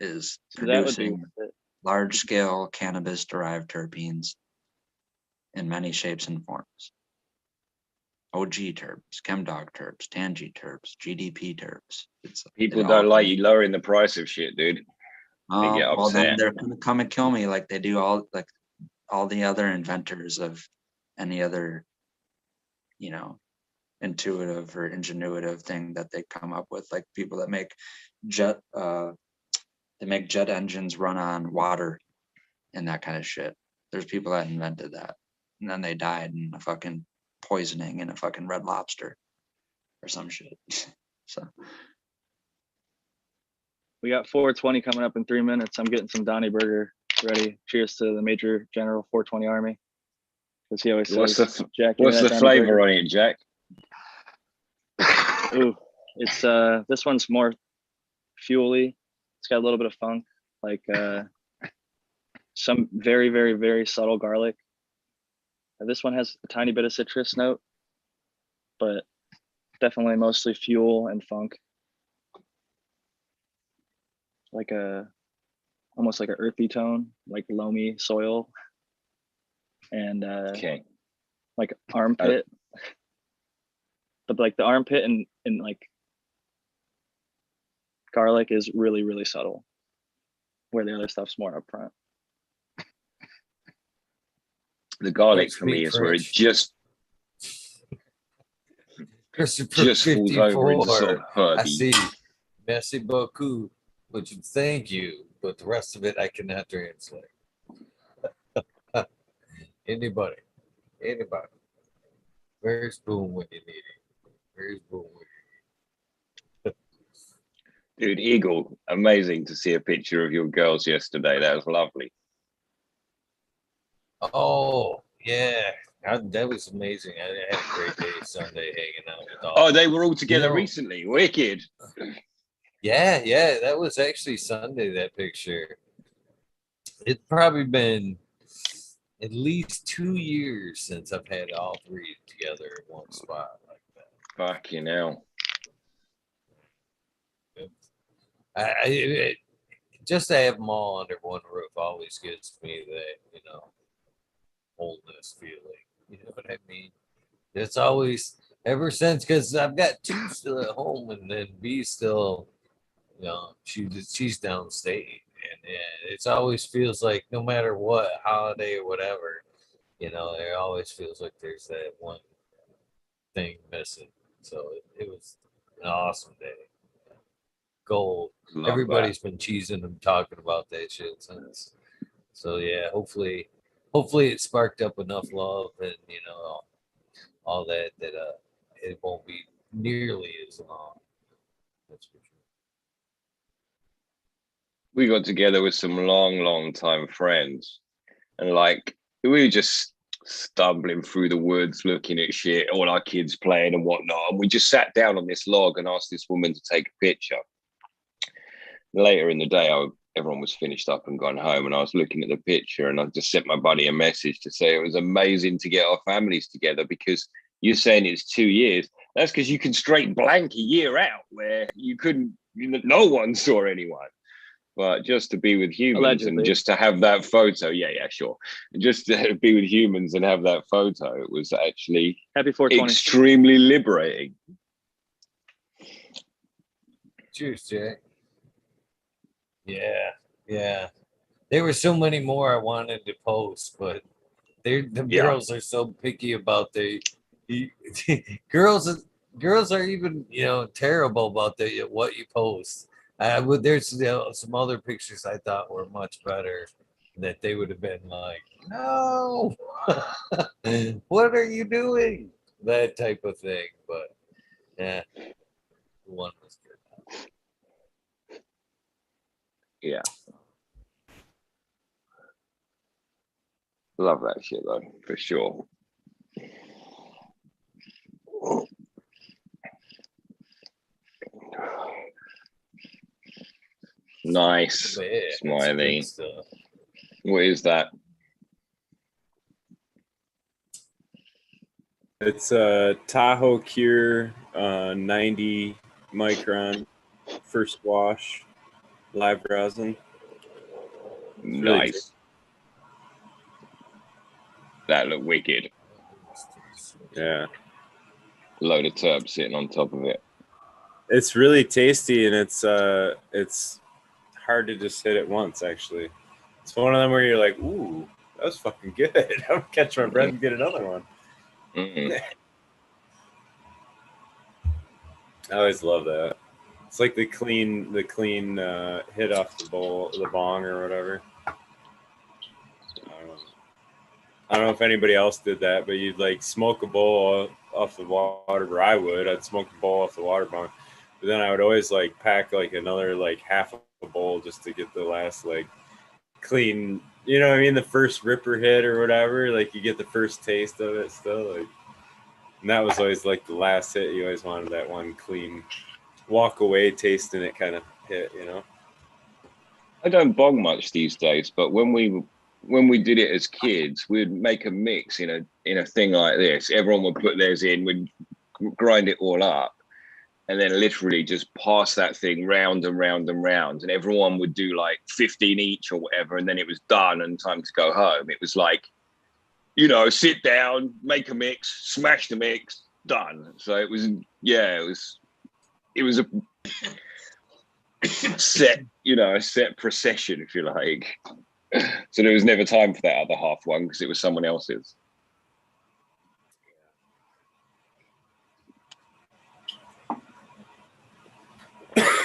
is So that would be producing worth it. large scale cannabis derived terpenes in many shapes and forms. OG terps, chemdog terps, tangy terps, GDP terps. People it all don't like comes- you lowering the price of shit, dude. Oh, get well, then upset. they're gonna come and kill me like they do all the other inventors of any other, intuitive or ingenuitive thing that they come up with, like people that make jet engines run on water and that kind of shit. There's people that invented that, and then they died in a fucking poisoning in a fucking Red Lobster or some shit. So We got 420 coming up in 3 minutes. I'm getting some Donnie Burger ready. Cheers to the Major General 420 Army. Because he always What's says, the Jack, give me what's that the Donnie flavor Burger." on it, Jack? Ooh, it's this one's more fuely. It's got a little bit of funk, like some very, very, very subtle garlic. This one has a tiny bit of citrus note, but definitely mostly fuel and funk. Like almost like an earthy tone, like loamy soil, and Okay. like armpit. But like the armpit and like garlic is really, really subtle, where the other stuff's more upfront. The garlic Don't for me speak is where it French. just Christopher falls over into 54. sort of I herby. see. Merci beaucoup. Which is thank you, but the rest of it I cannot translate. Anybody. Where's Boom when you need it? Where's Boom when Dude, Eagle, amazing to see a picture of your girls yesterday. That was lovely. Oh, yeah. That was amazing. I had a great day Sunday hanging out with all. Oh, they were all together know- recently. Wicked. Yeah, that was actually Sunday, that picture. It's probably been at least 2 years since I've had all three together in one spot like that. Fucking hell. Just to have them all under one roof always gives me that, wholeness feeling. You know what I mean? It's always ever since, because I've got two still at home, and then B still, she's downstate, and it always feels like no matter what holiday or whatever, it always feels like there's that one thing missing. So it was an awesome day. Gold. Love Everybody's been cheesing and talking about that shit since. So yeah, hopefully it sparked up enough love and all that it won't be nearly as long. That's for sure. We got together with some long time friends, and like we were just stumbling through the woods looking at shit, all our kids playing and whatnot, and we just sat down on this log and asked this woman to take a picture. Later in the day, everyone was finished up and gone home, and I was looking at the picture, and I just sent my buddy a message to say it was amazing to get our families together, because you're saying it's 2 years. That's because you can straight blank a year out where you couldn't, no one saw anyone. But just to be with humans Allegedly. and just to have that photo, yeah, sure. Just to be with humans and have that photo, it was actually Happy 420. extremely liberating. Cheers, Jay. Yeah. There were so many more I wanted to post, but the girls are so picky about girls are even terrible about what you post. There's some other pictures I thought were much better that they would have been like, no, what are you doing? That type of thing. But yeah, the one was good. Yeah. Love that shit though, for sure. Nice. Yeah, Smiley. that's good stuff. What is that? It's a Tahoe Cure 90 micron first wash live resin. Really Nice. That looked wicked. Yeah. Load of turb sitting on top of it. It's really tasty, and it's hard to just hit it once. Actually, it's one of them where you're like, "Ooh, that was fucking good." I'm gonna catch my breath and get another one. Mm. I always love that. It's like the clean hit off the bong or whatever. I don't know if anybody else did that, but you'd like smoke a bowl off the water, or I would. I'd smoke a bowl off the water bong, but then I would always like pack like another like half a bowl just to get the last like clean. You know what I mean? The first ripper hit or whatever. Like you get the first taste of it still. Like, and that was always like the last hit. You always wanted that one clean, walk away tasting it kind of hit. I don't bong much these days, but when we did it as kids, we'd make a mix in a thing like this. Everyone would put theirs in, we'd grind it all up, and then literally just pass that thing round and round and round, and everyone would do like 15 each or whatever, and then it was done and time to go home. It was like, sit down, make a mix, smash the mix, done. So it was a set procession, if you like. So there was never time for that other half one because it was someone else's.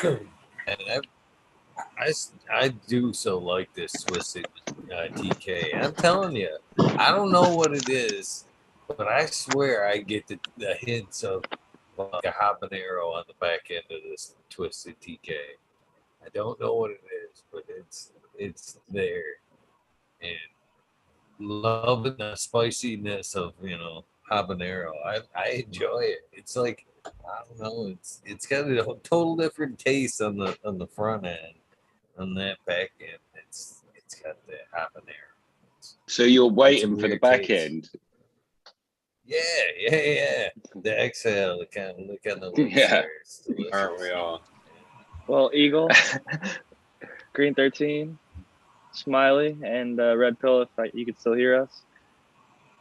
And I do so like this twisted TK. I'm telling you, I don't know what it is, but I swear I get the hints of like a habanero on the back end of this twisted TK. I don't know what it is, but it's there, and loving the spiciness of, habanero. I enjoy it. It's like, I don't know, it's got a total different taste on the front end. On that back end, it's got the habanero. So you're It's a waiting for the weird back taste. end. Yeah. The exhale, the kind of look on the lips Yeah. there. It's delicious. Aren't we all? Well, Eagle, Green 13, Smiley, and Red Pill, if you could still hear us.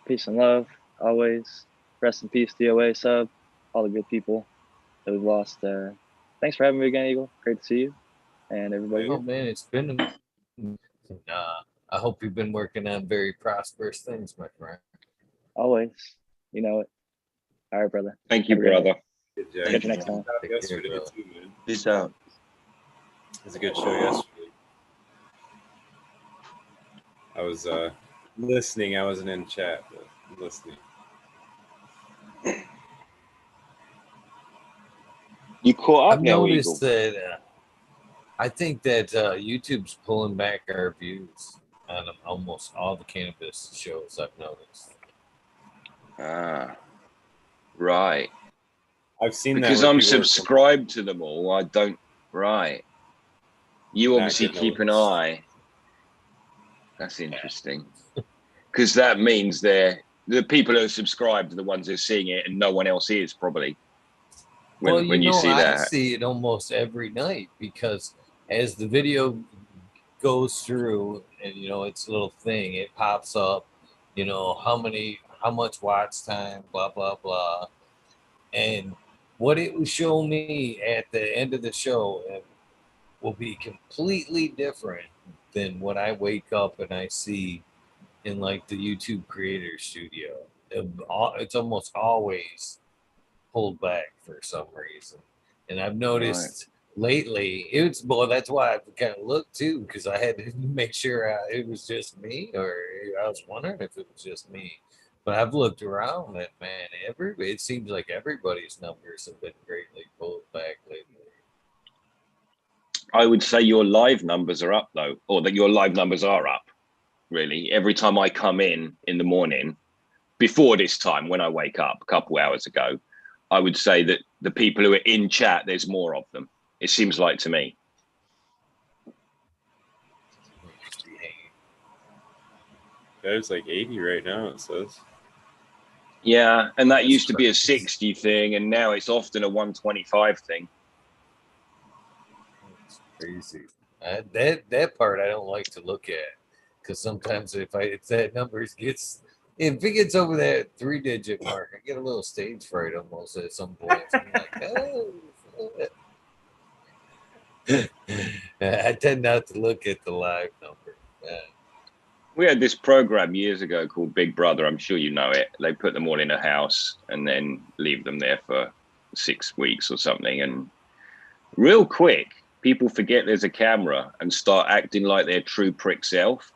Peace and love, always. Rest in peace, DOA sub, all the good people that we've lost. Thanks for having me again, Eagle. Great to see you and everybody Oh here. man, it's been. I hope you've been working on very prosperous things, my friend. Always. You know it. All right, brother. Thank you, Have a good night. brother. Good job. Thank you next time. Take care, Yesterday brother. too, man. Peace out. It was a good show yesterday. I was listening. I wasn't in chat, but listening. You caught up I've now, noticed Eagle. that. I think that YouTube's pulling back our views on almost all the cannabis shows. I've noticed. Ah, right. I've seen Because that. I'm subscribed to them all. I don't. Right. You Not obviously getting keep an noticed. eye. That's interesting. Because that means the people who are subscribed are the ones who are seeing it, and no one else is probably. When you see I that. see it almost every night because as the video goes through and its a little thing, it pops up, how much watch time, blah blah blah. And what it will show me at the end of the show will be completely different than what I wake up and I see in like the YouTube creator studio. It's almost always pulled back for some reason. And I've noticed lately, that's why I kind of looked too, because I had to make sure it was just me, or I was wondering if it was just me. But I've looked around and man, it seems like everybody's numbers have been greatly pulled back lately. I would say your live numbers are up though, or that your live numbers are up. Really, every time I come in the morning, before this time when I wake up a couple hours ago, I would say that the people who are in chat, there's more of them. It seems like to me. There's like 80 right now, it says. Yeah, and that That's used to be a crazy. 60 thing, and now it's often a 125 thing. It's crazy. That part I don't like to look at because sometimes if that numbers if it gets over that 3-digit mark, I get a little stage fright almost at some point. I'm like, oh. I tend not to look at the live number. We had this program years ago called Big Brother. I'm sure you know it. They put them all in a house and then leave them there for 6 weeks or something. And real quick, people forget there's a camera and start acting like their true prick self.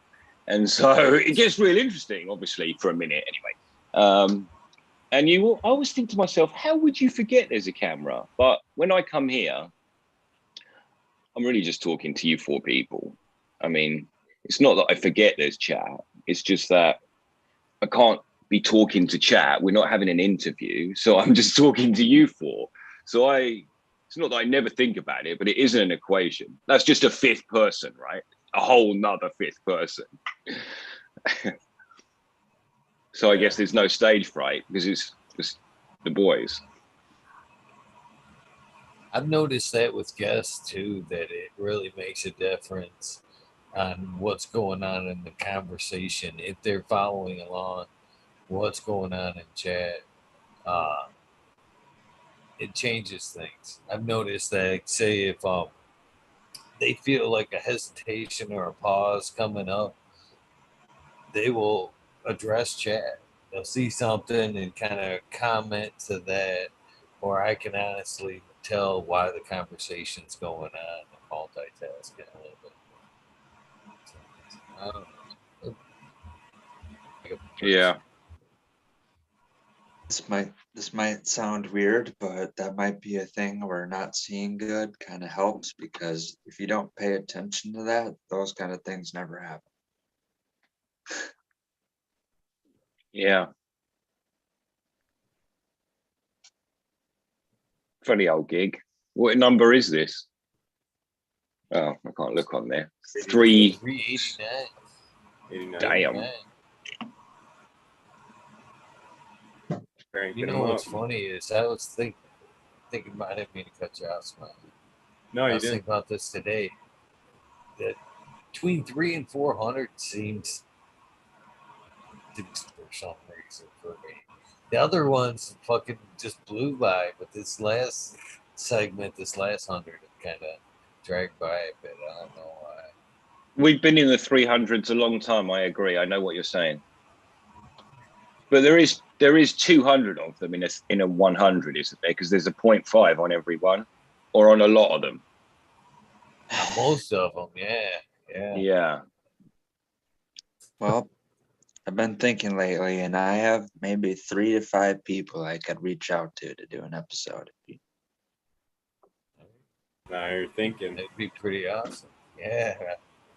And so it gets really interesting, obviously, for a minute anyway. And I always think to myself, how would you forget there's a camera? But when I come here, I'm really just talking to you 4 people. I mean, it's not that I forget there's chat. It's just that I can't be talking to chat. We're not having an interview. So I'm just talking to you 4. So it's not that I never think about it, but it isn't an equation. That's just a 5th person, right? A whole nother 5th person. So I guess there's no stage fright because it's just the boys. I've noticed that with guests too, that it really makes a difference on what's going on in the conversation. If they're following along what's going on in chat, it changes things. I've noticed that, say, if they feel like a hesitation or a pause coming up, they will address chat. They'll see something and kind of comment to that, or I can honestly tell why the conversation's going on. I'm multitasking a little bit. I don't know. Yeah. This might sound weird, but that might be a thing where not seeing good kind of helps, because if you don't pay attention to that, those kind of things never happen. Yeah. Funny old gig. What number is this? Oh, I can't look on there. 389. 89. Damn. Cranking You know them what's up. funny is I was thinking about it, mean to cut you off, Smiley. No, I you was didn't. thinking about this today. That between 300 and 400 seems to be for some reason for me. The other ones fucking just blew by, but this last segment, this last 100, kind of dragged by a bit. I don't know why. We've been in the 300s a long time. I agree. I know what you're saying. But there is 200 of them in a 100, isn't there? Because there's a 0.5 on every one, or on a lot of them. Most of them, yeah. Yeah. Well, I've been thinking lately, and I have maybe 3 to 5 people I could reach out to do an episode. Now you're thinking. It'd be pretty awesome. Yeah.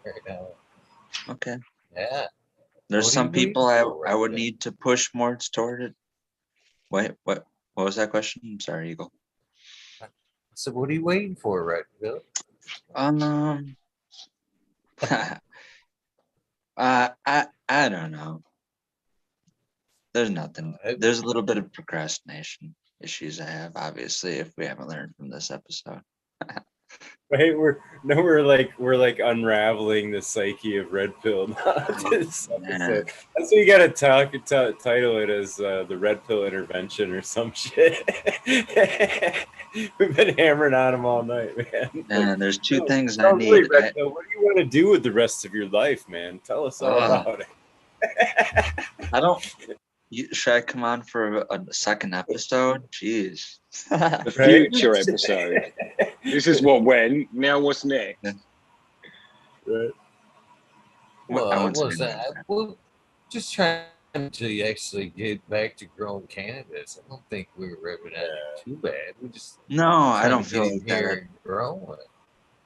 Right now. Okay. Yeah. There's What are some you waiting people for, I would Red? need to push more toward it. Wait, what was that question? I'm sorry, Eagle. So what are you waiting for, Red Bill? I don't know. There's nothing. There's a little bit of procrastination issues I have, obviously, if we haven't learned from this episode. Wait, we're like unraveling the psyche of Red Pill. This episode. That's what you gotta title it as the Red Pill intervention or some shit. We've been hammering on them all night, man. And there's two no, things no, I really, need. Red Pill, what do you want to do with the rest of your life, man? Tell us all about it. I don't. Should I come on for a second episode? Jeez. The future episode. This is what went. Now what's next? Right. Well, I I wouldn't say was that. well, just trying to actually get back to growing cannabis. I don't think we were ripping at it too bad. We just No, I trying don't to feel get like him that. here and growing.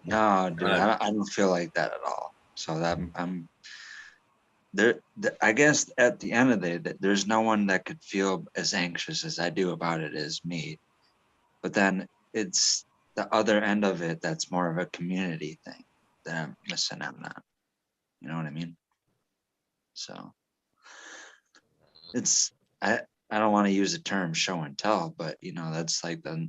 No, dude, I don't feel like that at all. So that I'm there. I guess at the end of the day, there's no one that could feel as anxious as I do about it as me. But then it's the other end of it that's more of a community thing that I'm missing out on. You know what I mean? So it's I don't want to use the term show and tell, but that's like the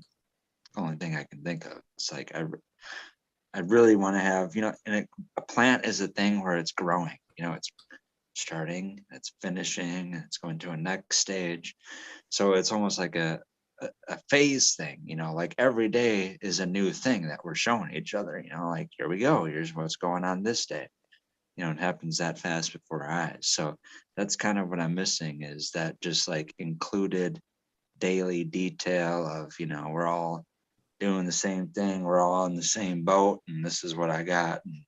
only thing I can think of. It's like I really want to have, and a plant is a thing where it's growing, it's starting, it's finishing, it's going to a next stage. So it's almost like a phase thing, like every day is a new thing that we're showing each other, like here we go, here's what's going on this day. It happens that fast before our eyes. So that's kind of what I'm missing, is that just like included daily detail of, we're all doing the same thing, we're all on the same boat, and this is what I got. And,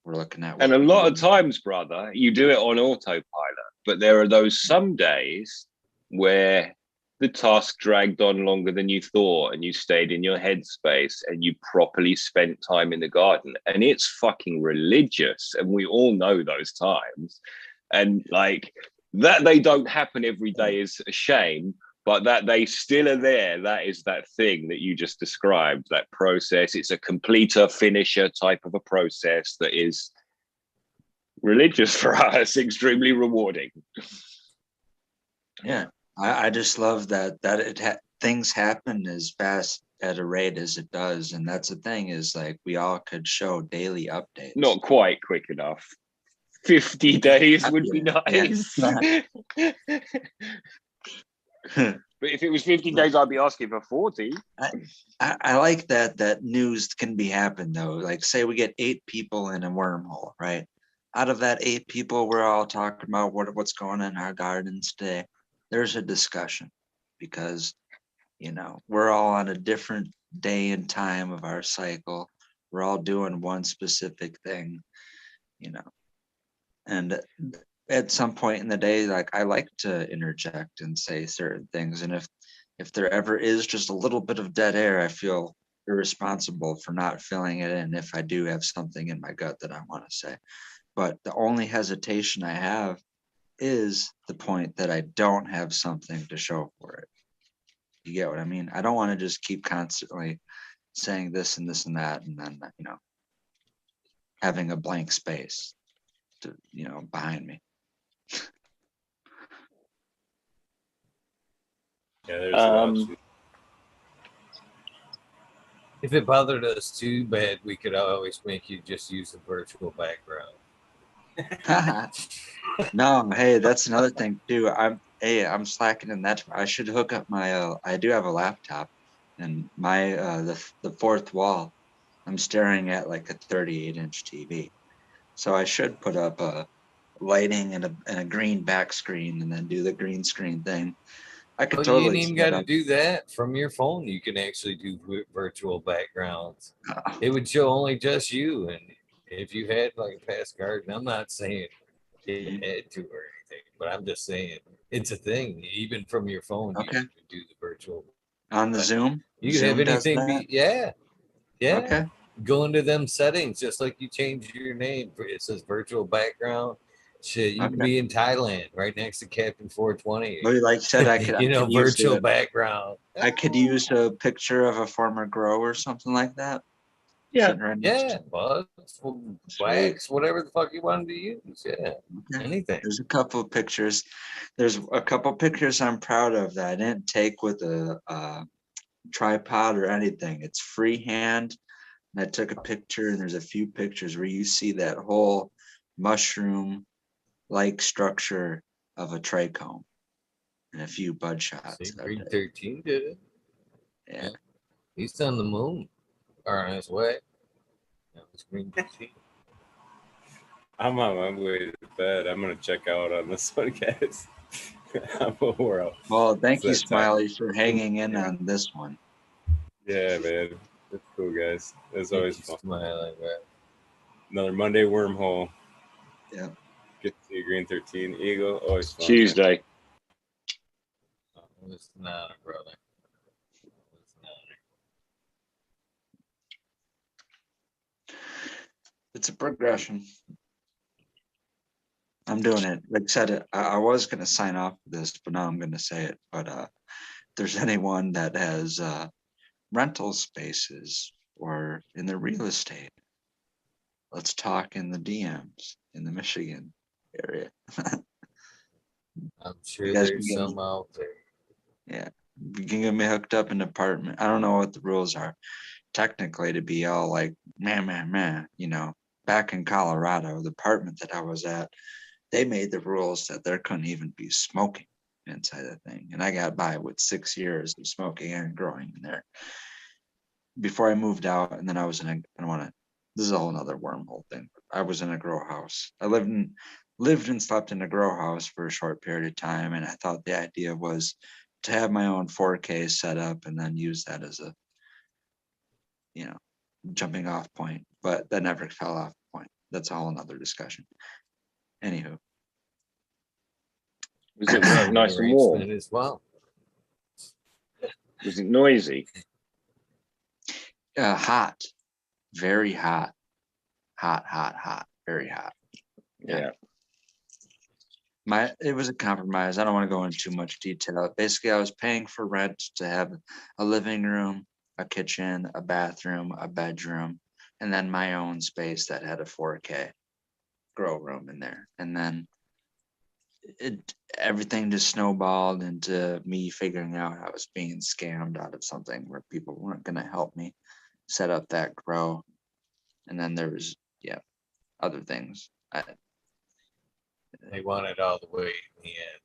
we're looking at what And a we lot do. of times, brother, you do it on autopilot, but there are those some days where the task dragged on longer than you thought, and you stayed in your headspace and you properly spent time in the garden, and it's fucking religious, and we all know those times. And like that, they don't happen every day is a shame, but that they still are there, that is that thing that you just described, that process. It's a completer, finisher type of a process that is religious for us, extremely rewarding. Yeah, I just love that things happen as fast at a rate as it does, and that's the thing, is like we all could show daily updates. Not quite quick enough. 50 days would be nice. But if it was 50 days, I'd be asking for 40. I like that news can be happen though. Like say we get 8 people in a wormhole, right? Out of that 8 people, we're all talking about what's going on in our gardens today. There's a discussion because, we're all on a different day and time of our cycle. We're all doing one specific thing, and at some point in the day, like I like to interject and say certain things. And if there ever is just a little bit of dead air, I feel irresponsible for not filling it in if I do have something in my gut that I want to say. But the only hesitation I have is the point that I don't have something to show for it. You get what I mean? I don't want to just keep constantly saying this and this and that, and then, you know, having a blank space to, you know, behind me. Yeah, there's a lot. If it bothered us too bad, we could always make you just use a virtual background. No, hey, that's another thing too. I'm slacking in that. I should hook up my I do have a laptop, and my the fourth wall, I'm staring at like a 38-inch TV. So I should put up a lighting and a green back screen and then do the green screen thing. I could Oh, you ain't totally even set got to up. do that from your phone. You can actually do virtual backgrounds. It would show only just you, and if you had like a past garden, I'm not saying you had to or anything, but I'm just saying it's a thing. Even from your phone, you Okay. can do the virtual. On the Zoom. You could have Zoom does anything that. be, yeah. Okay. Go into them settings, just like you change your name. It says virtual background. Shit, you can Okay. be in Thailand, right next to Captain 420. But like I said, I could Virtual background. I could use a picture of a former grow or something like that. Yeah. Sitting right next Yeah, to bugs, Sweet. wax, whatever the fuck you wanted to use. Yeah, Okay. anything. There's a couple of pictures. There's a couple of pictures I'm proud of that I didn't take with a tripod or anything. It's freehand. And I took a picture, and there's a few pictures where you see that whole mushroom-like structure of a trichome, and a few bud shots. See, of Green it. 13 did it. Yeah. He's on the moon, or on his way. That was Green 13. I'm on my way to bed. I'm gonna check out on this one, guys. I'm over out. Well, thank you, It's that time. Smiley, for hanging in on this one. Yeah, man. That's cool, guys. It's always fun. Smiling, right? Another Monday wormhole. Yeah. Get to see a Green 13 Eagle. Always fun. Tuesday. Oh, it's not, brother. It's not. It's a progression. I'm doing it. Like I said, I was going to sign off this, but now I'm going to say it. But if there's anyone that has rental spaces or in the real estate, let's talk in the DMs in the Michigan area. I'm sure You guys can there's get some me. out there. Yeah, you can get me hooked up in an apartment. I don't know what the rules are technically to be all like, man, you know. Back in Colorado, the apartment that I was at, they made the rules that there couldn't even be smoking inside the thing. And I got by with 6 years of smoking and growing in there before I moved out. And then I was in a, I don't want to, this is a whole nother wormhole thing. I was in a grow house. I lived and slept in a grow house for a short period of time. And I thought the idea was to have my own 4K set up and then use that as a, you know, jumping off point, but that never fell off point. That's a whole another discussion. Anywho. Was it nice and warm? As well. Was it noisy? Hot, very hot, very hot. Yeah. It was a compromise. I don't want to go into too much detail. Basically, I was paying for rent to have a living room, a kitchen, a bathroom, a bedroom, and then my own space that had a 4K grow room in there. And then everything just snowballed into me figuring out I was being scammed out of something where people weren't going to help me set up that grow. And then there was, other things. They want it all the way in the end.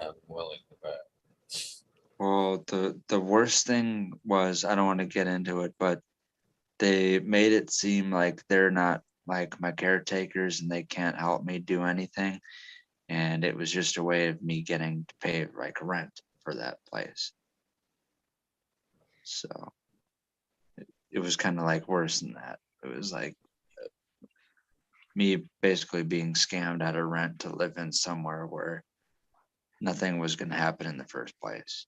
I'm willing to bet. Well, the worst thing was, I don't want to get into it, but they made it seem like they're not like my caretakers and they can't help me do anything. And it was just a way of me getting to pay like rent for that place. So it was kind of like worse than that. It was like me basically being scammed out of rent to live in somewhere where nothing was going to happen in the first place.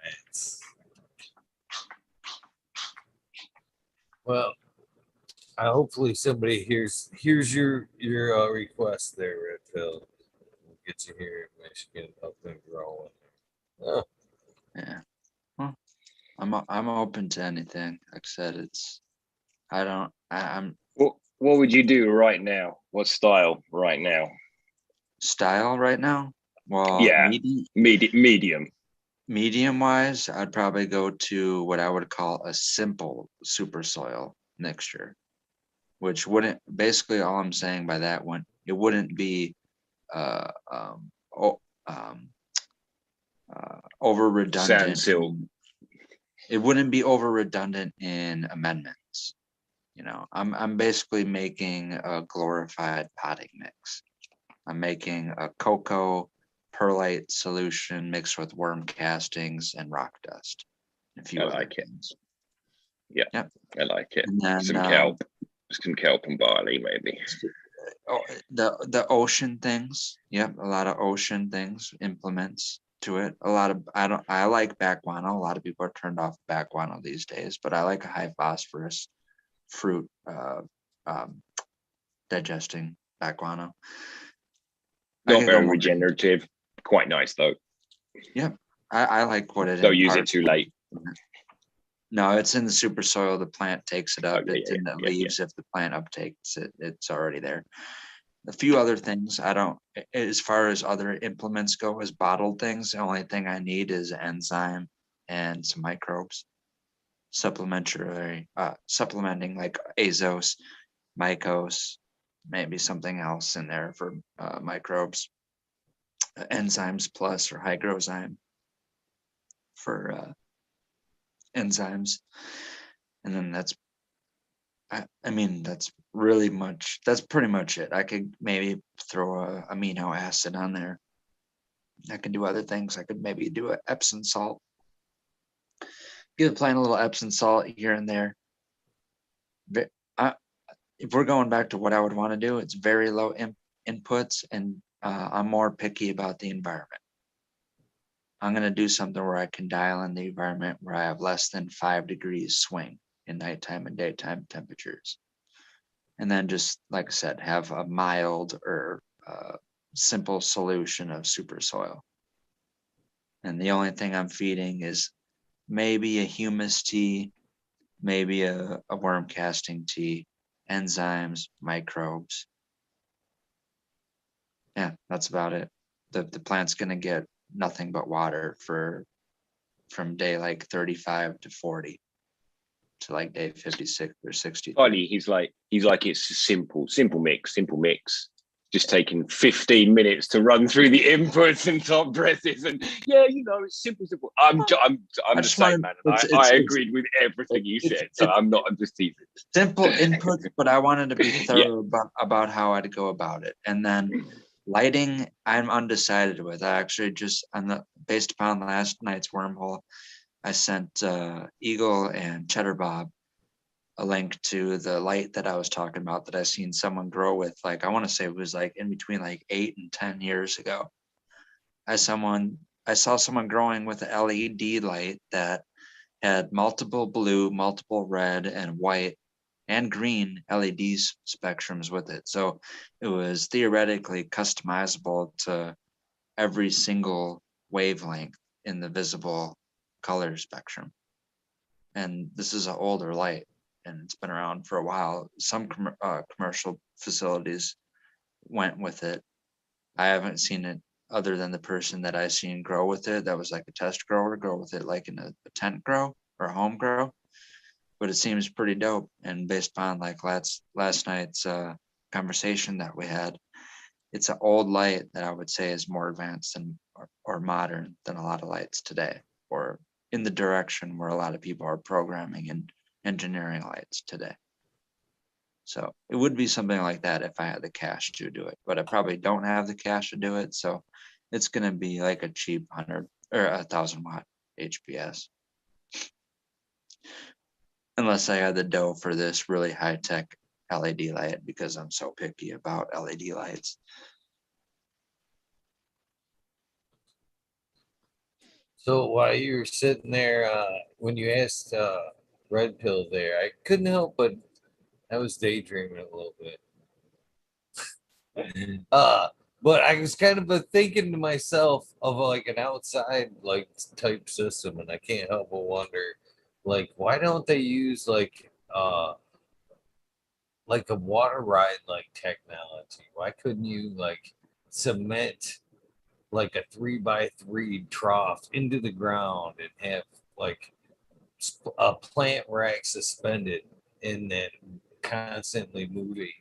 Rats. Well, hopefully somebody hears your request there, Red Pill. We'll get you here in Michigan, help them grow. Oh, Yeah. Well, I'm open to anything. Like I said, I'm What would you do right now? What style right now? style right now. Well, Yeah, medium. medium wise, I'd probably go to what I would call a simple super soil mixture, which wouldn't basically all I'm saying by that one, it wouldn't be uh, um, o- um, over Sand redundant. silt. It wouldn't be over redundant in amendments. I'm basically making a glorified potting mix. I'm making a cocoa perlite solution mixed with worm castings and rock dust. A few I other like it. things. Yeah, Yep. I like it. And then Some kelp and barley, maybe. the ocean things. Yep, a lot of ocean things, implements to it. A lot of I like back guano. A lot of people are turned off back guano these days, but I like a high phosphorus fruit um, digesting back guano. Not very regenerative. Quite nice though. Yep, I like what it. Don't use it too late. No, it's in the super soil. The plant takes it up. Okay, It's in the leaves. If the plant uptakes it, it's already there. A few other things I don't, as far as other implements go, as bottled things, the only thing I need is enzyme and some microbes. Supplementary, supplementing like azos, mycos, maybe something else in there for microbes. Enzymes plus or hygrozyme for enzymes. And then I mean, that's pretty much it. I could maybe throw a amino acid on there. I could do other things. I could maybe do a Epsom salt. Give the plant a little Epsom salt here and there. If we're going back to what I would want to do, it's very low inputs, and I'm more picky about the environment. I'm going to do something where I can dial in the environment where I have less than 5 degrees swing in nighttime and daytime temperatures. And then just, like I said, have a mild or simple solution of super soil. And the only thing I'm feeding is maybe a humus tea, maybe a worm casting tea, enzymes, microbes. Yeah, that's about it. The plant's going to get nothing but water from day like 35 to 40 to like day 56 or 60. Ollie, he's like it's a simple mix. Just taking 15 minutes to run through the inputs and top dresses, and yeah, it's simple. I'm the same man. I agreed with everything you said, so I'm just teasing. Simple inputs, but I wanted to be thorough about how I'd go about it. And then lighting, I'm undecided with. I actually just based upon last night's wormhole, I sent Eagle and Cheddar Bob a link to the light that I was talking about that I seen someone grow with. Like, I want to say it was like in between like 8 and 10 years ago. I saw someone growing with an LED light that had multiple blue, multiple red, and white and green LED spectrums with it. So it was theoretically customizable to every single wavelength in the visible color spectrum. And this is an older light, and it's been around for a while. Some commercial facilities went with it. I haven't seen it other than the person that I seen grow with it. That was like a test grower, grow with it like in a tent grow or a home grow. But it seems pretty dope. And based upon like last night's conversation that we had, it's an old light that I would say is more advanced and or modern than a lot of lights today, or in the direction where a lot of people are programming and engineering lights today. So it would be something like that if I had the cash to do it, but I probably don't have the cash to do it. So it's going to be like a cheap 100 or 1,000 watt HPS. Unless I had the dough for this really high tech LED light, because I'm so picky about LED lights. so while you were sitting there, when you asked Red Pill there, I couldn't help but I was daydreaming a little bit. But I was kind of thinking to myself of like an outside like type system, and I can't help but wonder, like, why don't they use like a water ride like technology? Why couldn't you like cement like a 3x3 trough into the ground and have like a plant rack suspended in that constantly moving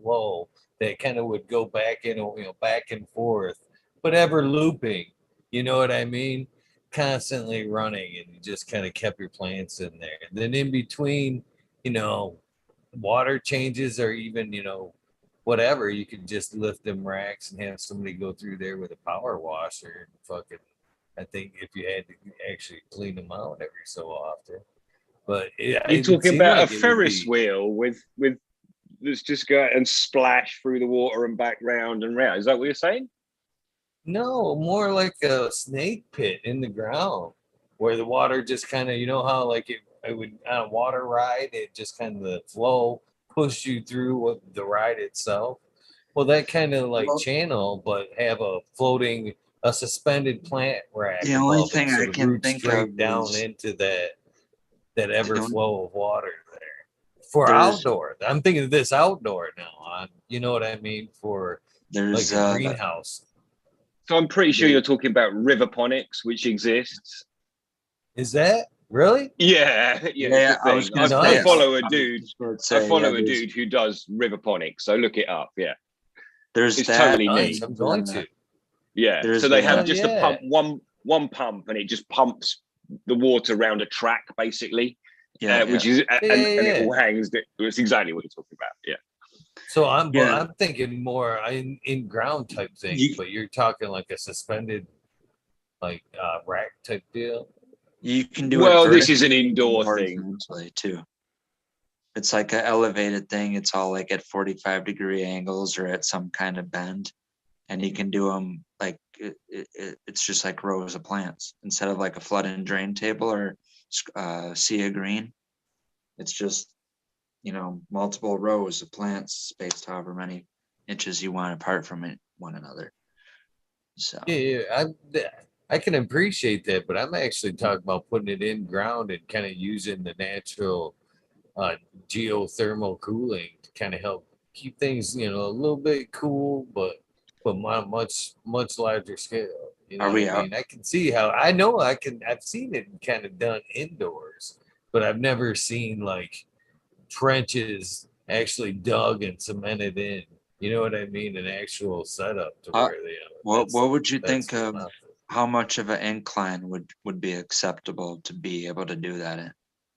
flow that kind of would go back and back and forth, but ever looping. You know what I mean? Constantly running, and you just kind of kept your plants in there. And then in between, you know, water changes or even whatever, you could just lift them racks and have somebody go through there with a power washer and fucking. I think if you had to actually clean them out every so often, but You're it would talking seem about like a it would Ferris be. wheel with let's just go and splash through the water and back round and round. Is that what you're saying? No, more like a snake pit in the ground where the water just kind of, you know how like it would on a water ride, it just kind of the flow push you through what the ride itself. Well, that kind of like Well, channel, but have a suspended plant rack the only above it, thing so I the can roots think of straight down is into that the ever only, flow of water there for there's outdoor. I'm thinking of this outdoor now. You know what I mean, for like there's a greenhouse. So I'm pretty sure there, you're talking about rivoponics, which exists. Is that really Yeah, yeah, it's yeah, a I was thing. gonna I say, nice? follow a I was dude. just going to I say, yeah, follow a dude who does rivoponics. So look it up. Yeah, there's it's that, totally Nice. neat. I'm and going to. Yeah. So there's they have Hell just a yeah. pump, one pump, and it just pumps the water around a track, basically, yeah, which yeah, is Yeah, and it yeah. all hangs. It's exactly what you're talking about. Yeah. So I'm yeah. I'm thinking more in ground type thing, You but you're talking like a suspended like rack type deal. you can do it Well, this is an vertically and indoor thing. horizontally too. It's like an elevated thing. It's all like at 45-degree angles or at some kind of bend, and you can do them like it's just like rows of plants instead of like a flood and drain table or sea of green. It's just multiple rows of plants spaced however many inches you want apart from one another. So Yeah, I can appreciate that, but I'm actually talking about putting it in ground and kind of using the natural uh, geothermal cooling to kind of help keep things, a little bit cool, but much larger scale. You know are what I we out? mean? I can see how I know I've seen it kind of done indoors, but I've never seen like trenches actually dug and cemented in. You know what I mean? An actual setup to Uh, where what would you that's think the of method. how much of an incline would be acceptable to be able to do that in?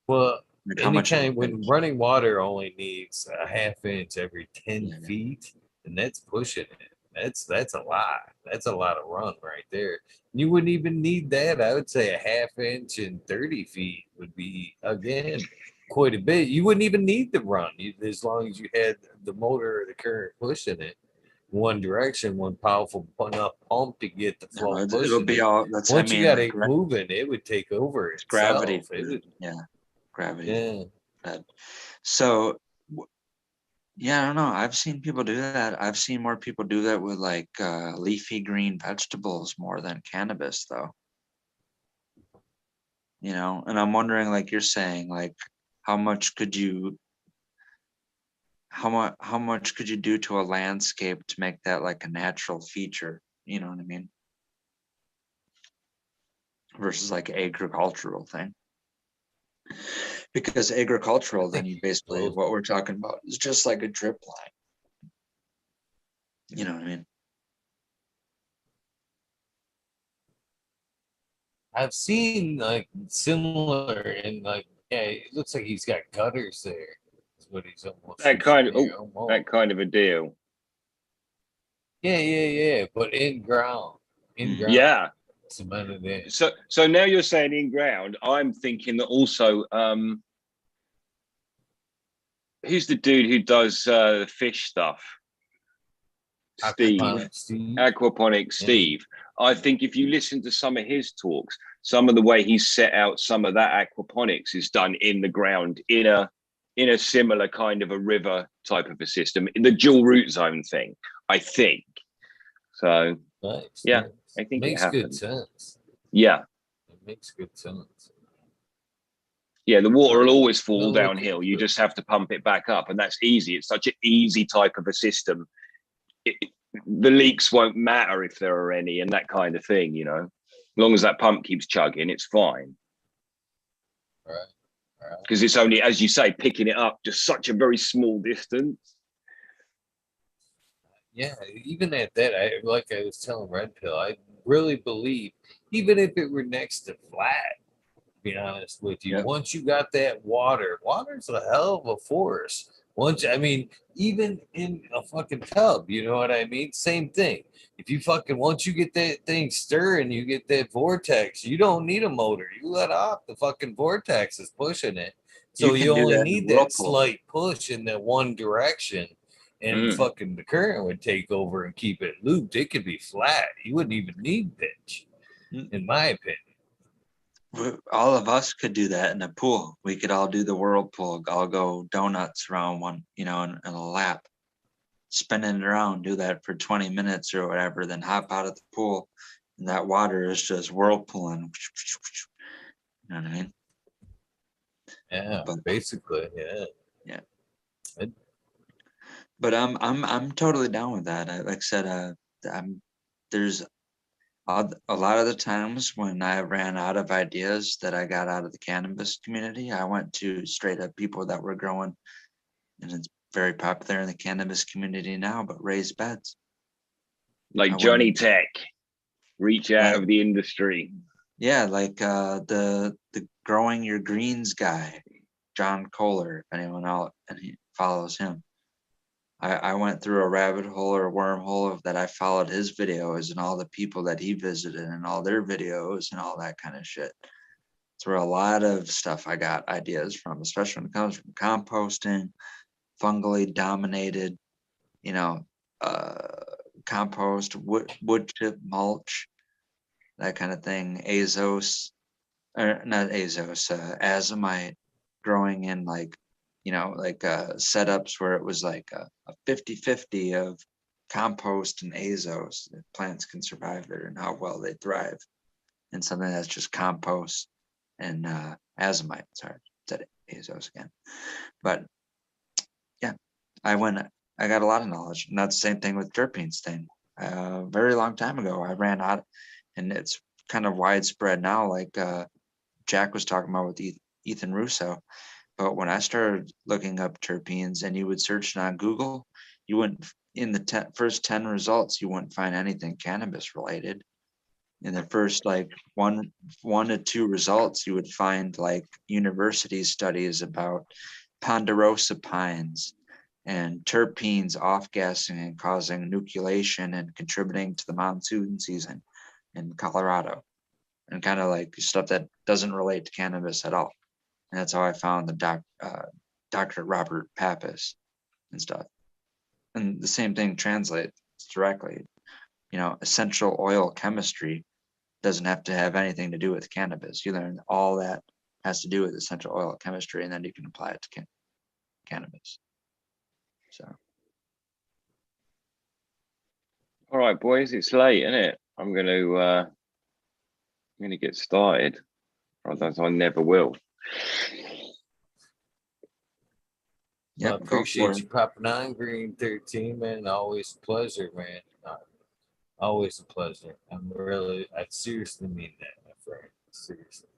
Well, Like how any much of a kind when pitch? running water only needs a half inch every 10 Yeah, feet, and that's pushing it. That's a lot. That's a lot of run right there. You wouldn't even need that. I would say a half inch and 30 feet would be again quite a bit. You wouldn't even need the run as long as you had the motor or the current pushing it one direction, one powerful enough pump to get the no, flow it'll pushing be it. all. That's I Once you mean, got like it moving, it would take over it's gravity itself. It fed. would, Yeah, gravity yeah. fed. So yeah, I don't know. I've seen people do that. I've seen more people do that with like leafy green vegetables more than cannabis, though. And I'm wondering, like you're saying, like how much could you how much could you do to a landscape to make that like a natural feature? You know what I mean? Versus like agricultural thing. Because agricultural, I then think you you could basically both. what we're talking about is just like a drip line. You know what I mean? I've seen like similar and like yeah, it looks like he's got gutters there. That's what he's almost That using kind of there. Almost. that kind of a deal. Yeah, yeah, yeah. But in Mm. ground, Yeah. cemented in. So now you're saying in ground. I'm thinking that also. Who's the dude who does the fish stuff? Steve. Aquaponics, Steve. Aquaponics Yeah. Steve. I think if you listen to some of his talks, some of the way he's set out some of that aquaponics is done in the ground in a in a similar kind of a river type of a system, the dual root zone thing, I think. So Nice. yeah, nice. I think it Makes good happened. sense. Yeah. It makes good sense. Yeah, the water will always We'll fall look downhill. You into it. just have to pump it back up, and that's easy. It's such an easy type of a system. The leaks won't matter if there are any, and that kind of thing. You know, as long as that pump keeps chugging, it's fine. Right. Right. Because it's only, as you say, picking it up just such a very small distance. Yeah, even at that, like I was telling Red Pill, I really believe, even if it were next to flat, to be honest with you, Yep. once you got that water's a hell of a force. Once, I mean, even in a fucking tub, you know what I mean? Same thing. If you fucking, once you get that thing stirring, you get that vortex, you don't need a motor. You let off, the fucking vortex is pushing it. So You can you do only that in a need that whirlpool. slight push in that one direction, and fucking the current would take over and keep it looped. It could be flat. You wouldn't even need pitch, in my opinion. All of us could do that in a pool. We could all do the whirlpool. I'll go donuts around one, in a lap, spinning it around, do that for 20 minutes or whatever, then hop out of the pool, and that water is just whirlpooling. You know what I mean? Yeah, But basically, yeah. yeah. I'd- But I'm totally down with that. Like I said, there's a lot of the times when I ran out of ideas that I got out of the cannabis community, I went to straight up people that were growing, and it's very popular in the cannabis community now, but raised beds. Like I Johnny went, Tech, reach out like, of the industry. yeah, like the growing your greens guy, John Kohler, if anyone out and he follows him. I went through a rabbit hole or a wormhole of that. I followed his videos and all the people that he visited and all their videos and all that kind of shit. It's where a lot of stuff I got ideas from, especially when it comes from composting, fungally dominated, compost, wood chip mulch, that kind of thing. Azos, or not Azos, azomite, growing in setups where it was like a 50-50 of compost and azos. If plants can survive there and how well they thrive. And something that's just compost and azomite. Sorry, said azos again. But yeah, I got a lot of knowledge, and that's the same thing with terpenes thing. A very long time ago, I ran out, and it's kind of widespread now, like Jack was talking about with Ethan Russo. But when I started looking up terpenes, and you would search it on Google, you wouldn't, in the first 10 results, you wouldn't find anything cannabis related. In the first like one to two results, you would find like university studies about ponderosa pines and terpenes off-gassing and causing nucleation and contributing to the monsoon season in Colorado, and kind of like stuff that doesn't relate to cannabis at all. And that's how I found the Dr. Robert Pappas and stuff. And the same thing translates directly. Essential oil chemistry doesn't have to have anything to do with cannabis. You learn all that has to do with essential oil chemistry, and then you can apply it to cannabis. So. All right, boys, it's late, isn't it? I'm gonna get started. Otherwise, I never will. Yeah, I go for appreciate it. you popping on, Green 13, man. Always a pleasure, man. Always a pleasure. I seriously mean that, my friend. Seriously.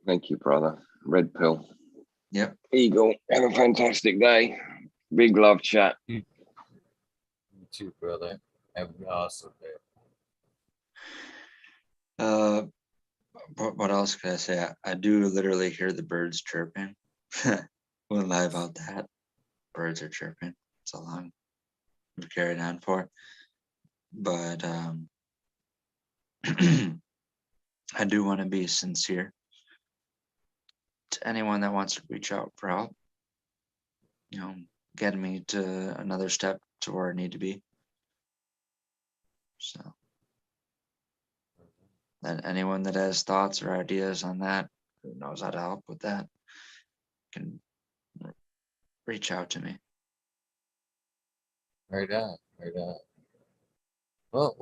Thank you, brother. Red Pill. Yep. Eagle, have a fantastic day. Big love, chat. You too, brother. Have an awesome day. What else could I say? I do literally hear the birds chirping. Wouldn't lie about that. Birds are chirping. It's a long we've carried on for. But I do want to be sincere to anyone that wants to reach out for help. Getting me to another step to where I need to be. So, and anyone that has thoughts or ideas on that, who knows how to help with that, can reach out to me. Right on, right on. Well,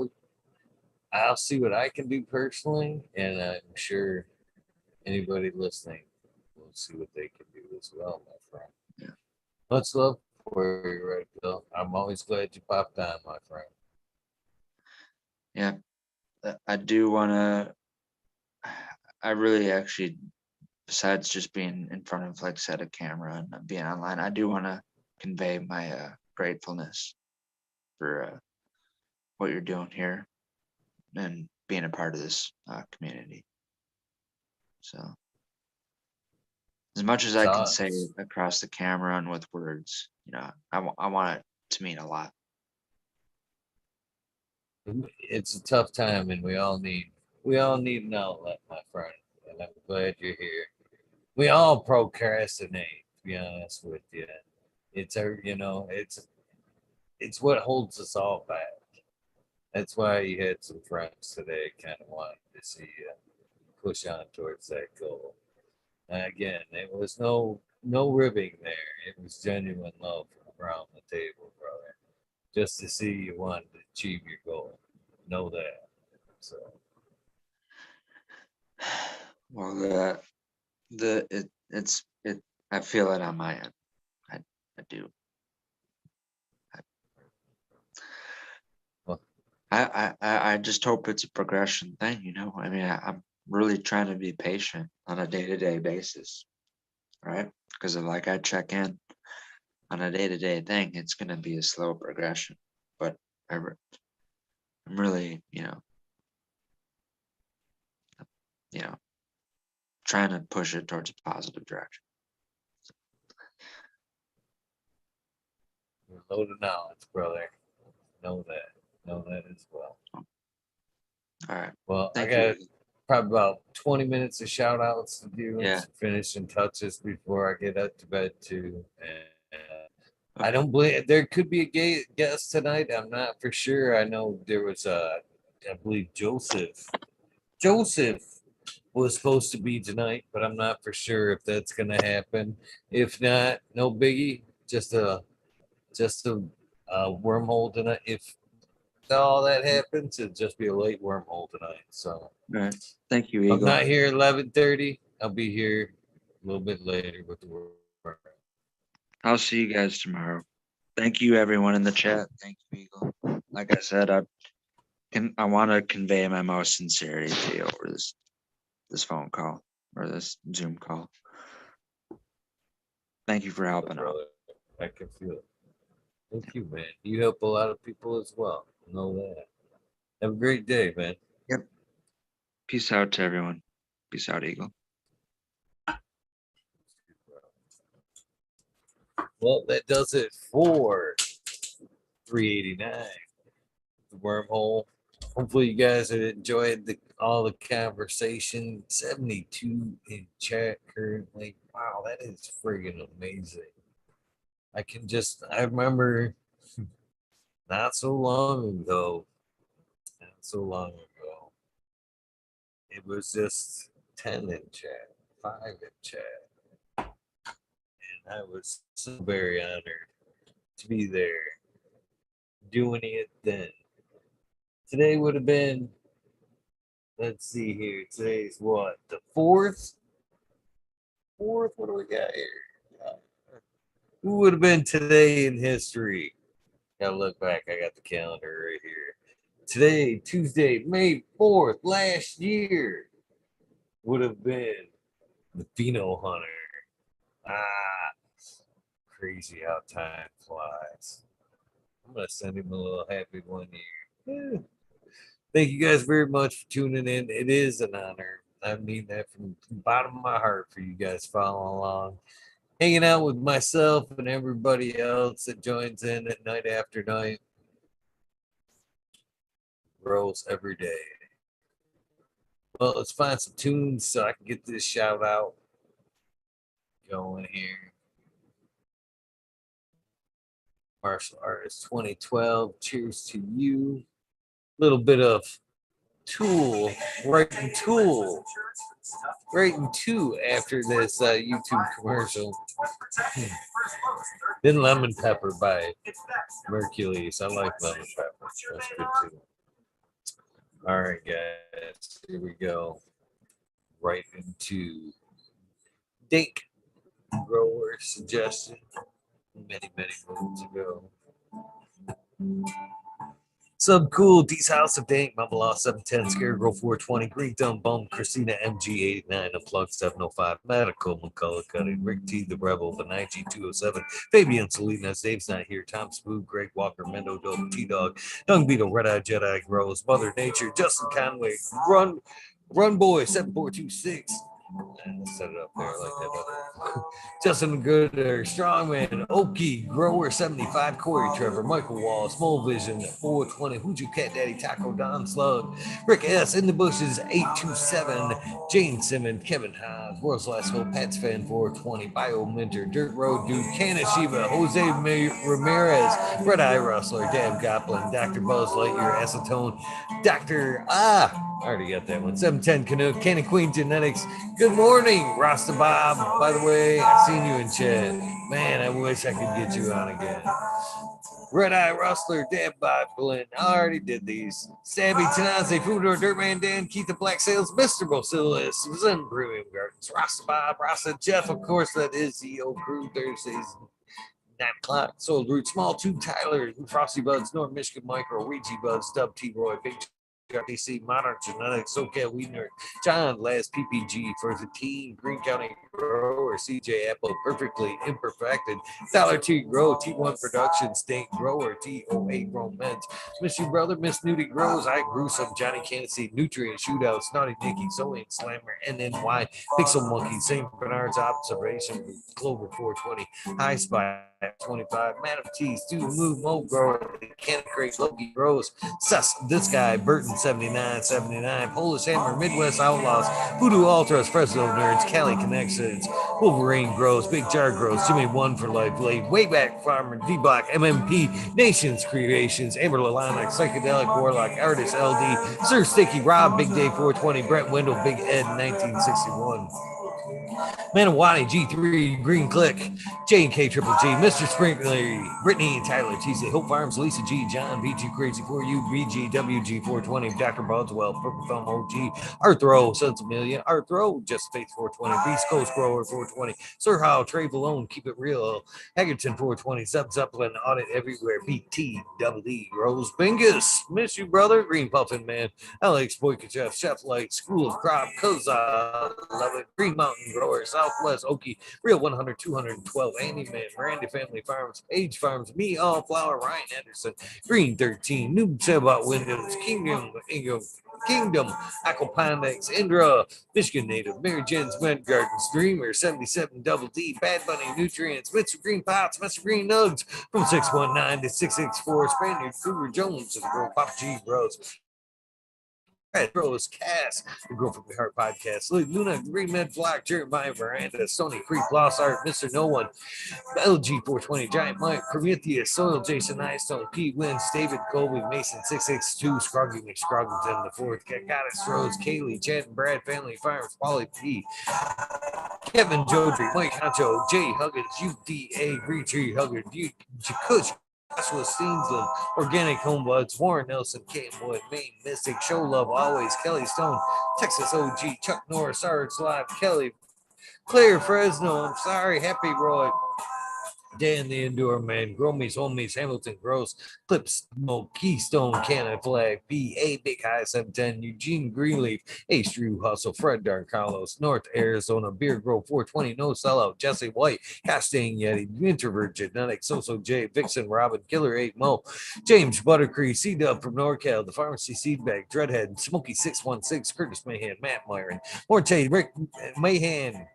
I'll see what I can do personally, and I'm sure anybody listening will see what they can do as well, my friend. Yeah. Much love for you, Red Bill. I'm always glad you popped on, my friend. Yeah, I do want to. I really actually, besides just being in front of, like I said, a camera and being online, I do want to convey my gratefulness for what you're doing here and being a part of this community. So, as much as I can say Thoughts? across the camera and with words, I want it to mean a lot. It's a tough time, and we all need an outlet, my friend. And I'm glad you're here. We all procrastinate, to be honest with you. It's what holds us all back. That's why you had some friends today kind of wanting to see you push on towards that goal. And again, it was no ribbing there. It was genuine love around the table, brother. Just to see you want to achieve your goal. Know that. So Well, I feel it on my end. I do. well, I just hope it's a progression thing. I mean, I'm really trying to be patient on a day-to-day basis, right? Because like I check in on a day-to-day thing, it's gonna be a slow progression. But I'm really, you know, trying to push it towards a positive direction. you're loaded of knowledge, brother. Know that. Know that as well. All right. Well, I Thank got you. probably about 20 minutes of shout outs to do and Yeah. some finishing touches before I get up to bed too. And I Okay. don't believe there could be a guest tonight. I'm not for sure. I know there was I believe Joseph. Joseph was supposed to be tonight, but I'm not for sure if that's gonna happen. If not, no biggie. Just a wormhole tonight. If all that happens, it'll just be a late wormhole tonight. So All right. Thank you, if I'm Eagle. not here 11:30, I'll be here a little bit later with the work. I'll see you guys tomorrow. Thank you, everyone in the chat. Thank you, Eagle. Like I said, I want to convey my most sincerity to you over this phone call or this Zoom call. Thank you for helping out. Brother, I can feel it. Thank you, man. You help a lot of people as well. Know that. Have a great day, man. Yep. Peace out to everyone. Peace out, Eagle. Well, that does it for 389, the wormhole. Hopefully, you guys have enjoyed all the conversation. 72 in chat currently. Wow, that is friggin' amazing. I remember not so long ago, it was just 10 in chat, 5 in chat. And I was so very honored to be there doing it then. Today would have been, let's see here, today's what, the 4th? What do we got here? Who would have been today in history? Gotta look back, I got the calendar right here. Today, Tuesday, May 4th, last year, would have been the Pheno Hunter. Ah, crazy how time flies. I'm gonna send him a little happy 1 year. Thank you guys very much for tuning in. It is an honor. I mean that from the bottom of my heart for you guys following along, hanging out with myself and everybody else that joins in at night after night. Grows every day. Well, let's find some tunes so I can get this shout out going here. Martial Artist 2012. Cheers to you. Little bit of tool, writing tool, writing two after this YouTube commercial. Then lemon pepper by Mercules. I like lemon pepper. That's good too. All right, guys, here we go. Right into Dink grower suggestion many moons ago. Subcool, D's House of Dank, Mama Law 710, Scarecrow 420, Green Thumb Bum, Christina MG89, Unplugged 705, Medical, McCullough Cutting, Rick T, The Rebel, Benigni 207, Fabian Salinas, Dave's Not Here, Tom Spook, Greg Walker, Mendo Dope, T Dog, Dung Beetle, Red Eye Jedi, Grows, Mother Nature, Justin Conway, Run Boy 7426. Let's set it up there like that. Justin Gooder, Strongman, Okie, Grower 75, Corey Trevor, Michael Wall, Small Vision 420, Hooju Cat Daddy, Taco Don Slug, Rick S. In the Bushes 827, Jane Simmons, Kevin Hobbs, World's Last Hope, Pats Fan 420, Bio Minter, Dirt Road Dude, Canna Shiva, Jose Ramirez, Red Eye Rustler, Dab Goblin, Dr. Buzz Lightyear, Acetone, Dr. I already got that one. 710 Canuck, Canna Queen Genetics. Good morning, Rasta Bob. By the way, I seen you in chat. Man, I wish I could get you on again. Red Eye Rustler, Dab Boblin. I already did these. Stabby Tanaze, Foodor, Dirtman Dan, Keith the Black Sales, Mr. Bocillus, Zen Premium Gardens, Rasta Bob, Rasta Jeff. Of course, that is the old crew Thursdays. 9 o'clock. Soul Root, Small Tube, Tyler, Frosty Buds, North Michigan Micro, Ouija Buds, Dub T Roy, Big DC, Modern Genetics, SoCal Wiener, John Last PPG for the team, Green County Grower, CJ Apple, Perfectly Imperfected, Dollar T Grow, T1 Productions, State Grower, TOA Romance, Miss You Brother, Miss Nudie Grows, I Grew Some, Johnny Candace, Nutrient Shootout, Snotty Nicky, Sewing Slammer, NNY, Pixel Monkey, St. Bernard's Observation, Clover 420, High Spy 25, Madam T, Student Move, Mo Grower, Canna Crate, Loki Grows, Sus, This Guy, Burton 7979, Polish Hammer, Midwest Outlaws, Voodoo Ultras, Fresno Nerds, Cali Connections, Wolverine Grows, Big Jar Grows, Jimmy One for Life, Blade, Wayback Farmer, D-Block, MMP, Nations Creations, Amber Lalana, Psychedelic Warlock, Artist LD, Sir Sticky Rob, Big Day 420, Brett Wendell, Big Ed 1961. Manawani, G3, Green Click, J&K Triple G, Mr. Sprinkler, Brittany, Tyler, TC, Hope Farms, Lisa G, John, BG Crazy for You, BG, WG 420, Dr. Boswell, Purple Thumb OG, Arthro, Sons of Million, Arthro, Just Face 420, Beast Coast Grower 420, Sir Howe, Trey Valone, Keep It Real, Haggerton 420, Sub Zeppelin, Audit Everywhere, BT, Double D, Rose Bingus, Miss You Brother, Green Puffin Man, Alex Boykachev, Chef Light, School of Crop, Koza, Love It, Green Mountain Grower, Southwest Okie, Real 100, 212, Andy Man, Miranda Family Farms, Page Farms, Me All Flower, Ryan Anderson, Green 13, Noob Sebot Windows, Kingdom, Aquapondex, Indra, Michigan Native, Mary Jen's Med Gardens, Dreamer, 77 Double D, Bad Bunny Nutrients, Mr. Green Pots, Mr. Green Nugs, from 619 to 664, Spaniard, Cougar Jones, and Girl Pop G Bros. Rose, Cass, the Girl from the Heart Podcast, Luna, Green Med Flock, Jeremiah Miranda, Sony Creek, Lost Art, Mr. No One, LG 420, Giant Mike, Prometheus, Soil, Jason Eyestone, Pete Wins, David Colby, Mason 662, Scroggy McScroggington, the fourth, Goddess Rose, Kaylee, Chad and Brad, Family Farms, Polly P, Kevin Jodry, Mike Honcho, Jay Huggins, UDA, Green Tree Huggard, Kush, Joshua Steensland, Organic Home Buds, Warren Nelson, Wood, Maine Mystic, Show Love Always, Kelly Stone, Texas OG, Chuck Norris, Sarge Live, Kelly, Claire Fresno, I'm sorry, Happy Roy, Dan the Indoor Man, Gromies, Homies, Hamilton Gross, Clips, Smoke, Keystone, Cannon Flag, B.A. Big High 710, Eugene Greenleaf, Ace Drew Hustle, Fred Darn Carlos, North Arizona, Beer Grove 420, No Sellout, Jesse White, Castaigne Yeti, Introvert Genetics, Soso J, Vixen Robin, Killer 8 Mo, James Buttercree, C Dub from NorCal, The Pharmacy Seed Bag, Dreadhead, Smoky 616, Curtis Mahan, Matt Myron, Morte, Rick Mahan,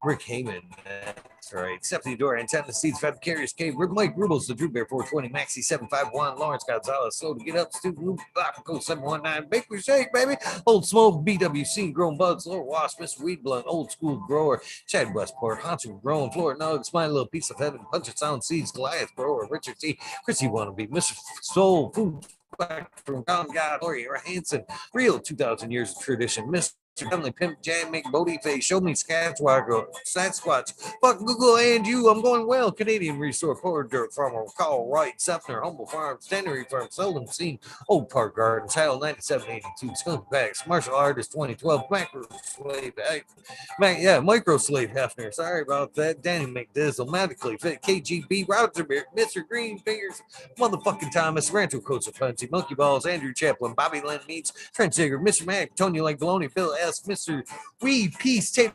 Rick Heyman, that's right. Stephanie Dora, Antenna Seeds, Fab Carriers Cave, Mike Rubles, the Drew Bear 420, Maxi 751, Lawrence Gonzalez, Slow to Get Up, Student Loop, Tropical 719, Baker Shake, baby, Old Smoke, BWC, Grown Buds, Lower Wasp, Mr. Weed Blunt, Old School Grower, Chad Westport, Hansu Grown, Florida Nuggets, My Little Piece of Heaven, Punch of Sound Seeds, Goliath Grower, Richard T, Chrissy Wannabe, Mr. Soul Food Black from Gone God, Lori Hanson, real 2,000 years of tradition. Mr. Family Pimp Jam McBodie Face, show me Sasquatch. Fuck Google and you, I'm going well. Canadian Resource, Poor Dirt Farmer, Carl Wright, Zephyr, Humble Farms, Tannery Farm, Seldom Seen, Old Park Gardens, Title 9782, Skunk Backs, Martial Artist 2012, Macro Slave, Micro Slave Hefner, sorry about that. Danny McDizzle, Magically Fit, KGB, Roger Mr. Green Fingers, Motherfucking Thomas, Rancho Costa Punchy, Monkey Balls, Andrew Chaplin, Bobby Lynn Meats, Trent Jigger, Mr. Mac, Tony Like Baloney, Bill S, Mr. Wee Peace, Tape,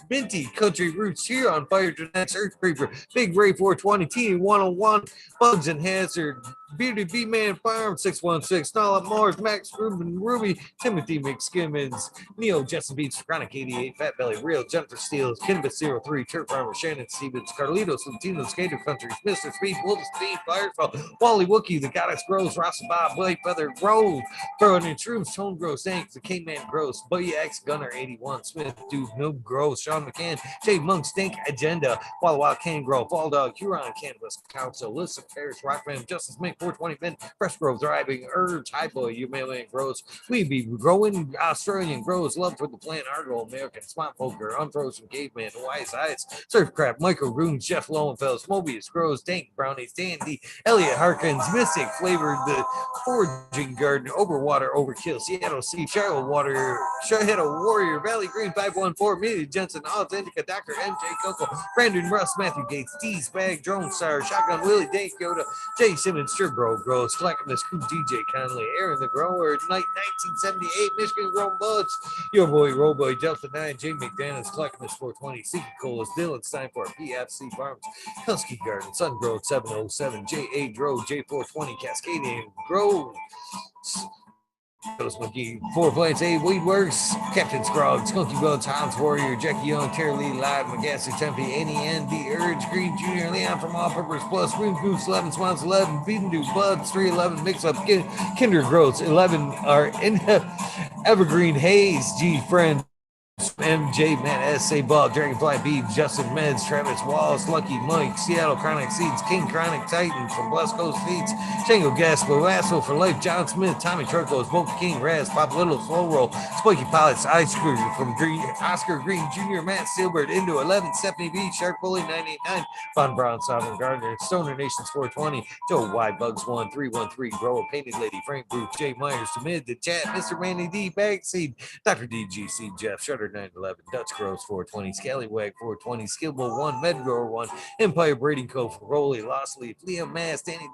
Minty, Country Roots, here on Fire Genetics, Earth Creeper, Big Ray 420, Team 101, Bugs and Hazard, Beauty B-Man Farm 616, Snarl Up Mars, Max Rubin, Ruby, Timothy McSkimmins, Neo, Justin Beats, Chronic 88, Fat Belly, Real, Jennifer Steele, Kinbus 03, Turf Farmer, Shannon Stevens, Carlitos, Latino, Skater Country, Mr. Speed, Wolf Speed, Firefall, Wally Wookie, The Goddess Grows, Rasta Bob, Blake Feather, Grove, Throwing in Shrooms, Tone Gross, Thanks, The K-Man Gross, Buddy X, Gunner 81, Smith, Dude, Noob Gross, Sean McCann, Jay Monk, Stink Agenda, Walla Walla Can Grow, Fall Dog, Huron Cannabis Council, Listen, Paris, Rockman, Justice Mink, 420 Men, Fresh Grove, Thriving, Herbs, High Boy, You Mailman Grows, We Be Growing, Australian Grows, Love for the Plant, Argo, American, Swamp Poker, Unfrozen Caveman, Wise Eyes, Surf Crab, Michael Goons, Jeff Lowenfels, Mobius Grows, Dank Brownies, Dandy, Elliot Harkins, Mystic, Flavored, The Foraging Garden, Overwater, Overkill, Seattle Sea, Shadow Water, Shadow Warrior, Valley Green, 514, Media Jensen, Authentica, Dr. MJ Coco, Brandon Russ, Matthew Gates, D Spag, Drone Star, Shotgun Willie, Dave Yoda, Jay Simmons, Sherbrode Grows, Clackamas Crew, DJ Conley, Aaron the Grower, Night 1978, Michigan Grown Buds, Your Boy Roboy, Delta 9, Jay McDaniels, Clackamas 420, Seeky Colas, Dylan Steinfort, PFC Farms, Husky Garden, Sun Grove 707, J.A. Grove, J420, Cascadian Grove, Ghost Monkey, Four Plants, A Weedworks, Captain Scrog, Skunky Bones, Hans Warrior, Jackie Young, Terry Lee, Live, McGasser, Tempe, Annie N, The Urge, Green Jr., Leon from All Peppers Plus, Green Goose, 11, Swans, 11, Beaten Do Buds, 311, Mix Up, Kinder Growths, 11 are in Evergreen Haze, G Friend, MJ, Matt S.A. Bob, Dragonfly B, Justin Meds, Travis Wallace, Lucky Mike, Seattle Chronic Seeds, King Chronic Titan from Blast Coast Feeds, Shango Gaspo, Asshole for Life, John Smith, Tommy Turcos, Boca King, Raz, Pop Little, Slow Roll, Spiky Pilots, Ice Crew from Green, Oscar Green Jr., Matt Steelbird, Indo 11, Stephanie B, Shark Bully 989, Von Brown, Sovereign Gardner, Stoner Nations 420, Joe Y, Bugs 1313, Grower, Painted Lady, Frank Bruce, Jay Myers, Mid, The Chat, Mr. Manny D, Bagseed, Dr. DGC, Jeff, Shutter 911, Dutch Grows 420, Scallywag 420, Skillbo 1, Medgrower 1, Empire Breeding Co. for Rolly, Lost Leaf, Liam Mass, Danny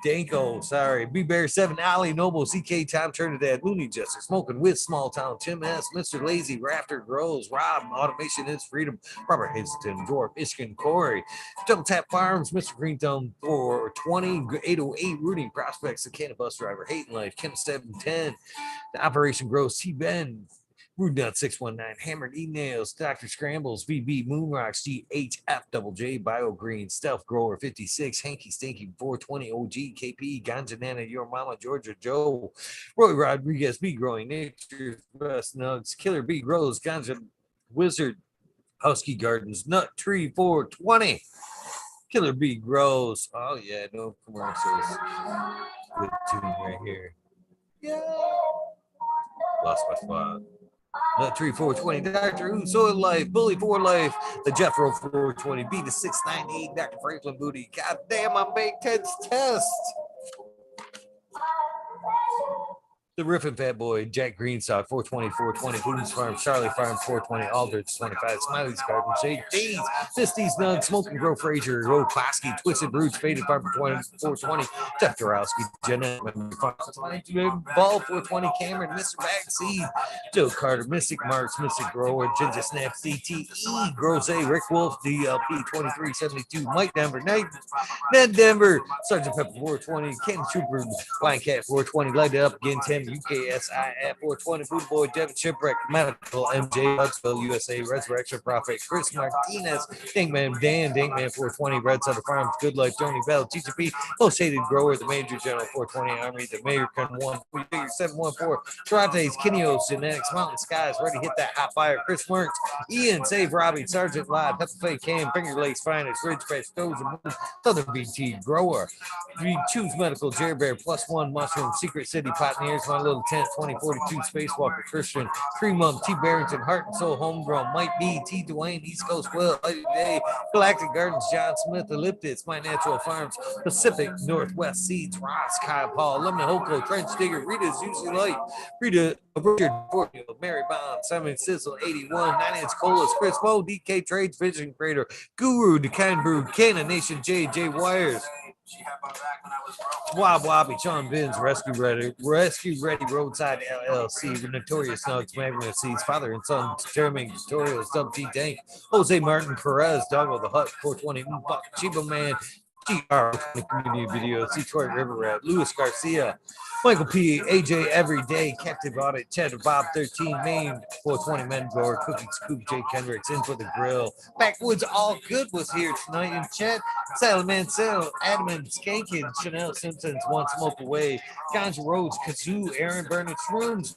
Danko, sorry, B Bear 7, Ali Noble, CK Tom Trinidad, Looney Jester, Smoking with Small Town, Tim S, Mr. Lazy, Rafter Grows, Rob, Automation is Freedom, Robert Hazelton, Dwarf, Ishkin, Corey, Double Tap Farms, Mr. Greenthumb 420, 808, Rudy Prospects, the Canna Bus Driver, Hating Life, Kim 710, the Operation Grows, T Ben, Rude Nut 619, Hammered E-Nails, Dr. Scrambles, VB, Moonrocks, GHF, Double J, Bio Green, Stealth Grower 56, Hanky Stinky 420, OG, KP, Ganja Nana, Your Mama, Georgia Joe, Roy Rodriguez, B Growing, Nature's Best Nugs, Killer B Grows, Ganja Wizard, Husky Gardens, Nut Tree 420, Killer B Grows. Oh, yeah, no commercials. Good tune right here. Yeah. Lost my spot. Nut Tree 420, Dr. Who, Soil Life, Bully for Life, the Jeffro 420, B to 698, Dr. Franklin Booty. God damn, I'm baked Ted's test. The Riffin' Fat Boy, Jack Greenstock, 420, 420, Boone's Farm, Charlie Farm, 420, Aldridge, 25, Smiley's Garden, Shade D's, Misty's Nugs, Smoking Grow Frazier, Roe Klasky, Twisted Roots, Faded Farm, 420, Jeff Dorowski, Jenna, Ball, 420, Cameron, Mr. Backseed, Joe Carter, Mystic Marks, Mystic Grower, Ginger Snap, CTE, Gross A, Rick Wolf, DLP, 2372, Mike Denver, Ned Denver, Sergeant Pepper, 420, Ken Trooper, Blind Cat, 420, Light It Up again, 10 Ken, UKSIF 420, Food Boy, Devin Shipwreck, Medical, MJ, Huntsville, USA, Resurrection Prophet, Chris Martinez, Dinkman Dan, Dinkman 420, Red Sutter Farms, Good Life, Tony Bell, TGP, Most Shaded Grower, the Major General 420 Army, the Mayor Con 1, Figure 714, Trates, Kineos, Genetics, Mountain Skies, ready to hit that hot fire, Chris Mertz, Ian, Save Robbie, Sergeant Live, Pepper Fay Cam, Finger Lakes Finest, Ridge Patch, Toes and Moon, Southern BT Grower, We Choose Medical, Jerry Bear, Plus One Mushroom, Secret City, Pioneers, My Little Tent, 2042, Spacewalker, Christian, Tree Mum, T. Barrington, Heart and Soul, Homegrown, Mike B, T. Dwayne, East Coast Will, Light Day, Galactic Gardens, John Smith, Elliptis, My Natural Farms, Pacific Northwest Seeds, Ross, Kyle Paul, Lemon Hoko, Trench Digger, Rita's Juicy Light, Rita, Richard Fortune, Mary Bond, Simon Sizzle, 81, 9 Inch Colas, Chris Moe, DK Trades, Vision Creator, Guru, The Kind Brew, Canna Nation, J Wires, Wob Wobby, Sean Vins, Rescue Ready Roadside LLC, the Notorious Nugs, Magna Seeds, Father and Son, Jeremy Tutorials, Dub T Tank, Jose Martin Perez, Doggo the Hut, 420, Chiba Man, GR, Community Videos, Detroit River Rat, Luis Garcia, Michael P, AJ Everyday, Captive Audit, Cheddar Bob 13, Maine, 420 Men Grower, Cookie Scoop, Jake Kendricks, In for the Grill, Backwoods All Good was here tonight in chat. Salaman Sell, Adamant, Skankin, Chanel Simpsons, One Smoke Away, Ganja Rhodes, Kazoo, Aaron Burnett, Shrooms,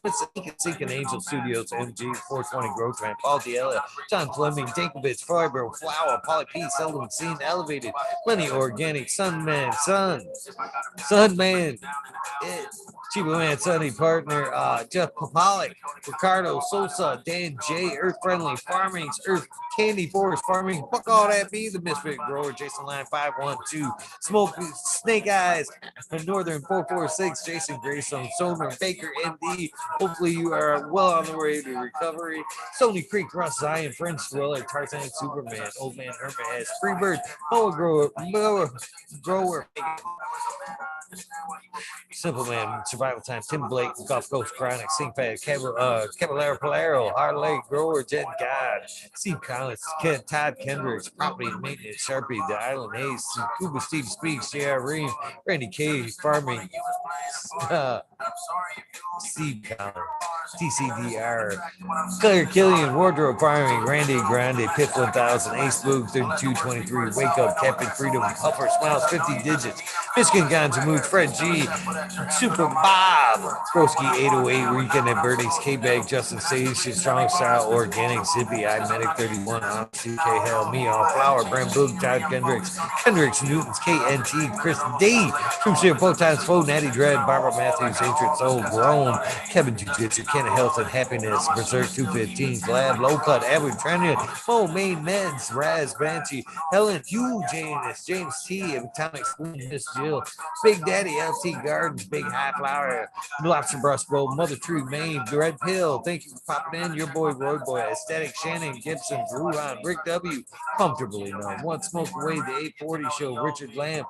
Sinking Angel Studios, MG, 420 Growth Ramp, Paul Diella, John Fleming, Dankovich, Fibro, Flower, Polly P, Seldom Seen, Elevated, Plenty Organic, Sunman, Sunman, Chiba Man, Sunny Partner, Jeff Popalik, Ricardo Sosa, Dan J, Earth Friendly Farmings, Earth Candy Forest Farming, fuck all that be the Misfit Grower, Jason Line 512, Smoke Snake Eyes, Northern 446, Jason Grayson, Somer Baker MD. Hopefully you are well on the way to recovery. Stony Creek, Russ Zion, French Dweller, Tarzan Superman, Old Man Hermit Freebird, Mower Grower, Simple Man, Survival Time, Tim Blake, Gulf Coast Chronic, Sink Pad, Caballero Palero, Harley Grower, Jed God, Steve Collins, Todd Kendricks, Property Maintenance, Sharpie, The Island Ace, Cuba Steve Speaks, J.R. Ream, Randy K, Farming, Steve Collins, TCDR, Claire Killian, Wardrobe Farming, Randy Grande, Pit 1000, Ace Boog, 3223, Wake Up, Captain Freedom, Puffer Smiles, 50 Digits, Michigan Ganja Mood, Fred G, Super Bob, Broski 808, Weekend at Birdie's, K-Bag, Justin Sage, Strong Style, Organic, Zippy, I Medic 31, CK Hell, Me All Flower, Brent Boog, Todd Kendricks, Newtons, KNT, Chris D, True Share, 4x4, Natty Dread, Barbara Matthews, Ancient Soul, Grown, Kevin Jiu-Jitsu, Ken of Health and Happiness, Berserk 215, Glab, Low Cut, Edward Trenier, Mo Main Meds, Raz Banshee, Helen Hugh, James T, Atomic Spoon, Miss Jill, Big Daddy, LT Gardens, Big High Flower, Lobster Brush Bowl, Mother Tree, Maine, Red Pill, thank you for popping in, your boy, Roy Boy, Aesthetic, Shannon, Gibson, Ruhan, Rick W, Comfortably Known, One Smoke Away, the 840 Show, Richard Lamb,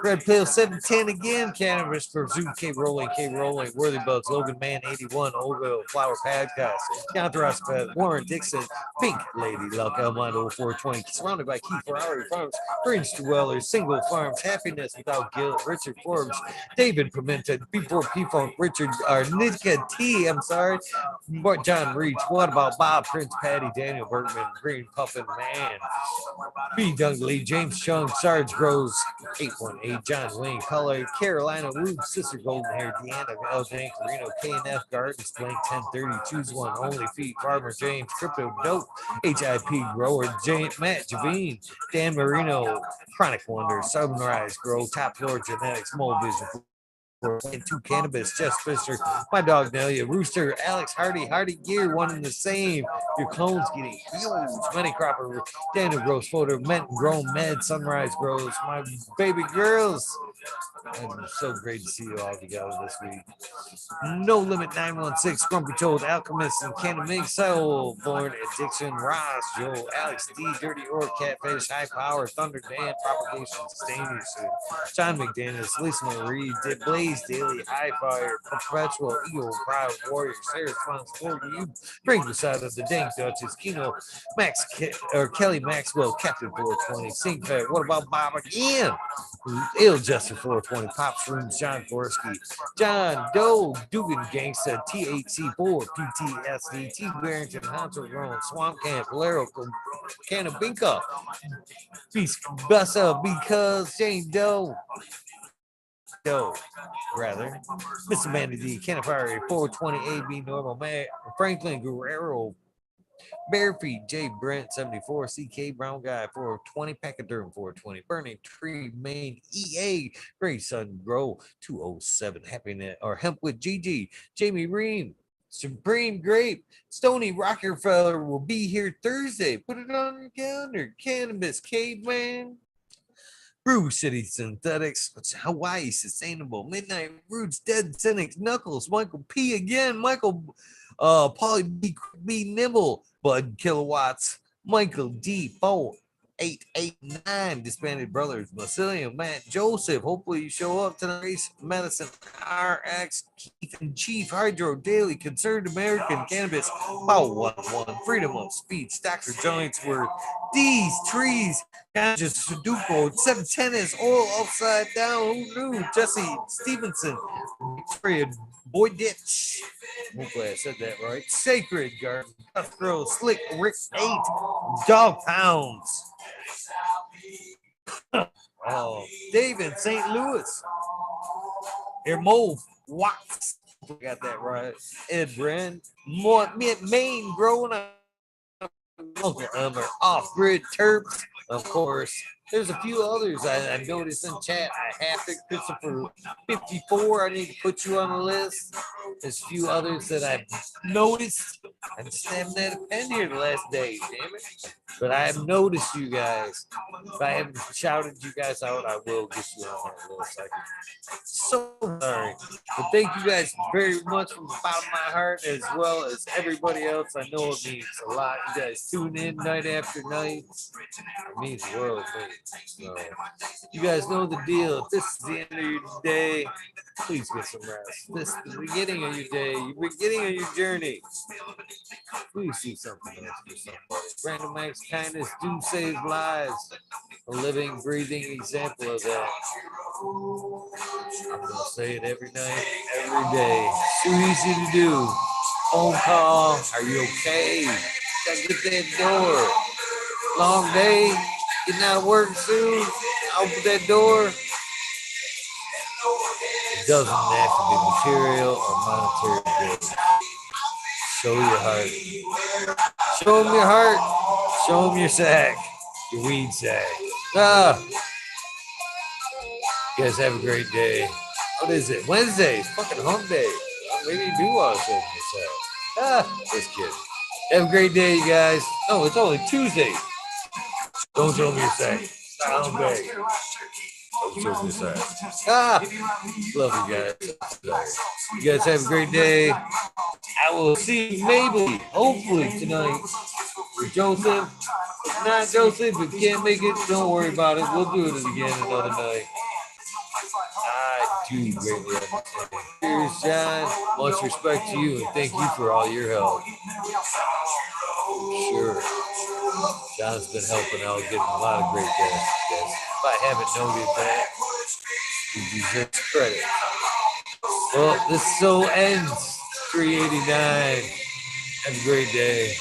Red Pill 710 again, Cannabis Pursuit, K Rolling, Worthy Bugs, Logan Man 81, Old Flower Podcast, Counter Warren Dixon, Pink Lady Luck, Elmondo 420, surrounded by Keith Ferrari Farms, Fringe Dwellers, Single Farms, Happiness Without Guilt, Richard Forbes, David Pimenta, B4 P Funk, Richard, Nika T, I'm sorry, John Reach, What About Bob, Prince Patty, Daniel Bergman, Green Puffin Man, B. Dungley, James Chung, Sarge Groves, 818, John Wayne, Color, Carolina Wood, Sister Golden Hair, Deanna, L. Dank, Reno, K&F Gardens, Blank 1030, Choose One, Only Feet, Farmer James, Crypto Dope, HIP Grower, Matt Javine, Dan Marino, Chronic Wonder, Sunrise Grow, Top Floor Genetics, Mole Vision, Two Cannabis, Jess Fisher, my dog Nelia, Rooster, Alex Hardy Gear, one and the same. Your clones getting huge. Money Cropper, Daniel Gross Photo, Mint Grown Med, Sunrise Grows, my baby girls. And so great to see you all together this week. No Limit 916, Grumpy Toad, Alchemist, and Canna Mink, Soul, Born Addiction, Ross, Joe, Alex D, Dirty Orc, Catfish, High Power, Thunder Dan, Propagation, Stainless, John McDaniels, Lisa Marie, Did Blaze, Blaze, Daily, High Fire, Perpetual, Eagle, Proud Warrior, Sarah Spawns, you, Frank beside of the Dank Duchess, Kino, Kelly Maxwell, Captain 420, Sink Fat, what about Bob again? Ill Justin 420, Pop Shrooms, John Gorski, John Doe, Dugan Gangsta, THC4, PTSD, T Barrington, Hunter Grown, Swamp Camp, Valero, Canabinka, Beast Bussa, because Jane Doe, rather, Mr. Mandy D, Canafari, 420 AB, Normal Man, Franklin Guerrero, Barefeet, J Brent 74, CK Brown Guy 420, Pachyderm 420, Burning Tree Main EA, Great Sun Grow 207, Happiness or Hemp with GG, Jamie Ream, Supreme Grape, Stony Rockefeller will be here Thursday. Put it on your calendar. Cannabis Caveman. Brew City Synthetics, Hawaii Sustainable, Midnight Roots, Dead Cynics, Knuckles, Michael P again, Michael Polly B Nibble, Bud Kilowatts, Michael D 4889, Disbanded Brothers, Basilium, Matt Joseph. Hopefully you show up tonight. Race Medicine RX, Keith and Chief, Hydro Daily, Concerned American Cannabis, Power 101, Freedom of Speech, Dr. Jointsworth, These Trees, just Sudoku, 710 is all upside down. Who knew? Jesse Stevenson, Victoria Boy Ditch. Hopefully I said that right. Sacred Garden, Cutthroat, Slick Rick 8, Dog Pounds. Oh, David St. Louis. Mo Watts. I got that right. Ed Brand. Maine growing up. Uncle Elmer, Off-Grid Terps, of course. There's a few others I noticed in chat. I have to, Christopher 54, I need to put you on the list. There's a few others that I've noticed. I just haven't had a pen here the last day, damn it. But I have noticed you guys. If I haven't shouted you guys out, I will get you on that list. So sorry. But thank you guys very much from the bottom of my heart, as well as everybody else. I know it means a lot. You guys tune in night after night. It means the world to me. So you guys know the deal. If this is the end of your day, please get some rest. This is the beginning of your day, the beginning of your journey. Please do something else for somebody. Random acts of kindness do save lives. A living, breathing example of that. I'm gonna say it every night, every day. It's too easy to do. Phone call. Are you okay? Gotta get that door. Long day. Getting out of work soon. Open that door. It doesn't have to be material or monetary goods. Show your heart. Show them your heart. Show them your sack. Your weed sack. You guys have a great day. What is it? Wednesday. It's fucking hump day. Maybe you do want to show them your sack. Just kidding. Have a great day, you guys. No, it's only Tuesday. Don't show me your sack. Sound bad. Don't show me your sack. Love you guys. You guys have a great day. I will see you maybe, hopefully tonight with Joseph. If not Joseph, if you can't make it, don't worry about it. We'll do it again another night. I do greatly understand. Cheers, John. Much respect to you and thank you for all your help. Sure. John's been helping out, getting a lot of great guests. If I haven't noted that, you deserve credit. Well, this so ends 389. Have a great day.